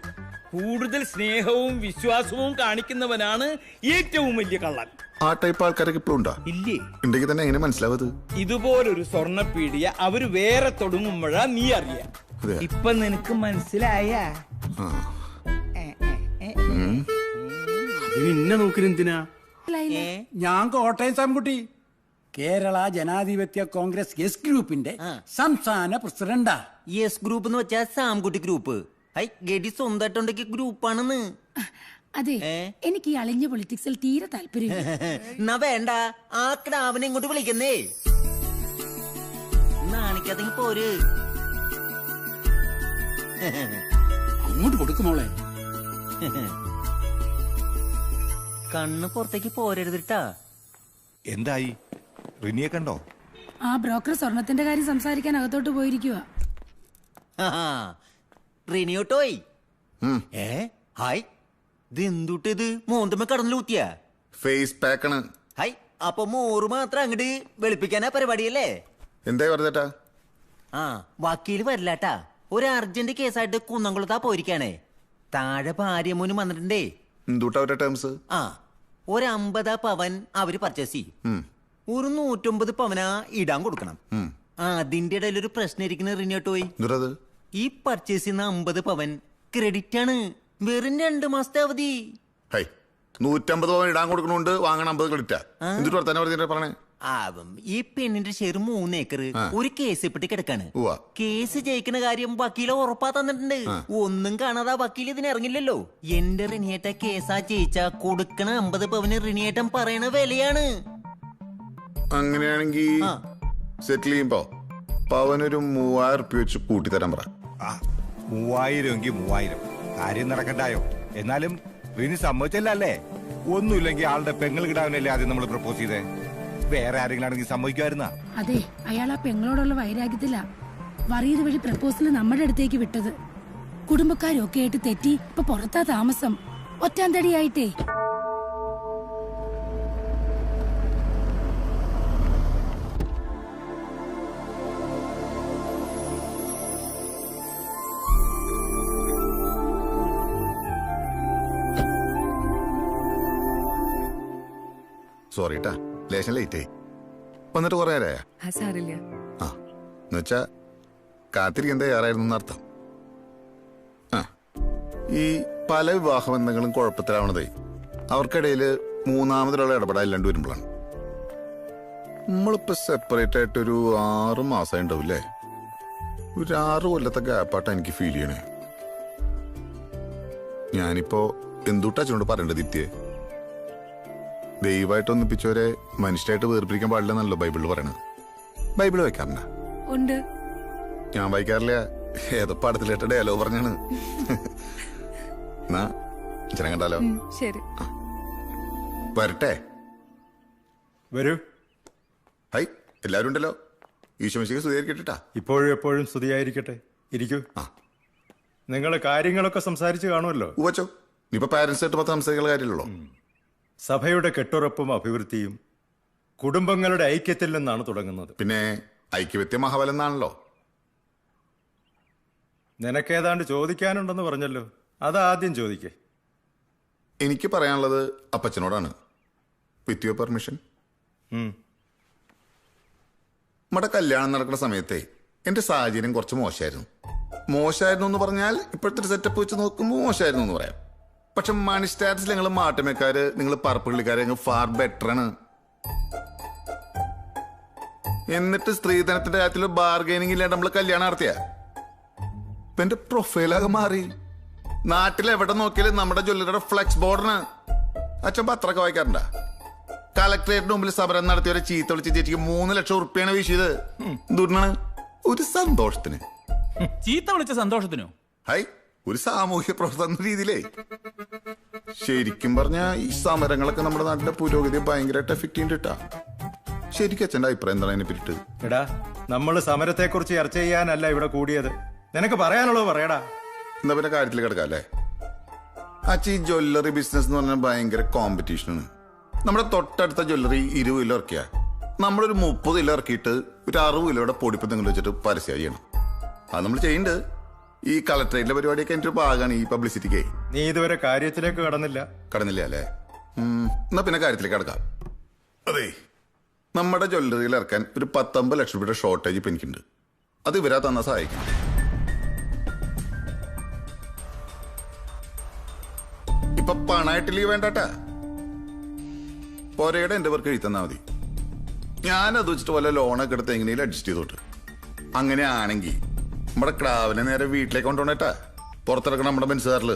കൂടുതൽ സ്നേഹവും വിശ്വാസവും കാണിക്കുന്നവനാണ് ഏറ്റവും വലിയ കള്ളൻ. ആ ടൈപ്പ് ആൾക്കാരൊക്കെ ഇപ്പോഴും ഉണ്ടോ? ഇല്ലേ? ഉണ്ടെങ്കിൽ തന്നെ എങ്ങനെ മനസ്സിലാവത്? ഇതുപോലൊരു സ്വർണ്ണപ്പീടിയ അവര് വേറെ തുടങ്ങുമ്പോഴാ നീ അറിയാം. ഇപ്പൊ നിനക്ക് മനസ്സിലായ? നിന്നെ നോക്കിനെന്തിനാ? ഞാൻ കോട്ടയം സാംകുട്ടി, കേരള ജനാധിപത്യ കോൺഗ്രസ് എസ് ഗ്രൂപ്പിന്റെ സംസ്ഥാന പ്രസിഡന്റാ. എസ് ഗ്രൂപ്പ് എന്ന് വെച്ചാൽ സാംകുട്ടി ഗ്രൂപ്പ്. ഗഡി സ്വന്തമായിട്ടുണ്ടെങ്കിൽ ഗ്രൂപ്പാണെന്ന്. അതെ, എനിക്ക് ഈ അളിഞ്ഞ പൊളിറ്റിക്സിൽ തീരെ താല്പര്യം. എന്നാ വേണ്ട, ആ ക്രാവിനെ ഇങ്ങോട്ട് വിളിക്കുന്നേ. നാണിക്കാതെങ്കിൽ പോര്. അങ്ങോട്ട് കൊടുക്കുമോളെ. കണ്ണ് പുറത്തേക്ക് പോരരുതിട്ടാ. എന്തായി? റിനിയെ കണ്ടോ? ആ ബ്രോക്കർ സ്വർണത്തിന്റെ കാര്യം സംസാരിക്കാൻ അകത്തോട്ട് പോയിരിക്കുക. റിനിയോട്ടോയ്. ഹായ്, ഇത് എന്തുട്ടിത്? മോന്തമ്മ കടന്നിലൂത്തിയ ഫേസ് പാക്കാണ്. ഹായ്, അപ്പൊ മോറ് മാത്രം അങ്ങോട്ട് വെളുപ്പിക്കാനാ പരിപാടിയല്ലേ? എന്തായി പറഞ്ഞേട്ടാ? വക്കീല് വരില്ലാട്ടാ. ഒരു അർജന്റ് കേസായിട്ട് കുന്നംകുളത്താ പോയിരിക്കാണേ. താഴെ ഭാര്യമോനും വന്നിട്ടുണ്ടേ. എന്തുട്ടാ ടേംസ്? ഒരു 50 പവൻ അവര് പർച്ചേസ് ചെയ്യും. ഒരു 150 പവനാ ഇടാൻ കൊടുക്കണം. അതിന്റെ ഇടയിൽ ഒരു പ്രശ്നം ഇരിക്കുന്ന റിനിയോട്ടോയ്. ഈ പർച്ചേസ് ചെയ്യുന്ന 50 പവൻ ക്രെഡിറ്റ് ആണ്. വെറും 2 മാസത്തെ അവധി. 150 പവൻ ഇടാൻ കൊടുക്കണോണ്ട് വാങ്ങണ 50 ക്രെഡിറ്റാ. എന്തിട്ട് വർത്താനം പറഞ്ഞേ? ഈ പെണ്ണിന്റെ ഷെയർ 3 ഏക്കർ ഒരു കേസ് പെട്ടി കിടക്കാണ്. കേസ് ജയിക്കുന്ന കാര്യം വക്കീല ഉറപ്പാ തന്നിട്ടുണ്ട്. ഒന്നും കാണാതെ വക്കീൽ ഇതിന് ഇറങ്ങില്ലല്ലോ. എന്റെ റിനിയേട്ട കേസാ ജയിച്ചാ കൊടുക്കണ 50 പവന് റിനിയേട്ടൻ പറയണ വിലയാണ്. അങ്ങനെയാണെങ്കി സെറ്റിൽ ചെയ്യുമ്പോ പവനൊരു 3000 റുപ്യ വെച്ച് കൂട്ടിത്തരാൻ പറ. 3000 എങ്കിൽ 3000 കാര്യം നടക്കണ്ടായോ? എന്നാലും റിനി സമ്മതിച്ചല്ലേ? ഒന്നുമില്ലെങ്കിൽ ആളുടെ പെങ്ങൾ കിടാവിനല്ലേ ആദ്യം നമ്മൾ പ്രപ്പോസ് ചെയ്തേ. വേറെ ആരെങ്കിലും ആണെങ്കിൽ സമ്മതിക്കുമായിരുന്ന? അതെ, അയാൾ ആ പെങ്ങളോടുള്ള വൈരാഗ്യത്തില വറീത് വഴി പ്രപ്പോസൽ നമ്മുടെ അടുത്തേക്ക് വിട്ടത്. കുടുംബക്കാരൊക്കെ ആയിട്ട് തെറ്റി ഇപ്പൊ പുറത്താ താമസം. ഒറ്റാന്തടിയായിട്ടേ. സോറി ട്ടാ, ലേശം ലേറ്റായി. വന്നിട്ട് കുറെ നേരമായ? എന്നുവെച്ചാ കാത്തിരിക്കാൻ തയ്യാറായിരുന്നു അർത്ഥം. ഈ പല വിവാഹ ബന്ധങ്ങളും കുഴപ്പത്തിലാവണതേ അവർക്കിടയിൽ മൂന്നാമതൊരാളെ ഇടപെടാൻ വരുമ്പോഴാണ്. നമ്മളിപ്പോ സെപ്പറേറ്റ് ആയിട്ടൊരു 6 മാസം ഉണ്ടാവില്ലേ? ഒരു 6 കൊല്ലത്തെ ഗ്യാപ്പാട്ടാ എനിക്ക് ഫീൽ ചെയ്യണേ. ഞാനിപ്പോ എന്തുട്ടാ ചൂണ്ട് പറയണ്ടത് ദീപ്തിയെ? ദൈവമായിട്ട് ഒന്നിപ്പിച്ചവരെ മനുഷ്യരായിട്ട് വേർപിരിക്കാൻ പാടില്ലെന്നല്ലോ ബൈബിളിൽ പറയണത്. ബൈബിള് വായിക്കാറുണ്ടാ? ഞാൻ വായിക്കാറില്ല. ഏതോ പാടത്തിലേട്ട ഡയലോഗ് പറഞ്ഞാണ്. എന്നാ ജനം കണ്ടാലോ? വരട്ടെ. വരൂ. ഹൈ, എല്ലാവരും ഉണ്ടല്ലോ. ഈശോമിശിക്ക് സ്തുതിയായിരിക്കട്ടെ. ഇപ്പോഴും എപ്പോഴും സ്തുതിയായിരിക്കട്ടെ. ഇരിക്കൂ. നിങ്ങൾ കാര്യങ്ങളൊക്കെ സംസാരിച്ച് കാണുമല്ലോ. ഉവച്ചോ, ഇപ്പൊ പാരന്റ്സ് ആയിട്ട് മാത്രം സംസാരിക്കുന്ന കാര്യമുള്ളൂ. സഭയുടെ കെട്ടുറപ്പും അഭിവൃദ്ധിയും കുടുംബങ്ങളുടെ ഐക്യത്തിൽ നിന്നാണ് തുടങ്ങുന്നത്. പിന്നെ ഐക്യവ്യത്യ മഹാബലം എന്നാണല്ലോ. നിനക്കേതാണ്ട് ചോദിക്കാനുണ്ടെന്ന് പറഞ്ഞല്ലോ, അതാദ്യം ചോദിക്കേ. എനിക്ക് പറയാനുള്ളത് അപ്പച്ചനോടാണ്. With your permission. നമ്മുടെ കല്യാണം നടക്കുന്ന സമയത്തെ എന്റെ സാഹചര്യം കുറച്ച് മോശമായിരുന്നു എന്ന് പറഞ്ഞാൽ ഇപ്പോഴത്തെ സെറ്റപ്പ് വെച്ച് നോക്കുമ്പോൾ മോശമായിരുന്നു എന്ന് പറയാം. പക്ഷെ മണി സ്റ്റാറ്റസിൽ നിങ്ങൾ മാട്ടമേക്കാര്, നിങ്ങൾ പറപ്പുള്ളിക്കാര് ഫാർ ബെറ്റർ ആണ്. എന്നിട്ട് സ്ത്രീധനത്തിന്റെ കാര്യത്തിൽ ബാർഗൈനിങ് ഇല്ലാണ്ട് നമ്മൾ കല്യാണം നടത്തിയ ഇപ്പൊ എന്റെ പ്രൊഫൈലാകെ മാറി. നാട്ടിൽ എവിടെ നോക്കിയാലും നമ്മുടെ ജ്വല്ലറിയുടെ ഫ്ലെക്സ് ബോർഡിന്. അച്ഛൻ പത്രമൊക്കെ വായിക്കാറുണ്ടാ? കളക്ടറേറ്റിന് മുമ്പിൽ സമരം നടത്തിയവരെ ചീത്ത വിളിച്ച് ചേച്ചിക്ക് 3 ലക്ഷം ഉറുപ്പിയാണ് വീശിയത്. എന്തുകൊണ്ടാണ്? ഒരു സന്തോഷത്തിന്. ചീത്ത വിളിച്ച സന്തോഷത്തിനോ? ഹൈ, ഒരു സാമൂഹ്യ പ്രവർത്തന രീതിയിലേ. ശരിക്കും പറഞ്ഞ ഈ സമരങ്ങളൊക്കെ നമ്മുടെ നാട്ടിലെ പുരോഗതിയെ ഭയങ്കരമായിട്ട് എഫക്ട് ചെയ്തിട്ടാ. ശരിക്കും അച്ഛൻ്റെ അഭിപ്രായം എന്താണ് അതിനെ പറ്റിട്ട്? എടാ, നമ്മൾ സമരത്തെ കുറിച്ച് ചർച്ച ചെയ്യാനല്ല ഇവിടെ കൂടിയത്. നിനക്ക് പറയാനുള്ളത് പറയടാ. എന്നാ പിന്നെ കാര്യത്തിൽ കിടക്കാം അല്ലേ? അച്ഛ, ഈ ജ്വല്ലറി ബിസിനസ് എന്ന് പറഞ്ഞാൽ ഭയങ്കര കോമ്പറ്റീഷനാണ്. നമ്മുടെ തൊട്ടടുത്ത ജ്വല്ലറി 20 കിലോ ഇറക്കിയ നമ്മളൊരു 30 കിലോ ഇറക്കിയിട്ട് ഒരു 60 കിലോയുടെ പൊടിപ്പ് നിങ്ങൾ വെച്ചിട്ട് പരസ്യം ചെയ്യണം. അത് നമ്മൾ ചെയ്യുന്നുണ്ട്. ഈ കളക്ടറേറ്റിലെ പരിപാടിയൊക്കെ എൻ്റെ ഒരു ഭാഗമാണ് ഈ പബ്ലിസിറ്റിക്ക്. നീ ഇതുവരെ കാര്യത്തിലേക്ക് കടന്നില്ല അല്ലേ? എന്നാ പിന്നെ കാര്യത്തിലേക്ക് കടക്കാം. അതെ, നമ്മുടെ ജ്വല്ലറിയിൽ ഇറക്കാൻ ഒരു 19 ലക്ഷം രൂപയുടെ ഷോർട്ടേജ് ഇപ്പൊ എനിക്കുണ്ട്. അത് ഇവരാ തന്ന സഹായിക്കണം. ഇപ്പൊ പണമായിട്ട് ലീവ് വേണ്ടാട്ടാ. പോരയുടെ എന്റെ പേർക്ക് എഴുതി തന്നാ മതി. ഞാനത് വെച്ചിട്ട് വല്ല ലോണൊക്കെ എടുത്ത് എങ്ങനെയും അഡ്ജസ്റ്റ് ചെയ്തോട്ട്. അങ്ങനെയാണെങ്കിൽ നമ്മുടെ ക്രാവിനെ നേരെ വീട്ടിലേക്ക് കൊണ്ടുപോണേട്ടാ. പുറത്തിറക്കണം നമ്മുടെ ബെൻസുകാരില്.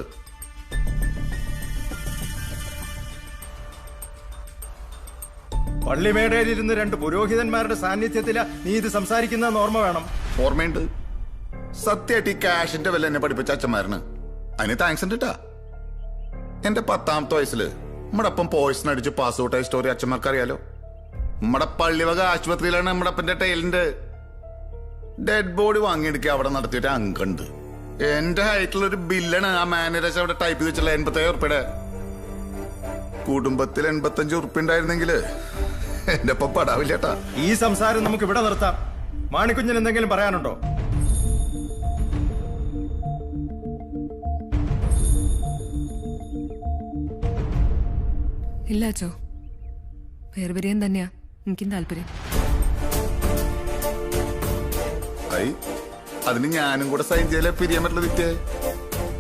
പള്ളിമേടയിലിരുന്ന് 2 പുരോഹിതന്മാരുടെ സാന്നിധ്യത്തില നീ ഇത് സംസാരിക്കുന്ന ഓർമ്മ വേണം. ഓർമ്മയുണ്ട്. സത്യമായിട്ട് ഈ ക്യാഷിന്റെ വില എന്നെ പഠിപ്പിച്ച അച്ഛന്മാരാണ്. അതിന് താങ്ക്സ് ഉണ്ട് കേട്ടാ. എന്റെ 10ാമത്തെ വയസ്സില് നമ്മുടെ അപ്പം പോയിസൺ അടിച്ച് പാസ് ഔട്ടായ സ്റ്റോറി അച്ഛന്മാർക്ക് അറിയാലോ. നമ്മുടെ പള്ളിവക ആശുപത്രിയിലാണ് നമ്മുടെ അപ്പന്റെ ടൈലിന്റെ ഡെഡ് ബോഡി വാങ്ങിയെടുക്കുക. അവിടെ നടത്തിയിട്ട് അങ്കുണ്ട്. എന്റെ ഹൈറ്റിലൊരു ബില്ലാണ് ആ മാനേജർ അവിടെ ടൈപ്പ് ചെയ്ത് വെച്ചുള്ള 87 ഉറുപ്പിയുടെ. കുടുംബത്തിൽ 85 ഉറുപ്പ ഉണ്ടായിരുന്നെങ്കിൽ എന്റെ ഒപ്പം പടാവില്ലേട്ടാ. ഈ സംസാരം നമുക്ക് ഇവിടെ നിർത്താം. മാണിക്കുഞ്ഞിന് എന്തെങ്കിലും പറയാനുണ്ടോ? ഇല്ല അച്ചോ, വേർപിരിയാൻ തന്നെയാ എനിക്കും താല്പര്യം. അതിന് ഞാനും കൂടെ സൈൻ ചെയ്യലേ പിരിയാൻ പറ്റുള്ള വിറ്റ്.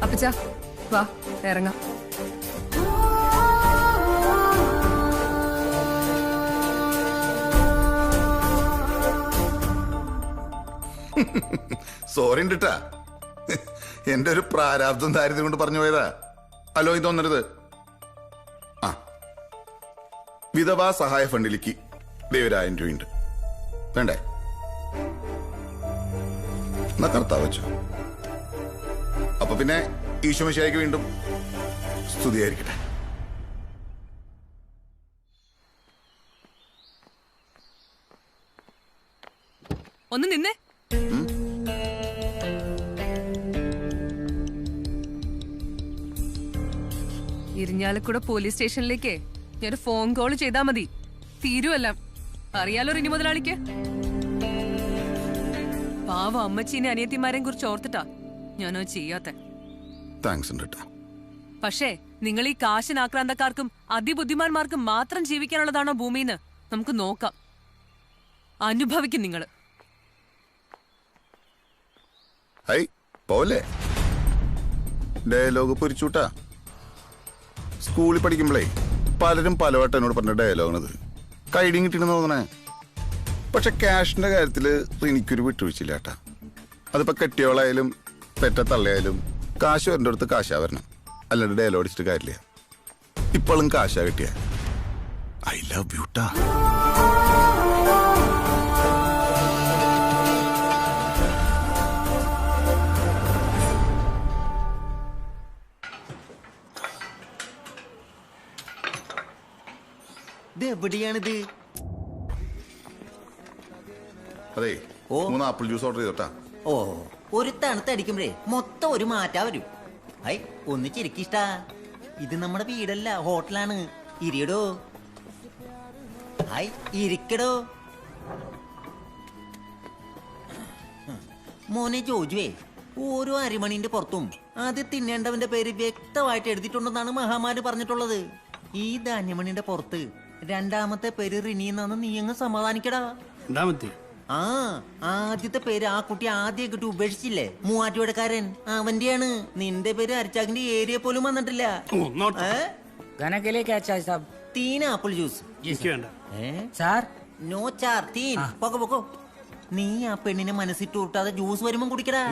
അപ്പച്ചാ വാ ഇറങ്ങാം. സോറി ഉണ്ടിട്ടാ, എന്റെ ഒരു പ്രാരാബ്ദം ദാരിദ്ര്യം കൊണ്ട് പറഞ്ഞു പോയതാ. അല്ലോ ഇതൊന്നരുത്. ആ, വിധവാ സഹായ ഫണ്ടിലേക്ക് 1,000 രൂപയുണ്ട്. വേണ്ടേ? എന്നാ കർത്താവ് വെച്ചോ. അപ്പൊ പിന്നെ ഈശോമിശിഹായ്ക്ക് വീണ്ടും സ്തുതിയായിരിക്കട്ടെ. ഒന്ന് നിന്നേ. ഇരിഞ്ഞാലക്കുട പോലീസ് സ്റ്റേഷനിലേക്ക് ഞാനൊരു ഫോൺ കോൾ ചെയ്താ മതി, തീരുവല്ല. അറിയാലോ റിനി മുതലാളിക്ക്. പാവ അമ്മച്ചീനെ അനിയത്തിമാരെയും കുറിച്ച് ഓർത്തിട്ടാ ഞാനോ ചെയ്യാത്ത. പക്ഷേ നിങ്ങൾ ഈ കാശിനാക്രാന്തക്കാർക്കും അതിബുദ്ധിമാന്മാർക്കും മാത്രം ജീവിക്കാനുള്ളതാണോ ഭൂമിന്ന് നമുക്ക് നോക്കാം. അനുഭവിക്കും നിങ്ങള്. പോലെ ഡയലോഗ് പൊരിച്ചൂട്ടാ. സ്കൂളിൽ പഠിക്കുമ്പോഴേ പലരും പലവട്ടം എന്നോട് പറഞ്ഞ ഡയലോഗാണത്. കൈഡിയും കിട്ടിയെന്ന് തോന്നണേ. പക്ഷെ ക്യാഷിന്റെ കാര്യത്തില് എനിക്കൊരു വിട്ടുവീഴ്ചയില്ല കേട്ടാ. അതിപ്പോ കെട്ടിയോളായാലും പെറ്റ തള്ളയായാലും കാശ് വരേണ്ട അടുത്ത് കാശാ വരണം, അല്ലാണ്ട് ഡയലോഗ് അടിച്ചിട്ട് കാര്യമില്ല. ഇപ്പോഴും കാശാ കിട്ടിയ ഐ ലവ് യൂട്ടാ. എവിടെയാണിത്? അതെ, 3 ആപ്പിൾ ജ്യൂസ് ഓർഡർ ചെയ്തോട്ടാ. ഓ, ഒരു തണുത്തടിക്കുമ്പോഴേ മൊത്തം ഒരു മാറ്റാ വരും. ഹൈ, ഒന്നിച്ചിരിക്കിഷ്ടാ. ഇത് നമ്മുടെ വീടല്ല, ഹോട്ടലാണ്. ഇരിയടോ. ഹൈ, ഇരിക്കടോ. മോനെ ജോജുവേ, ഓരോ അരിമണിന്റെ പുറത്തും അത് തിന്നേണ്ടവന്റെ പേര് വ്യക്തമായിട്ട് എഴുതിയിട്ടുണ്ടെന്നാണ് മഹാമാര് പറഞ്ഞിട്ടുള്ളത്. ഈ ധാന്യമണിന്റെ പുറത്ത് 2ാമത്തെ പേര് റിനി എന്നാണ്. നീ അങ്ങ് സമാധാനിക്കടാ. ആ, ആദ്യത്തെ പേര് ആ കുട്ടി ആദ്യം കിട്ടി ഉപേക്ഷിച്ചില്ലേ, മൂവാറ്റുപുഴക്കാരൻ, അവന്റെയാണ്. നിന്റെ പേര് അരിച്ചാക്കിന്റെ ഏരിയ പോലും വന്നിട്ടില്ല. 3 ആപ്പിൾ ജ്യൂസ്. നോ ചാർ 3. പൊക്കോ. നീ ആ പെണ്ണിനെ മനസ്സിട്ട് കൂട്ടാതെ ജ്യൂസ് വരുമ്പോ കുടിക്കടാ.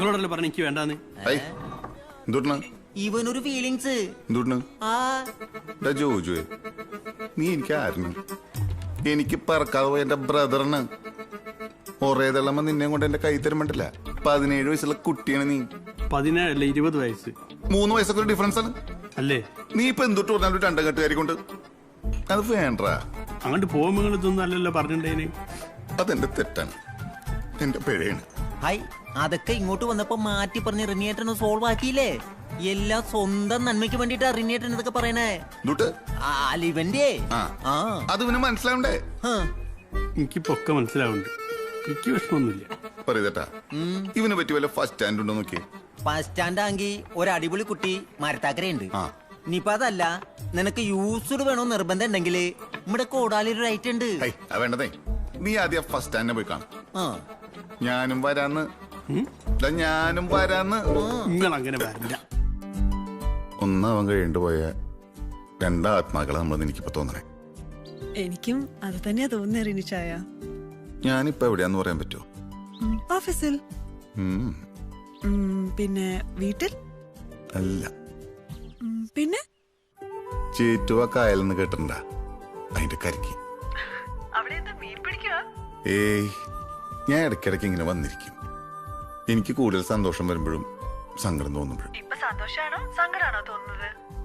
ഇവനൊരു ഫീലിങ്സ്. നീ എനിക്ക് ആയിരുന്നു? എനിക്ക് പറക്കാതെ പോയ എന്റെ ബ്രദറിന് ഒരേതള്ളമ്മ നിന്നെ കൊണ്ട് എന്റെ കൈ തരുമ്പോണ്ടില്ല. 17 വയസ്സുള്ള കുട്ടിയാണ് നീ. 17 20 വയസ്സ്. 3 വയസ്സൊക്കെ ഒരു ഡിഫറൻസ് ആണ് അല്ലേ? നീ ഇപ്പൊ എന്തൊട്ട് പറഞ്ഞാലും 2 കെട്ടുകാരി കൊണ്ട് അത് വേണ്ട. അങ്ങോട്ട് പോകുമ്പോൾ ഇതൊന്നും അല്ലല്ലോ പറഞ്ഞിട്ടേന്. അതെന്റെ തെറ്റാണ്, എന്റെ പിഴയാണ്. ഹൈ, അതൊക്കെ ഇങ്ങോട്ട് വന്നപ്പോ മാറ്റി പറഞ്ഞ് റിനിയേട്ടനെ സോൾവ് ആക്കിയില്ലേ. എല്ലാം സ്വന്തം നന്മയ്ക്ക് വേണ്ടിട്ടാ റിനിയേട്ടൻ ഇതൊക്കെ പറയണേ. ഇവന്റെ അത് ഇവന് മനസ്സിലാവണ്ടേ? എനിക്കിപ്പോ ഒക്കെ മനസ്സിലാവുന്നുണ്ട്. എനിക്ക് വിഷമൊന്നുമില്ല. പറയട്ടാ, ഇവന് പറ്റി വല്ല ഫസ്റ്റ് സ്റ്റാൻഡ് ഉണ്ടോ നോക്കി. ഫസ്റ്റ് സ്റ്റാൻഡ് ആണെങ്കിൽ ഒരു അടിപൊളി കുട്ടി മരത്താക്കരയുണ്ട്. ഇനിയിപ്പോ അതല്ല, നിനക്ക് യൂസ്ഡ് വേണോ നിർബന്ധം ഉണ്ടെങ്കിൽ നമ്മുടെ കോടാലി ഒരു റൈറ്റ് ഉണ്ട്. വേണ്ടതേ, നീ ആദ്യം ഫസ്റ്റ് സ്റ്റാൻഡിനെ പോയി കാണും. ഞാനും വരാന്ന്. അങ്ങനെ വരില്ല. ഒന്നാവൻ കഴിയേണ്ടി പോയ 2 ആത്മാക്കളെ നമ്മളെന്ന് എനിക്കിപ്പോ തോന്നണേ. എനിക്കും അത് തന്നെയാ തോന്നുന്നേ റിനിച്ചായ. ഞാനിപ്പോ എവിടെയാന്ന് പറയാൻ പറ്റുമോ? ഓഫീസിൽ. പിന്നെ വീട്ടിൽ അല്ല. പിന്നെ ചേറ്റുവ കായലെന്ന് കേട്ടിട്ടുണ്ടാ? അതിന്റെ കരിക്ക്. ഏയ്, ഞാൻ ഇടയ്ക്കിടയ്ക്ക് ഇങ്ങനെ വന്നിരിക്കും. എനിക്ക് കൂടുതൽ സന്തോഷം വരുമ്പോഴും സങ്കടം തോന്നുമ്പോഴും.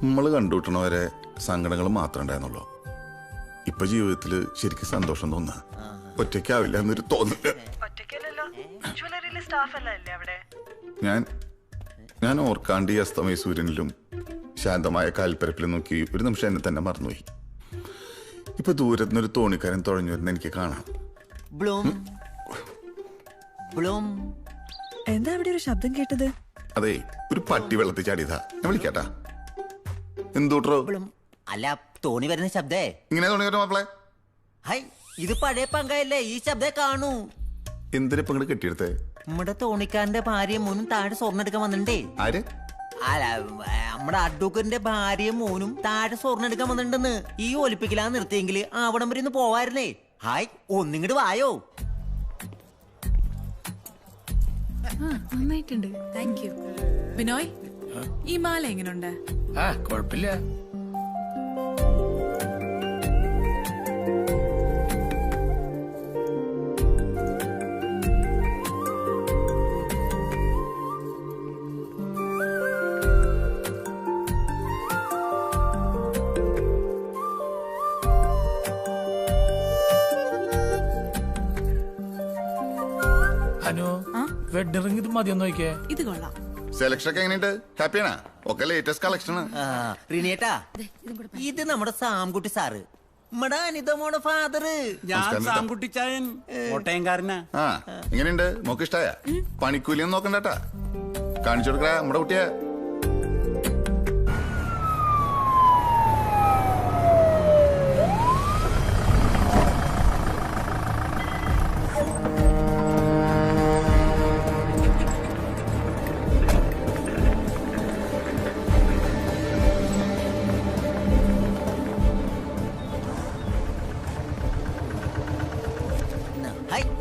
നമ്മള് കണ്ടുകിട്ടണവരെ സങ്കടങ്ങൾ മാത്രമേ ഉണ്ടായിരുന്നുള്ളൂ. ഇപ്പൊ ജീവിതത്തില് ശരിക്കും സന്തോഷം തോന്നുക ഒറ്റയ്ക്കാവില്ല എന്നൊരു തോന്നല്. ഞാൻ ഓർക്കാണ്ട് ഈ അസ്തമയ സൂര്യനിലും ശാന്തമായ കാൽപ്പരപ്പിലും നോക്കി ഒരു നിമിഷം എന്നെ തന്നെ മറന്നുപോയി. ഇപ്പൊ ദൂരത്തുനിന്നൊരു തോണിക്കാരൻ തുഴഞ്ഞു വരുന്ന എനിക്ക് കാണാം. എന്താ അവിടെ ഒരു ശബ്ദം കേട്ടത്? അതെ, ഒരു പട്ടി വെള്ളത്തിൽ ചാടിയതാ. ഞാൻ വിളിക്കാട്ടാ. എന്തൂട്ടോ? അല്ല, തോണി വരുന്ന ശബ്ദേ. ഇങ്ങനെ തോണി വരും മാപ്പിളെ. ഹൈ, ഇത് പഴയ പങ്കല്ലേ, ഈ ശബ്ദേ കാണൂ. എന്തിനാ ഇപ്പൊ ഇങ്ങോട്ട് കെട്ടിയെടുത്തേ? നമ്മുടെ തോണിക്കാരന്റെ ഭാര്യയും മോനും താഴെ സ്വർണ്ണം എടുക്കാൻ വന്നിട്ടുണ്ടേ. ആര്? അല്ല, നമ്മുടെ അഡ്വക്കറ്റിന്റെ ഭാര്യയും മോനും താഴെ സ്വർണ്ണം എടുക്കാൻ വന്നിട്ടുണ്ടെന്ന്. ഈ ഒലിപ്പിക്കലാ നിർത്തിയെങ്കിൽ അവിടം വരെ ഒന്ന് പോവായിരുന്നേ. ഹായ്, ഒന്നിങ്ങോട്ട് വായോ. നന്നായിട്ടുണ്ട്. Thank you. ബിനോയ്, ഈ മാല എങ്ങനെയുണ്ട്? കുഴപ്പമില്ല. വെഡിങ് റിംഗ് ഇത് മതിയൊന്നു നോക്കിയേ. ഇത് കൊള്ളാം. സെലക്ഷൻ ഒക്കെ എങ്ങനെയുണ്ട്? ഹാപ്പിയാണാ? ഒക്കെ ലേറ്റസ്റ്റ് കളക്ഷൻ. റിനേട്ടാ, ഇത് നമ്മുടെ സാംകുട്ടി സാറ്, നമ്മുടെ അനിതമോടെ ഫാദർ. ഞാൻ സാംകുട്ടിച്ചായൻ, കോട്ടയംകാരനാ. ആ, എങ്ങനെയുണ്ട്? മോക്ക് ഇഷ്ടായ? പണിക്കൂലിയൊന്നും നോക്കണ്ടട്ടാ, കാണിച്ചു കൊടുക്കടാ നമ്മുടെ കുട്ടിയെ.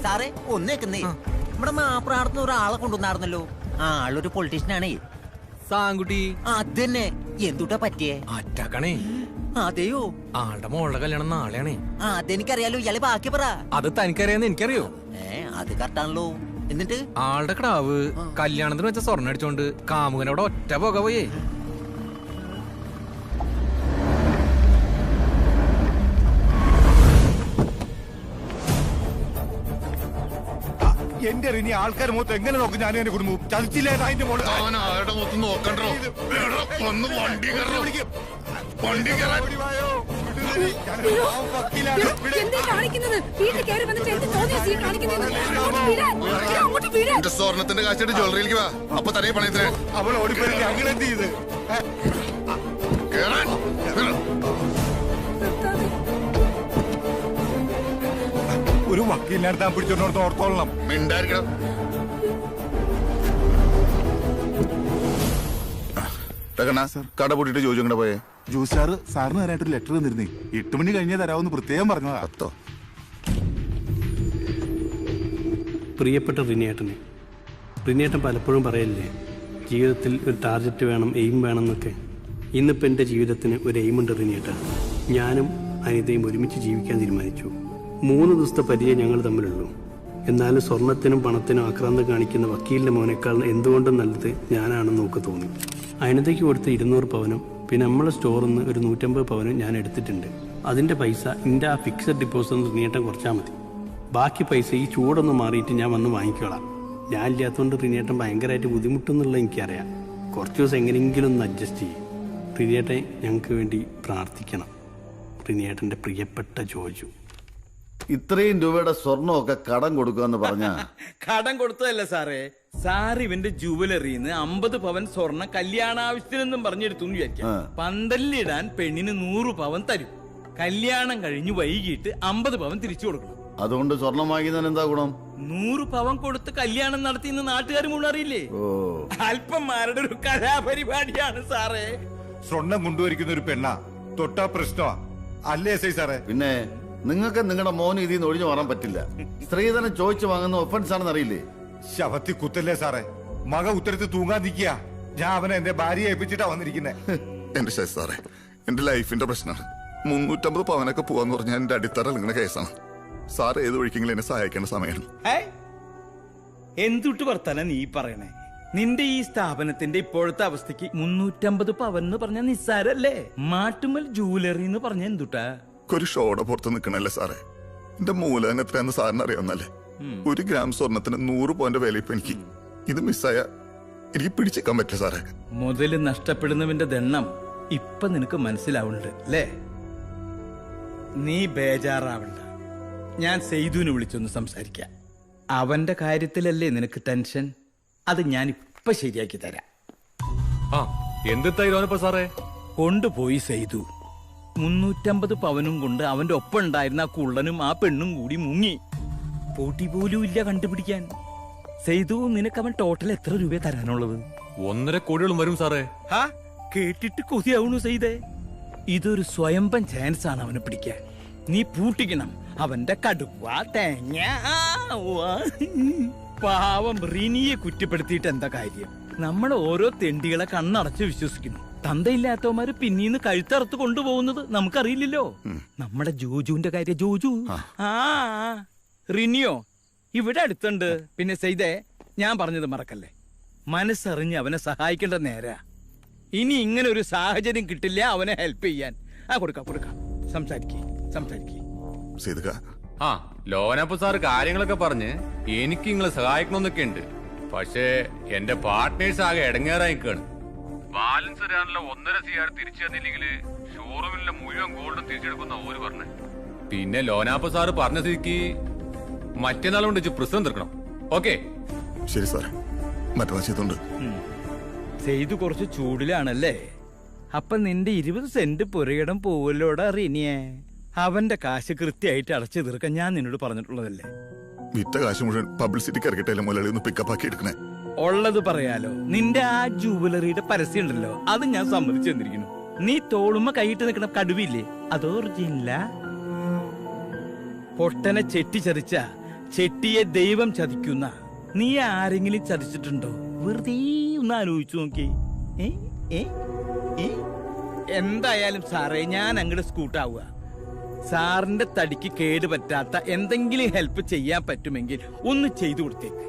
സാറേ ഒന്നേക്കുന്നേ, നമ്മുടെ മാപ്രാർത്തുന്ന ഒരാളെ കൊണ്ടുവന്നായിരുന്നല്ലോ. ആളൊരു പൊളിറ്റീഷ്യനാണേ. സാങ്കുട്ടി. അതന്നെ. എന്തുട്ടാ പറ്റിയേ? അറ്റാക്കണേ. അതെയോ? ആളുടെ മോളുടെ കല്യാണം നാളെയാണേ. അതെനിക്കറിയാലോ, ഇയാളെ ബാക്കി പറ. അത് തനിക്കറിയാന്ന് എനിക്കറിയോ? അത് കറക്റ്റാണല്ലോ. എന്നിട്ട് ആളുടെ കിടാവ് കല്യാണത്തിന് വെച്ച സ്വർണ്ണം അടിച്ചോണ്ട് കാമുകനോട് ഒറ്റ പുക പോയേ. എന്റെ ഇനി ആൾക്കാർ മൊത്തം എങ്ങനെ നോക്കും? ഞാനും എന്റെ കുടുംബം ചതിച്ചില്ലേ? അതിന്റെ മോള് ആരുടെ മൊത്തം നോക്കണ്ടോ? ഒന്ന് വണ്ടി വണ്ടി എന്റെ സ്വർണത്തിന്റെ കാശായിട്ട് ജ്വല്ലറിയിലേക്ക് വാ. അപ്പൊ തരേ പണയത്തിന് അവൾ ഓടിപ്പോയി. അങ്ങനെ എന്ത് ചെയ്ത് കേറാൻ ഒരു വക്കീലിനടുത്ത് താൻ പിടിച്ചോണ്ട് ഓർത്തോളണം. മിണ്ടായിരിക്കണം. കട പൂട്ടിട്ട് ജോജു അങ്ങോട്ട് പോയേ. ജോസ് സാറ് സാറിന് തരായിട്ടൊരു ലെറ്റർ തന്നിരുന്നേ. 8 മണി കഴിഞ്ഞേ തരാമെന്ന് പ്രത്യേകം പറഞ്ഞതാ. അത്തോ പ്രിയപ്പെട്ട റിനേട്ടനെ, റിനേട്ടൻ പലപ്പോഴും പറയല്ലേ ജീവിതത്തിൽ ഒരു ടാർഗറ്റ് വേണം, എയിം വേണം എന്നൊക്കെ. ഇന്നിപ്പോൾ എൻ്റെ ജീവിതത്തിന് ഒരു എയിമുണ്ട് റിനേട്ട. ഞാനും അനിതയും ഒരുമിച്ച് ജീവിക്കാൻ തീരുമാനിച്ചു. 3 ദിവസത്തെ പരിചയം ഞങ്ങൾ തമ്മിലുള്ളൂ. എന്നാലും സ്വർണത്തിനും പണത്തിനും ആക്രാന്തം കാണിക്കുന്ന വക്കീലിൻ്റെ മോനേക്കാൾ എന്തുകൊണ്ടും നല്ലത് ഞാനാണെന്ന് നമുക്ക് തോന്നി. അനിതയ്ക്ക് കൊടുത്ത് 200 പവനും പിന്നെ നമ്മളെ സ്റ്റോറിൽ നിന്ന് ഒരു 150 പവനും ഞാൻ എടുത്തിട്ടുണ്ട്. അതിൻ്റെ പൈസ എൻ്റെ ആ ഫിക്സഡ് ഡെപ്പോസിറ്റ് റിനേട്ടൻ കുറച്ചാൽ മതി. ബാക്കി പൈസ ഈ ചൂടൊന്ന് മാറിയിട്ട് ഞാൻ വന്ന് വാങ്ങിക്കോളാം. ഞാൻ ഇല്ലാത്തതുകൊണ്ട് റിനേട്ടൻ ഭയങ്കരമായിട്ട് ബുദ്ധിമുട്ടെന്നുള്ളത് എനിക്കറിയാം. കുറച്ച് ദിവസം എങ്ങനെയെങ്കിലും ഒന്ന് അഡ്ജസ്റ്റ് ചെയ്യും. റിനേട്ടൻ ഞങ്ങൾക്ക് വേണ്ടി പ്രാർത്ഥിക്കണം. റിനേട്ടൻ്റെ പ്രിയപ്പെട്ട ജോജു. ഇത്രയും രൂപയുടെ സ്വർണ്ണമൊക്കെ കടം കൊടുക്കാന്ന് പറഞ്ഞ കടം കൊടുത്തതല്ല സാറേ, സാർ ഇവന്റെ ജുവലറിന്ന് 50 പവൻ സ്വർണ്ണ കല്യാണാവശ്യത്തിനെന്നും പറഞ്ഞെടുത്തു വിചാരിക്കാം. പന്തലിലിടാൻ പെണ്ണിന് 100 പവൻ തരും. കല്യാണം കഴിഞ്ഞ് വൈകിട്ട് 50 പവൻ തിരിച്ചു കൊടുക്കണം. അതുകൊണ്ട് സ്വർണം വാങ്ങിക്കുന്നതിന് എന്താ ഗുണം? 100 പവൻ കൊടുത്ത് കല്യാണം നടത്തി ഇന്ന് നാട്ടുകാർ മുഴുവൻ അറിയില്ലേ? അല്പന്മാരുടെ ഒരു കലാപരിപാടിയാണ് സാറേ. സ്വർണം കൊണ്ടുവരിക്കുന്ന ഒരു പെണ്ണ തൊട്ടാ പ്രശ്നമാ അല്ലേ സാറേ? പിന്നെ നിങ്ങൾക്ക് നിങ്ങളുടെ മോന് ഇതിൽ നിന്ന് ഒഴിഞ്ഞു മാറാൻ പറ്റില്ല. സ്ത്രീധനം ചോദിച്ചു വാങ്ങുന്ന ഒഫൻസ് ആണെന്ന് അറിയില്ലേ? ശവത്തി കുത്തല്ലേ സാറേ? മക ഉത്തരത്ത് തൂങ്ങാൻ നിൽക്കുക. ഞാൻ അവനെ എന്റെ ഭാര്യയെ ഏൽപ്പിച്ചിട്ടാ വന്നിരിക്കുന്നത്. എന്റെ ശരി സാറേ, എന്റെ ലൈഫിന്റെ പ്രശ്നമാണ്. 350 പവനൊക്കെ പോവാന്ന് പറഞ്ഞാൽ എന്റെ അടിത്തറ നിങ്ങളുടെ കേസാണ്. സാർ ഏത് ഒഴിക്കെങ്കിലും എന്നെ സഹായിക്കേണ്ട സമയമാണ്. എന്തുട്ട് വർത്താന നീ പറയണേ? നിന്റെ ഈ സ്ഥാപനത്തിന്റെ ഇപ്പോഴത്തെ അവസ്ഥക്ക് 350 പവൻ എന്ന് പറഞ്ഞ നിസ്സാരല്ലേ? മാട്ടുമൽ ജൂവലറി എന്ന് പറഞ്ഞ എന്തുട്ടാ? ഒരു ഷോടെ പുറത്ത് നിൽക്കണല്ലേ സാറേ? എന്റെ മൂലധനം എത്രയാന്ന് സാറിന് അറിയാവുന്നല്ലേ? 1 ഗ്രാം സ്വർണത്തിന് 100 പവന്റെ വില. ഇപ്പൊ ഇത് മിസ്സായ എനിക്ക് പിടിച്ചേക്കാൻ പറ്റില്ല സാറേ. മുതല് നഷ്ടപ്പെടുന്നവന്റെ ദണ്ണം ഇപ്പൊ നിനക്ക് മനസ്സിലാവുന്നുണ്ട് അല്ലേ? നീ ബേജാറാവണ്ട. ഞാൻ സെയ്തുവിനെ വിളിച്ചൊന്ന് സംസാരിക്കാം. അവന്റെ കാര്യത്തിലല്ലേ നിനക്ക് ടെൻഷൻ? അത് ഞാൻ ഇപ്പൊ ശരിയാക്കി തരാം. എന്തിപ്പോ സാറേ? കൊണ്ടുപോയി സെയ്തു. 350 പവനും കൊണ്ട് അവന്റെ ഒപ്പം ഉണ്ടായിരുന്ന ആ കുള്ളനും ആ പെണ്ണും കൂടി മുങ്ങി. പോട്ടി പോലും ഇല്ല കണ്ടുപിടിക്കാൻ. സെയ്തു, നിനക്ക് അവൻ ടോട്ടൽ എത്ര രൂപ തരാനുള്ളത്? 1.5 കോടിയോളം വരും സാറേ. കേട്ടിട്ട് കൊതിയാവണു സെയ്തേ. ഇതൊരു സ്വയംഭം ചാൻസ് ആണ് അവനെ പിടിക്കാൻ. നീ പൂട്ടിക്കണം അവന്റെ കടുവ തേങ്ങ. പാവം റിനിയെ കുറ്റപ്പെടുത്തിയിട്ട് എന്താ കാര്യം? നമ്മൾ ഓരോ തെണ്ടികളെ കണ്ണടച്ച് വിശ്വസിക്കുന്നു. തന്തയില്ലാത്തവന്മാര് പിന്നീന്ന് കഴുത്തറുത്ത് കൊണ്ടുപോകുന്നത് നമുക്കറിയില്ലല്ലോ. നമ്മുടെ ജോജുവിന്റെ കാര്യം. ജോജു ആ റിനിയോ ഇവിടെ അടുത്തുണ്ട്. പിന്നെ സെയ്തേ, ഞാൻ പറഞ്ഞത് മറക്കല്ലേ. മനസ്സറിഞ്ഞ് അവനെ സഹായിക്കേണ്ട നേരാ. ഇനി ഇങ്ങനെ ഒരു സാഹചര്യം കിട്ടില്ല അവനെ ഹെൽപ്പ് ചെയ്യാൻ. കൊടുക്കാം. സംസാരിക്കേ. ആ ലോനപ്പ സാറ് കാര്യങ്ങളൊക്കെ പറഞ്ഞ് എനിക്ക് നിങ്ങളെ സഹായിക്കണമെന്നൊക്കെ ഉണ്ട്. പക്ഷേ എന്റെ പാർട്ട്നേഴ്സ് ആകെ ഇടങ്ങേറായിക്കാണ്. ബാലൻസ് തരാനുള്ള 1.5 CR തിരിച്ചു തന്നില്ലെങ്കിൽ ഷോറൂമിലെ മുഴുവൻ ഗോൾഡും തിരിച്ചെടുക്കുന്ന ഓര് പറഞ്ഞു. പിന്നെ ലോനാപ്പ സാറ് പറഞ്ഞ സ്ഥിതിക്ക് മറ്റന്നാൾ കൊണ്ട് പ്രശ്നം തീർക്കണം. ഓക്കെ ശരി സാറേ, മറ്റന്നാൾ ചെയ്തോണ്ട്. ചെയ്തു കുറച്ച് ചൂടിലാണല്ലേ? അപ്പൊ നിന്റെ 20 സെന്റ് പുരയിടം പോവല്ലോടാ റിനിയെ. അവന്റെ കാശ് കൃത്യമായിട്ട് അടച്ചു തീർക്കാൻ ഞാൻ നിന്നോട് പറഞ്ഞിട്ടുള്ളതല്ലേ. വിറ്റ കാശ് മുഴുവൻ പബ്ലിസിറ്റിക്ക് ഇറക്കിട്ടല്ലേ മുതലാളി ഒന്ന് പിക്കപ്പ് ആക്കി എടുക്കണേ. ഉള്ളത് പറയാലോ. നിന്റെ ആ ജുവലറിയുടെ പരസ്യം ഉണ്ടല്ലോ, അത് ഞാൻ സമ്മതിച്ചു തന്നിരിക്കുന്നു. നീ തോളുമ്മ കൈയിട്ട് നിൽക്കണ കടുവില്ലേ, അത് ഒറിജിനല. പൊട്ടനെ ചെട്ടി ചതിച്ച ചെട്ടിയെ ദൈവം ചതിക്കുന്ന. നീ ആരെങ്കിലും ചതിച്ചിട്ടുണ്ടോ? വെറുതെ ഒന്ന് ആലോചിച്ചു നോക്കി. എന്തായാലും സാറേ, ഞാൻ അങ്ങോട്ട് സ്കൂട്ടാവുക. സാറിന്റെ തടിക്ക് കേടുപറ്റാത്ത എന്തെങ്കിലും ഹെൽപ്പ് ചെയ്യാൻ പറ്റുമെങ്കിൽ ഒന്ന് ചെയ്തു കൊടുത്തേക്ക്.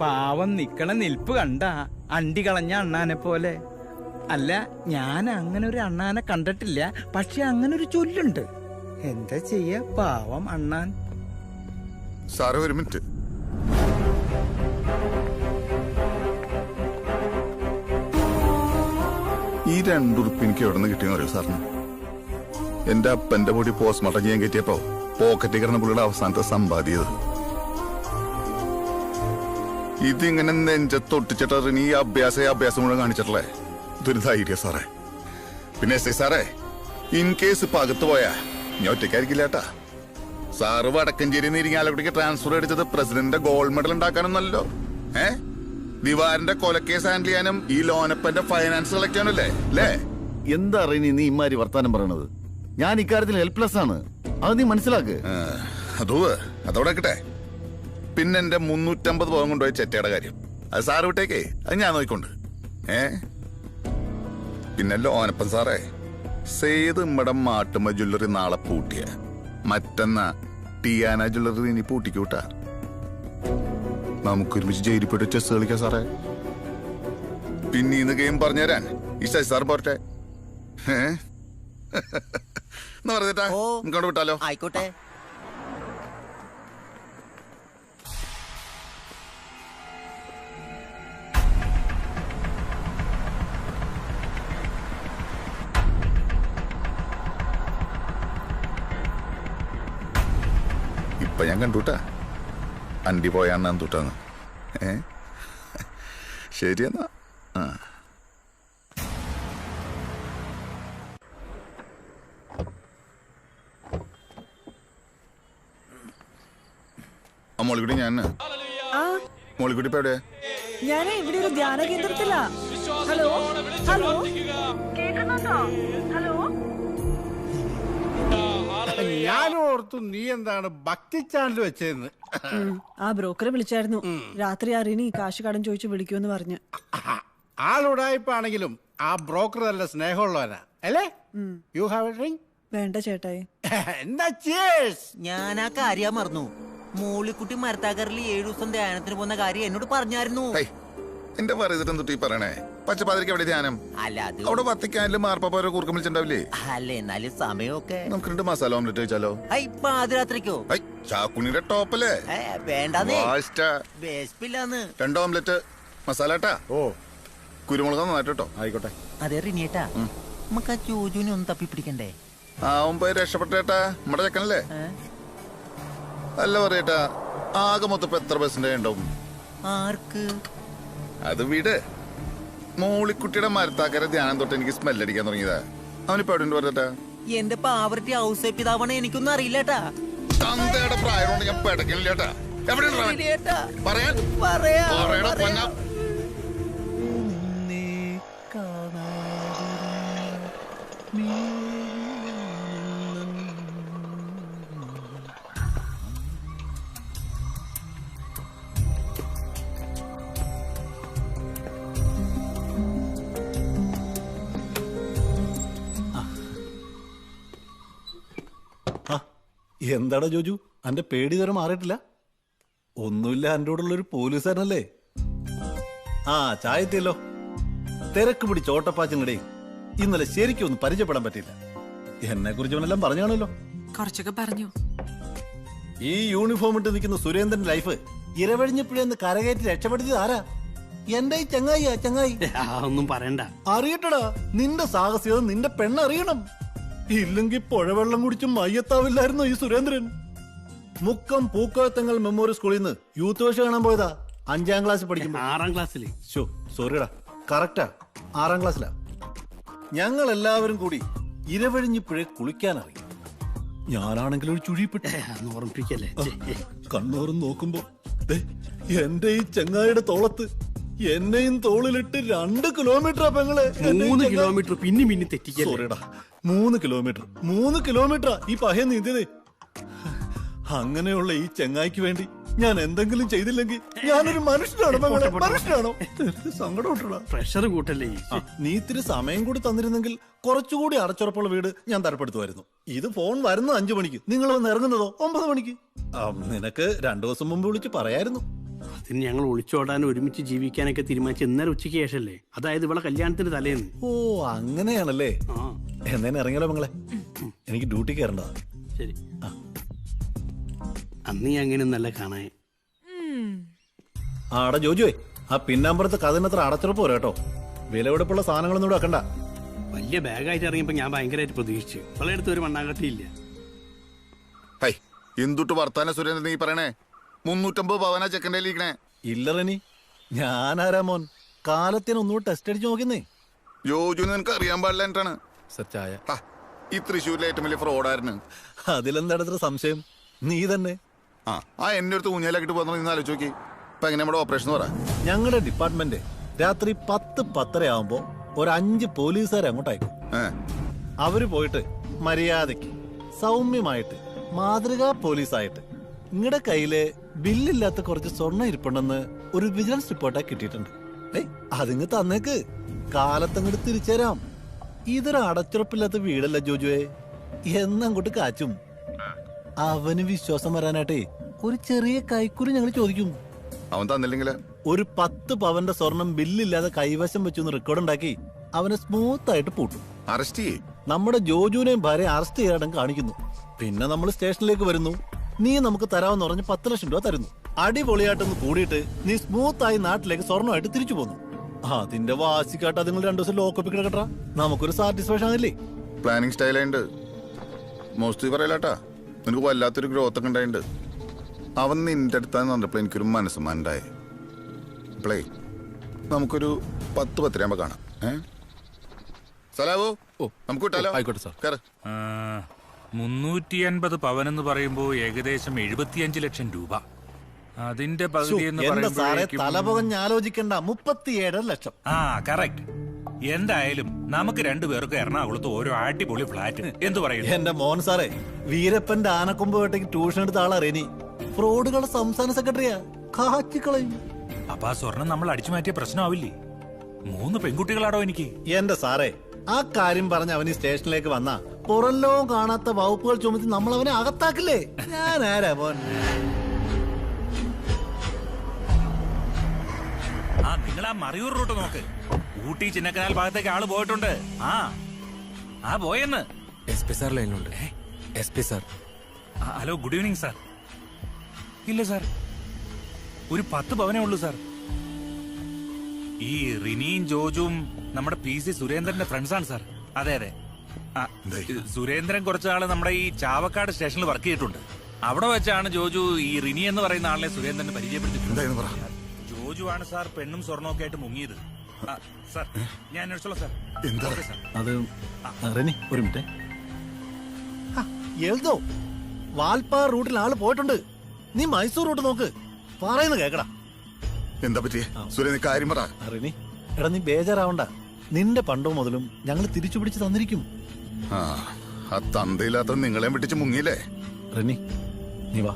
പാവം നിക്കണ നിൽപ്പ് കണ്ട അണ്ടി കളഞ്ഞ അണ്ണാനെ പോലെ. അല്ല, ഞാൻ അങ്ങനെ ഒരു അണ്ണാനെ കണ്ടിട്ടില്ല. പക്ഷെ അങ്ങനെ ഒരു ചൊല്ലുണ്ട്. എന്താ ചെയ്യ, പാവം അണ്ണാൻ. സാറേ ഒരു മിനിറ്റ്. ഈ 2 ഉറുപ്പ് എനിക്ക് എവിടെ നിന്ന് കിട്ടിയെന്ന് അറിയോ സാറിന്? എന്റെ അപ്പന്റെ പൊടി പോസ്റ്റ്മോർട്ടം ചെയ്യാൻ കയറ്റിയപ്പോ പോക്കറ്റിൽ കിടന്ന പുള്ളിയുടെ അവസാനത്തെ സമ്പാദ്യത്. ഇതിങ്ങനെ നെഞ്ചത്തൊട്ടിച്ചിട്ട് ഈ അഭ്യാസം മുഴുവൻ കാണിച്ചിട്ടല്ലേ? ഇതൊരു ധൈര്യ സാറേ. പിന്നെ സാറേ, ഇൻ കേസ് ഇപ്പൊ അകത്ത് പോയാ ഞാൻ ഒറ്റയ്ക്കായിരിക്കില്ലേട്ടാ. സാറ് വടക്കഞ്ചേരി ഇരിങ്ങാലക്കുടിക്ക് ട്രാൻസ്ഫർ അടിച്ചത് പ്രസിഡന്റിന്റെ ഗോൾഡ് മെഡൽ ഉണ്ടാക്കാനൊന്നല്ലോ. ദിവാരന്റെ കൊലക്കേസ് ഹാൻഡിൽ ചെയ്യാനും ഈ ലോനപ്പന്റെ ഫൈനാൻസ് കളക്ട് ചെയ്യാനല്ലേ അല്ലേ? എന്താ അറിയ നീ ഇമാരി വർത്താനം പറയണത്? ഞാൻ ഇക്കാര്യത്തിൽ ഹെൽപ്ലെസ് ആണ്, അത് നീ മനസ്സിലാക്ക്. അതോടെ കിട്ടെ. പിന്നെ എന്റെ 350 പവൻ കൊണ്ടുപോയി ചെറ്റയുടെ കാര്യം അത് സാറ് വിട്ടേക്കേ, അത് ഞാൻ നോക്കിക്കൊണ്ട്. പിന്നെ ലോനപ്പൻ സാറേ, സേത് ഇമ്മടെ മാട്ടുമ്മ ജ്വല്ലറി നാളെ പൂട്ടിയ മറ്റന്നാ ടിയാന ജ്വല്ലറി ഇനി പൂട്ടിക്കൂട്ടാ. നമുക്കൊരുമിച്ച് ജയിലിൽ പോയിട്ട് ചെസ് കളിക്കാം സാറേ. പിന്നെ ഇന്ന് ഗെയിം പറഞ്ഞുതരാൻ ഈ സാർ പോരട്ടെ എന്ന് പറഞ്ഞിട്ടാ നമുക്ക് വിട്ടാലോ? ആയിക്കോട്ടെ. ഇപ്പൊ ഞാൻ കണ്ടുട്ടാ അണ്ടി പോയാന്ന് തൂട്ടാന്ന്. ശരിയെന്നാ. മോളിക്കുട്ടി മോളിക്കുട്ടി ഇപ്പൊ എവിടെയാ? ഞാൻ ഇവിടെ ഒരു ധ്യാന കേന്ദ്രത്തിലാ. ഹലോ ഹലോ, കേൾക്കുന്നുണ്ടോ? ഹലോ, ഞാൻ ഓർത്തു നീ എന്താണ് ഭക്തി ചാനൽ വെച്ചതെന്ന്. ആ ബ്രോക്കറെ വിളിച്ചായിരുന്നു. രാത്രി അറിയണി കാശ് കടം ചോദിച്ചു വിളിക്കുമെന്ന് പറഞ്ഞ്. ആളുടായ്പാണെങ്കിലും ആ ബ്രോക്കർ നല്ല സ്നേഹമുള്ളവനാ അല്ലേ? You have A drink? വേണ്ട ചേട്ടായി. ഞാൻ ആ കാര്യം മറന്നു. മോളിക്കുട്ടി മരത്താക്കറിൽ 7 ദിവസം ധ്യാനത്തിന് പോകുന്ന കാര്യം എന്നോട് പറഞ്ഞായിരുന്നു. എന്റെ പറയുന്നിട്ട് എന്തുട്ടി പറയണേ? പച്ചപ്പാതിരിക്ക് എവിടെ ധ്യാനം? അല്ല, അത് അവിടെ വത്തിക്കാനിലും മാർപ്പാപ്പ കൂർക്കം വിളിച്ചിട്ടുണ്ടാവില്ലേ? അല്ല, എന്നാലും സമയമൊക്കെ. നമുക്ക് 2 മസാല ഓംലെറ്റ് കഴിച്ചാലോ? പാതിരാത്രിക്കോ? ചാക്കുണിയുടെ ടോപ്പല്ലേ? വേണ്ടാന്ന്. 2 ഓംലെറ്റ് മസാല കേട്ടാ. കുരുമുളക് നന്നായിട്ടോ. ആയിക്കോട്ടെ. അതെ റിനിയേട്ടാ, നമുക്ക് ആ ജോജുവിനെ ഒന്ന് തപ്പി പിടിക്കണ്ടേ? പോയി രക്ഷപ്പെട്ടേട്ടാ. നമ്മുടെ ചെക്കനല്ലേ? അല്ല പറയട്ടാ, ആകെ മൊത്തം എത്ര പെർസെന്റേജ് ഉണ്ടാവും? ആർക്ക്? അത് വീട് മോളിക്കുട്ടിയുടെ മരത്താക്കര ധ്യാനം തൊട്ട് എനിക്ക് സ്മെല്ലടിക്കാൻ തുടങ്ങിയതാ. അവനിപ്പോ എവിടെ പറഞ്ഞിട്ടാ? എന്റെ പാവറത്തി ഹൗസ് പിതാവാണ്, എനിക്കൊന്നും അറിയില്ലേട്ടാ. തന്തയുടെ പ്രായമുണ്ട്, ഞാൻ പെടക്കണില്ലേട്ടാ. എവിടെയാണ് പറയാൻ? എന്താടാ ജോജു, അന്റെ പേടി തരം മാറിയിട്ടില്ല? ഒന്നുമില്ല, എൻ്റെ കൂടെയുള്ളൊരു പോലീസുകാരനല്ലേ. ആ ചായ എത്തിയല്ലോ. തിരക്ക് പിടിച്ച ഓട്ടപ്പാച്ചിനിടെ ഇന്നലെ ശരിക്കും ഒന്ന് പരിചയപ്പെടാൻ പറ്റില്ല. എന്നെ കുറിച്ച് അവനെല്ലാം പറഞ്ഞു കാണുമല്ലോ. കുറച്ചൊക്കെ പറഞ്ഞു. ഈ യൂണിഫോം ഇട്ട് നിൽക്കുന്ന സുരേന്ദ്രൻ ലൈഫ് ഇരവഴിഞ്ഞപ്പോഴെന്ന് കരകയറ്റി രക്ഷപ്പെടുത്തിയത് ആരാ? എന്റെ ഈ ചങ്ങായിയാ. ചങ്ങായി ഒന്നും പറയണ്ട. അറിയട്ടടാ, നിന്റെ സാഹസികത നിന്റെ പെണ്ണറിയണം. ഇല്ലെങ്കിൽ പുഴവെള്ളം കുടിച്ചും മയ്യത്താവില്ലായിരുന്നോ ഈ സുരേന്ദ്രൻ? മുക്കം പൂക്കോയത്തങ്ങൾ മെമ്മോറിയൽ സ്കൂളിൽ നിന്ന് യൂത്ത് വേഷ കാണാൻ പോയതാ 5ാം ക്ലാസ്സിൽ പഠിക്കുമ്പോ. 6ാം ക്ലാസ്സിൽ? സോറിയടാ, കറക്റ്റാ, 6ാം ക്ലാസ്സിലാ. ഞങ്ങൾ എല്ലാവരും കൂടി ഇരവഴിഞ്ഞിപ്പുഴെ കുളിക്കാനറിയും. ഞാനാണെങ്കിൽ ഒരു ചുഴിപ്പെട്ടു. ഓർമ്മിപ്പിക്കല്ലേ. കണ്ണോറും നോക്കുമ്പോ എന്റെ ഈ ചങ്ങായിയുടെ തോളത്ത് എന്നെയും തോളിലിട്ട് 2 കിലോമീറ്റർ പെങ്ങളെ. 3 കിലോമീറ്റർ പിന്നെ തെറ്റിക്കല്ലേ. സോറിയടാ, 3 കിലോമീറ്റർ ഈ പഹയ നീന്തിയതേ. അങ്ങനെയുള്ള ഈ ചെങ്ങായിക്ക് വേണ്ടി ഞാൻ എന്തെങ്കിലും ചെയ്തില്ലെങ്കിൽ ഞാനൊരു മനുഷ്യനാണോ മകളെ? മനുഷ്യനാണോ? സങ്കടം. പ്രഷർ കൂട്ടല്ലേ. നീ ഇത്തിരി സമയം കൂടി തന്നിരുന്നെങ്കിൽ കുറച്ചുകൂടി അടച്ചുറപ്പുള്ള വീട് ഞാൻ തരപ്പെടുത്തുമായിരുന്നു. ഇത് ഫോൺ വരുന്നത് 5 മണിക്ക്, നിങ്ങൾ വന്ന് ഇറങ്ങുന്നതോ 9 മണിക്ക്. നിനക്ക് 2 ദിവസം മുമ്പ് വിളിച്ച് പറയായിരുന്നു. അതിന് ഞങ്ങൾ ഒളിച്ചോടാനും ഒരുമിച്ച് ജീവിക്കാനൊക്കെ തീരുമാനിച്ച ഇന്നലെ ഉച്ചയ്ക്ക് ശേഷല്ലേ. അതായത് ഇവളെ കല്യാണത്തിന് തലേന്ന്. ഓ അങ്ങനെയാണല്ലേ. എന്നേനെ ഇറങ്ങിയാലോ മകളെ, എനിക്ക് ഡ്യൂട്ടി കയറേണ്ടതാ. ശരി. അന്ന് അങ്ങനെ നല്ല കാണാൻ. ആടാ ജോജുവേ, ആ പിന്നാമ്പുറത്ത് കഥനത്ര അടച്ചുറപ്പ് പോരാ കേട്ടോ. വിലപിടിപ്പുള്ള സാധനങ്ങളൊന്നും ഇവിടെ വെക്കണ്ട. വലിയ ബാഗായിട്ട് ഇറങ്ങിയപ്പോ ഞാൻ ഭയങ്കരമായിട്ട് പ്രതീക്ഷിച്ചു. ഇവളെ അടുത്ത് ഒരു മണ്ണാങ്കട്ടിയില്ല. എന്തുട്ട് വർത്താന സുരേന്ദ്രൻ നീ പറയണേ? 350 പവനാ ചെക്കൻ്റെ ഇരിക്കണേ. ഇല്ലറനി, ഞാനാരാ മോൻ? കാലത്തിന് ഒന്നുകൂടെ ടെസ്റ്റ് അടിച്ച് നോക്കുന്നേ. ജോജു നിനക്ക് അറിയാൻ പാടില്ല എന്താണ് സച്ചായ. ഈ തൃശ്ശൂരിലെ ഏറ്റവും വലിയ ഫ്രോഡായിരുന്നു. അതിലെന്താണ് സംശയം? നീ തന്നെ. എന്നെ അടുത്ത് ഊഞ്ഞാലാക്കിട്ട് പോകുന്ന ഇന്ന് ആലോചിച്ച് നോക്കി. ഇപ്പൊ എങ്ങനെ നമ്മുടെ ഓപ്പറേഷൻ പറ? ഞങ്ങളുടെ ഡിപ്പാർട്ട്മെന്റ് രാത്രി 10-10:30 ആവുമ്പോ ഒരു 5 പോലീസുകാരെ അങ്ങോട്ട് അയക്കും. അവര് പോയിട്ട് മര്യാദക്ക് സൗമ്യമായിട്ട് മാതൃകാ പോലീസായിട്ട് നിങ്ങളുടെ കയ്യില് ബില്ലില്ലാത്ത കുറച്ച് സ്വർണ്ണം ഇരിപ്പുണ്ടെന്ന് ഒരു വിജിലൻസ് റിപ്പോർട്ടായി കിട്ടിയിട്ടുണ്ട്. അതിങ്ങ് തന്നേക്ക്, കാലത്തങ്ങോട്ട് തിരിച്ചുതരാം. ഇതൊരു അടച്ചുറപ്പില്ലാത്ത വീടല്ല ജോജുവേ, എന്നങ്ങോട്ട് കാച്ചും. അവന് വിശ്വാസം വരാനായിട്ടേ ഒരു ചെറിയ കൈക്കൂലി ഞങ്ങൾ ചോദിക്കും. അവൻ തന്നില്ലെങ്കിൽ ഒരു 10 പവന്റെ സ്വർണം ബില്ലില്ലാതെ കൈവശം വെച്ചൊന്ന് റെക്കോർഡ് ഉണ്ടാക്കി അവനെ സ്മൂത്ത് ആയിട്ട് പൂട്ടും. അറസ്റ്റ് ചെയ്യും. നമ്മുടെ ജോജുവിനെയും ഭാര്യ അറസ്റ്റ് ചെയ്യാൻ കാണിക്കുന്നു. പിന്നെ നമ്മൾ സ്റ്റേഷനിലേക്ക് വരുന്നു. നീ നമുക്ക് തരാമെന്ന് പറഞ്ഞ് 10 ലക്ഷം രൂപ തരുന്നു. അടിപൊളിയായിട്ടൊന്ന് കൂടിയിട്ട് നീ സ്മൂത്ത് ആയി നാട്ടിലേക്ക് സ്വർണ്ണമായിട്ട് തിരിച്ചു പോന്നു. അതിന്റെ വാശിക്കാട്ട് നിങ്ങൾ 2 ദിവസം ലോക്കപ്പിൽ കിടക്കട്ടാ. നമുക്കൊരു സാറ്റിസ്ഫാക്ഷൻ ആണല്ലേ. പ്ലാനിങ് സ്റ്റൈലായിട്ട് മോസ്റ്റ് പറയലാട്ടാ. നിനക്ക് വല്ലാത്തൊരു ഗ്രോത്ത് ഒക്കെ ഉണ്ടായിട്ടുണ്ട്. അവൻ നിന്റെ അടുത്താന്ന് പറഞ്ഞപ്പോ എനിക്കൊരു മനസ്സുമാണ്ടായി. പ്ലേ നമുക്കൊരു 10-10 കാണാം. സലാവോ, നമുക്ക് വിട്ടാലോ? ആയിക്കോട്ടെ സാർ. 350 പവൻ എന്ന് പറയുമ്പോ ഏകദേശം 75 ലക്ഷം രൂപ. അതിന്റെ പകുതി എന്ന് തലപുകഞ്ഞ് ആലോചിക്കണ്ട, 37 ലക്ഷം. കറക്റ്റ്. എന്തായാലും നമുക്ക് 2 പേർക്ക് എറണാകുളത്ത് ഓരോ അടിപൊളി ഫ്ലാറ്റ്. എന്ത് പറയും? എന്റെ മോൻ സാറേ, വീരപ്പന്റെ ആനക്കൊമ്പ് വേട്ടയ്ക്ക് ട്യൂഷൻ എടുത്ത ആളാ റെനി. ഫ്രോഡുകളുടെ സംസ്ഥാന സെക്രട്ടറിയാ. കാച്ചിക്കളയും. അപ്പൊ ആ സ്വർണം നമ്മൾ അടിച്ചു മാറ്റിയ പ്രശ്നമാവില്ലേ? 3 പെൺകുട്ടികളാടോ എനിക്ക്. എന്റെ സാറേ, ആ കാര്യം പറഞ്ഞ് അവന് സ്റ്റേഷനിലേക്ക് വന്നാ പുറല്ലോ കാണാത്ത വകുപ്പുകൾ ചുമത്തി നമ്മൾ അവനെ അകത്താക്കില്ലേ? ഞാൻ ആരാ മോൻ? നിങ്ങൾ ആ മറയൂർ റൂട്ട് നോക്ക്. ഊട്ടി ചിന്നക്കനാൽ ഭാഗത്തേക്ക് ആള് പോയിട്ടുണ്ട്. പോയെന്ന് SP സാർ ലൈനിലുണ്ട്. SP sir. Hello, good evening sir. ഇല്ല സാർ, ഒരു 10 പവനേ ഉള്ളൂ സാർ. ഈ റിനിയും ജോജുവും നമ്മുടെ PC സുരേന്ദ്രന്റെ ഫ്രണ്ട്സാണ് സാർ. അതെ അതെ. സുരേന്ദ്രൻ കുറച്ചാള് നമ്മുടെ ഈ ചാവക്കാട് സ്റ്റേഷനിൽ വർക്ക് ചെയ്തിട്ടുണ്ട്. അവിടെ വെച്ചാണ് ജോജു ഈ റിനി എന്ന് പറയുന്ന ആളെ സുരേന്ദ്രന് പരിചയപ്പെടുത്തിയിട്ടുണ്ട്. ജോജു ആണ് സാർ പെണ്ണും സ്വർണ്ണമൊക്കെ ആയിട്ട് മുങ്ങിയത്. സാർ ഞാൻ അന്വേഷിച്ചോളാം സാർ. അത് റെനി, ഒരു മിനിറ്റ്. എഴുതോ വാൽപ്പാറ റൂട്ടിൽ ആള് പോയിട്ടുണ്ട്. നീ മൈസൂർ റൂട്ട് നോക്ക്. പറയുന്ന കേക്കടാ. എന്താ പറ്റിയേ സുരേന്ദ്രൻ? കാര്യം പറ. റെനി, എടാ നീ ബേജാറാവണ്ട. നിന്റെ പണ്ടോ മുതലും ഞങ്ങൾ തിരിച്ചു പിടിച്ച് തന്നിരിക്കും. ആ തന്തയില്ലാത്ത നിങ്ങളെ വിട്ടിച്ച് മുങ്ങിയില്ലേ? റെനി, നീ വാ.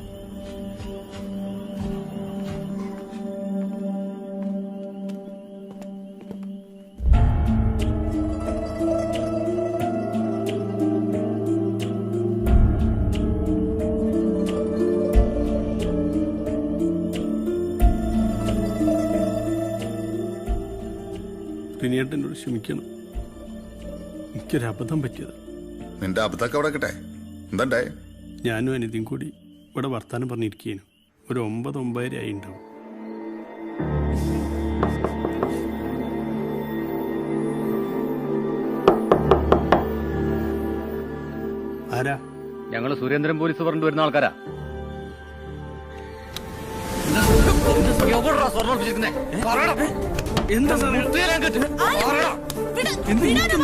റിനിയേട്ടനോട് ക്ഷമിക്കണം. എനിക്കൊരു അബദ്ധം പറ്റിയത്. നിന്റെ അബദ്ധമൊക്കെ അവിടെ കിട്ടെ. എന്താ ഞാനും അനിതയും കൂടി ഇവിടെ വർത്താനം പറഞ്ഞിരിക്കുകയാണ്. ഒരു 9-9:30 ആയി ഉണ്ടാവും. ആരാ? ഞങ്ങൾ സുരേന്ദ്രൻ പോലീസ് പറഞ്ഞു വരുന്ന ആൾക്കാരാ. എന്താ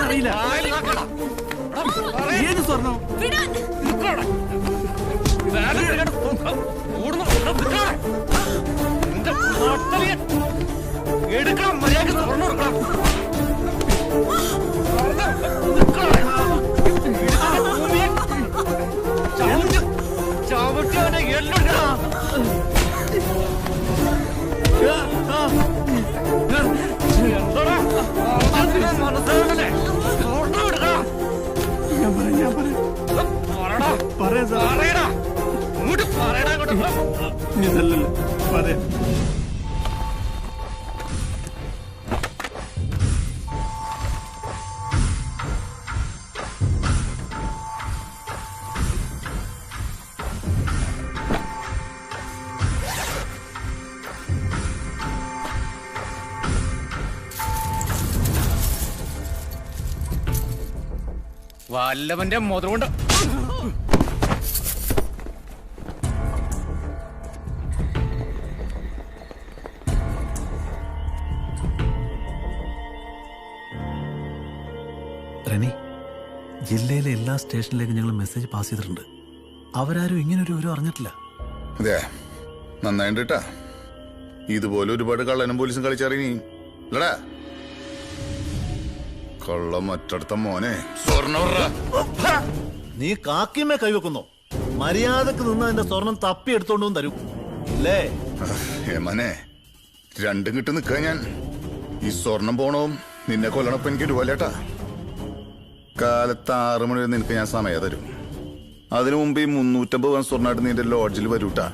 അറിയില്ല. ഏത് സ്വർണം? എടുക്കണം, മര്യാദ സ്വർണ്ണം എടുക്കണം. ചവിട്ടവനെ എല്ലാം മനസ്സിലാകല്ലേ? സ്വർണ്ണം എടുക്കണം. പറയടാ, ഇങ്ങോട്ട് പറയടാ, ഇതല്ലല്ലോ പറയാം. വല്ലവന്റെ മുതലുകൊണ്ട് റെനി, ജില്ലയിലെ എല്ലാ സ്റ്റേഷനിലേക്കും ഞങ്ങൾ മെസ്സേജ് പാസ് ചെയ്തിട്ടുണ്ട്. അവരാരും ഇങ്ങനെ ഒരു വിവരം അറിഞ്ഞിട്ടില്ല. അതെ, നന്നായിട്ടാ. ഇതുപോലെ ഒരുപാട് കള്ളനും പോലീസും കളിച്ചറിഞ്ഞി അല്ലടാ. കള്ളം മറ്റടുത്ത മോനെ. നീ കാക്കിമേ കൈവെക്കുന്നോ? മര്യാദക്ക് നിന്ന് അതിന്റെ സ്വർണം തപ്പി എടുത്തോണ്ടും തരും അല്ലേ? മോനെ, രണ്ടും കിട്ടി നിൽക്കുക ഞാൻ. ഈ സ്വർണം പോണവും നിന്നെ കൊല്ലണപ്പം എനിക്ക് ഇതുപോലെട്ടാ. കാലത്ത് 6 മണി വരെ നിനക്ക് ഞാൻ സമയം തരും. അതിനു മുമ്പ് ഈ 350 സ്വർണ്ണമായിട്ട് നിന്റെ ലോഡ്ജിൽ വരൂട്ടാ.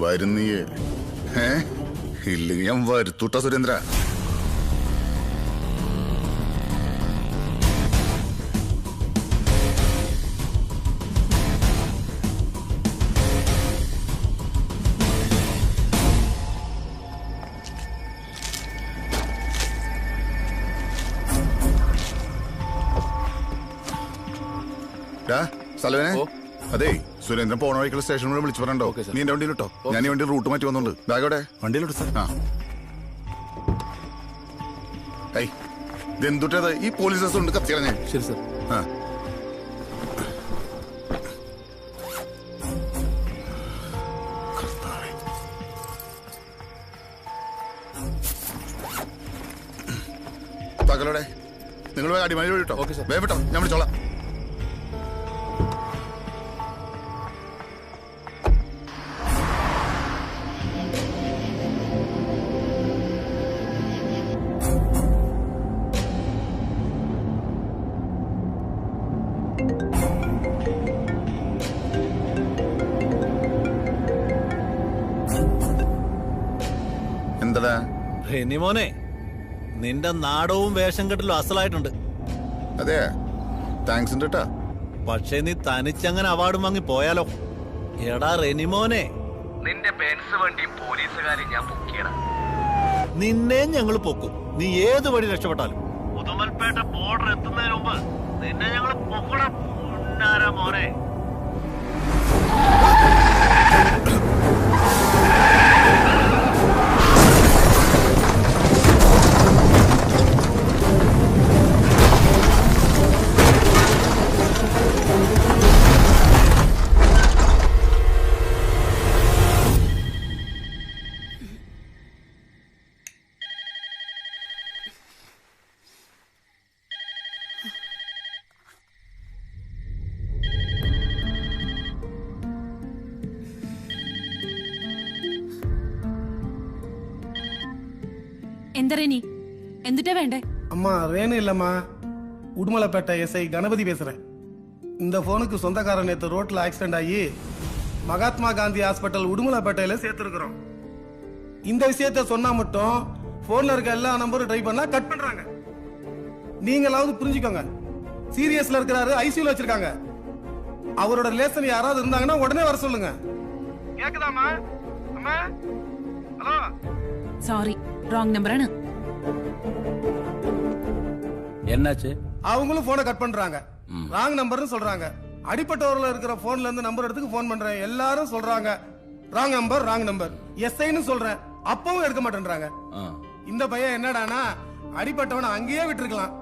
വരുന്നീ ഇല്ലെങ്കിൽ ഞാൻ വരുത്തൂട്ടാ സുരേന്ദ്ര. സലവനെ, അതെ സുരേന്ദ്രൻ പോണ വഴിക്കുള്ള സ്റ്റേഷനിൽ വിളിച്ചു പറയണ്ടോ? നീ എന്റെ വണ്ടിയിലിട്ടോ. ഞാൻ ഈ വണ്ടി റൂട്ട് മാറ്റി വന്നോണ്ട്. ബാഗോടെ വണ്ടിയിലോട്ട് സാർ. ആ ഇതെന്തുട്ടത്? ഈ പോലീസ് ബസ് ഉണ്ട് കത്തിയാ. ശരി സാർ. ആ പകലോടെ നിങ്ങൾ അടിമാലി വഴി കേട്ടോ. വേഗം വിട്ടോ, ഞാൻ വിളിച്ചോളാം. എന്താ മോനെ, നിന്റെ നാടവും വേഷം കെട്ടലും അസലായിട്ടുണ്ട്. അതെ, താങ്ക്സ് ഉണ്ട് കേട്ടാ. പക്ഷെ നീ തനിച്ചങ്ങനെ അവാർഡ് വാങ്ങി പോയാലോ? എടാ റെനിമോനെ, നിന്റെ ബെൻസ് വണ്ടി പോലീസുകാരെ ഞാൻ പൊക്കിയടാ. നിന്നെയും ഞങ്ങൾ പൊക്കും. നീ ഏത് വഴി രക്ഷപ്പെട്ടാലും. ഉദുമൽപേട്ട ബോർഡർ എത്തുന്നതിന് മുമ്പ് നിന്നെ ഞങ്ങൾ പൊക്കണം മോനെ. എന്താ റെനി, എന്തിട്ടാ വേണ്ടേ? அம்மா ரேணு இல்லம்மா, உடுமலைப்பேட்டை எஸ்ஐ கணபதி பேசுறேன். இந்த போனுக்கு சொந்தக்காரன் நேற்று ரோட்ல ஆக்சிடென்ட் ஆகி மகாத்மா காந்தி ஹாஸ்பிட்டல் உடுமலைப்பேட்டையில சேர்த்திருக்கிறோம். இந்த விஷயத்த சொன்னா மட்டும் போன்ல இருக்க எல்லா நம்பரும் ட்ரை பண்ணா கட் பண்றாங்க. நீங்களாவது புரிஞ்சுக்கோங்க. சீரியஸ்ல இருக்கிறாரு, ஐசியூல வச்சிருக்காங்க. அவரோட ரிலேஷன் யாராவது இருந்தாங்கன்னா உடனே வர சொல்லுங்க. கேக்குதாமா? அம்மா ஹலோ. Sorry, wrong நம்பரானு. என்னாச்சு? அவங்களும் போனை கட் பண்றாங்க. ராங் நம்பர்னு சொல்றாங்க. அடிப்பட்டவர்ல இருக்கிற போன்ல இருந்து நம்பர் எடுத்து போன் பண்றேன். எல்லாரும் சொல்றாங்க ராங் நம்பர் ராங் நம்பர். எஸ்ஐன்னு சொல்றேன், அப்பவும் எடுக்க மாட்டேன்றாங்க. இந்த பையன் என்னடானா அடிப்பட்டவனை அங்கேயே விட்டுருக்கலாம்,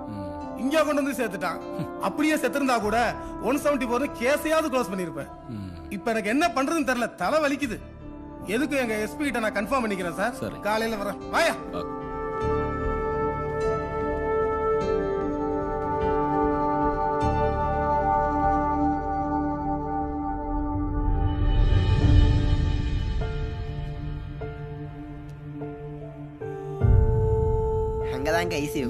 இங்க கொண்டு வந்து சேர்த்துட்டான். அப்படியே செத்திருந்தா கூட 174 கேஸையாவது க்ளோஸ் பண்ணிருப்பேன். இப்ப எனக்கு என்ன பண்றதுன்னு தெரியல, தலை வலிக்குது. எதுக்கு எங்க எஸ்பி கிட்ட நான் கன்ஃபார்ம் பண்ணிக்கிறேன் சார். காலையில வரேன். வாயா. அங்கதாங்க ஐசியூ,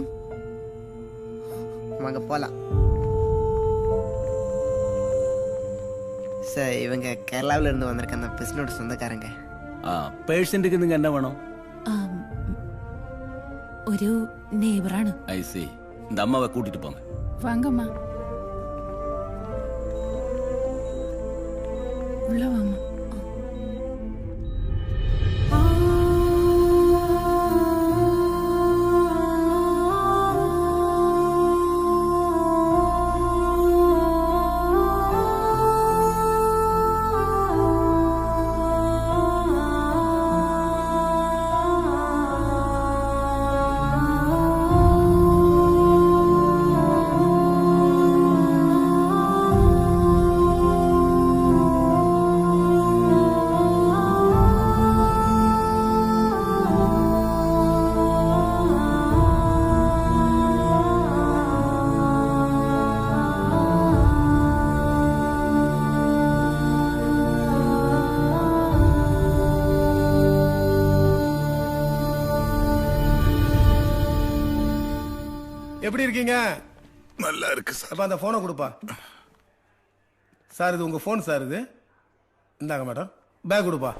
வாங்க போலாம். சார் இவங்க கேரளாவில் இருந்து வந்திருக்க அந்த பிசினோட சொந்தக்காரங்க. പേഷ്യന്റിക്ക് നിങ്ങൾ എന്നാ വേണം? ഒരു നെയ്ബറാണ്. I C. இந்த அம்மாவை கூட்டிட்டு போங்க. வாங்கம்மா, உள்ள வாமா. எப்படி இருக்கீங்க? நல்லா இருக்கு சார். அப்ப அந்த போனை கொடுப்பா. சார் இது உங்க போன் சார். இது இந்தாங்க மேடம். பேக் கொடுப்பா.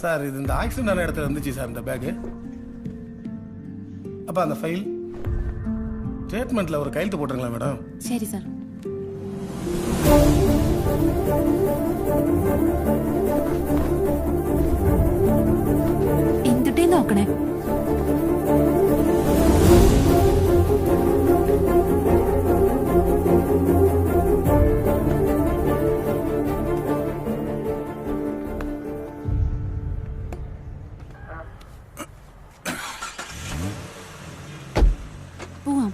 சார் இது இந்த ஆக்சிடென்ட் ஆன இடத்துல இருந்துச்சு சார் இந்த பேக். அப்ப அந்த ஃபைல் ஸ்டேட்மெண்ட்ல ஒரு கையெழுத்து போட்டுருங்களா மேடம்? சரி சார். എന്തുട്ടേ നോക്കണേ? പോവാം.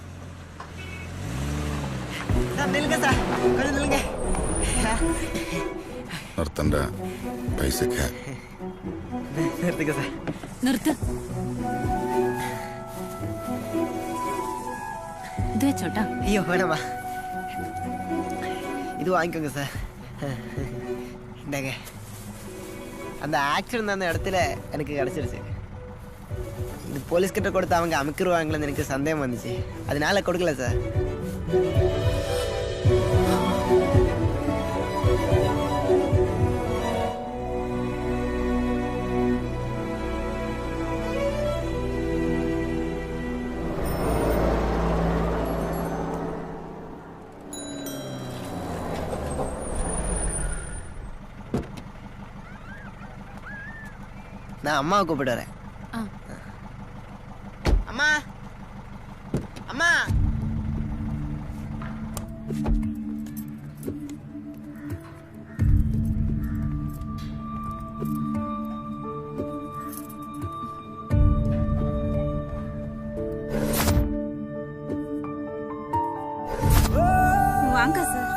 നിർത്തണ്ട, പൈസക്ക് നിർത്ത്. ഇത് വെച്ചോട്ടാ. ஐயோ வேணாமா, இது வாங்கிக்கோங்க சார். இந்தாங்க. அந்த ஆக்சிடென்ட் அந்த இடத்துல எனக்கு கிடைச்சிருச்சு. இது போலீஸ் கிட்ட கொடுத்து அவங்க அமுக்கிடுவாங்களேன்னு எனக்கு சந்தேகம் வந்துச்சு, அதனால கொடுக்கல சார். நான் அம்மாவை கூப்பிட்டு வரேன். அம்மா அம்மா. வாங்க சார்.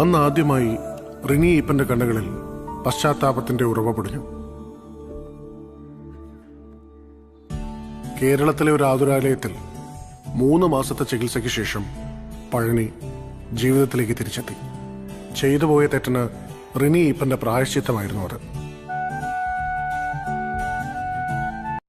അന്ന് ആദ്യമായി റിനി ഈപ്പന്റെ കണ്ണുകളിൽ പശ്ചാത്താപത്തിന്റെ ഉറവ പൊടിഞ്ഞു. കേരളത്തിലെ ഒരു ആതുരാലയത്തിൽ 3 മാസത്തെ ചികിത്സയ്ക്ക് ശേഷം പഴനി ജീവിതത്തിലേക്ക് തിരിച്ചെത്തി. ചെയ്തു പോയ തെറ്റിന് റിനി ഈപ്പന്റെ പ്രായശ്ചിത്തമായിരുന്നു അത്.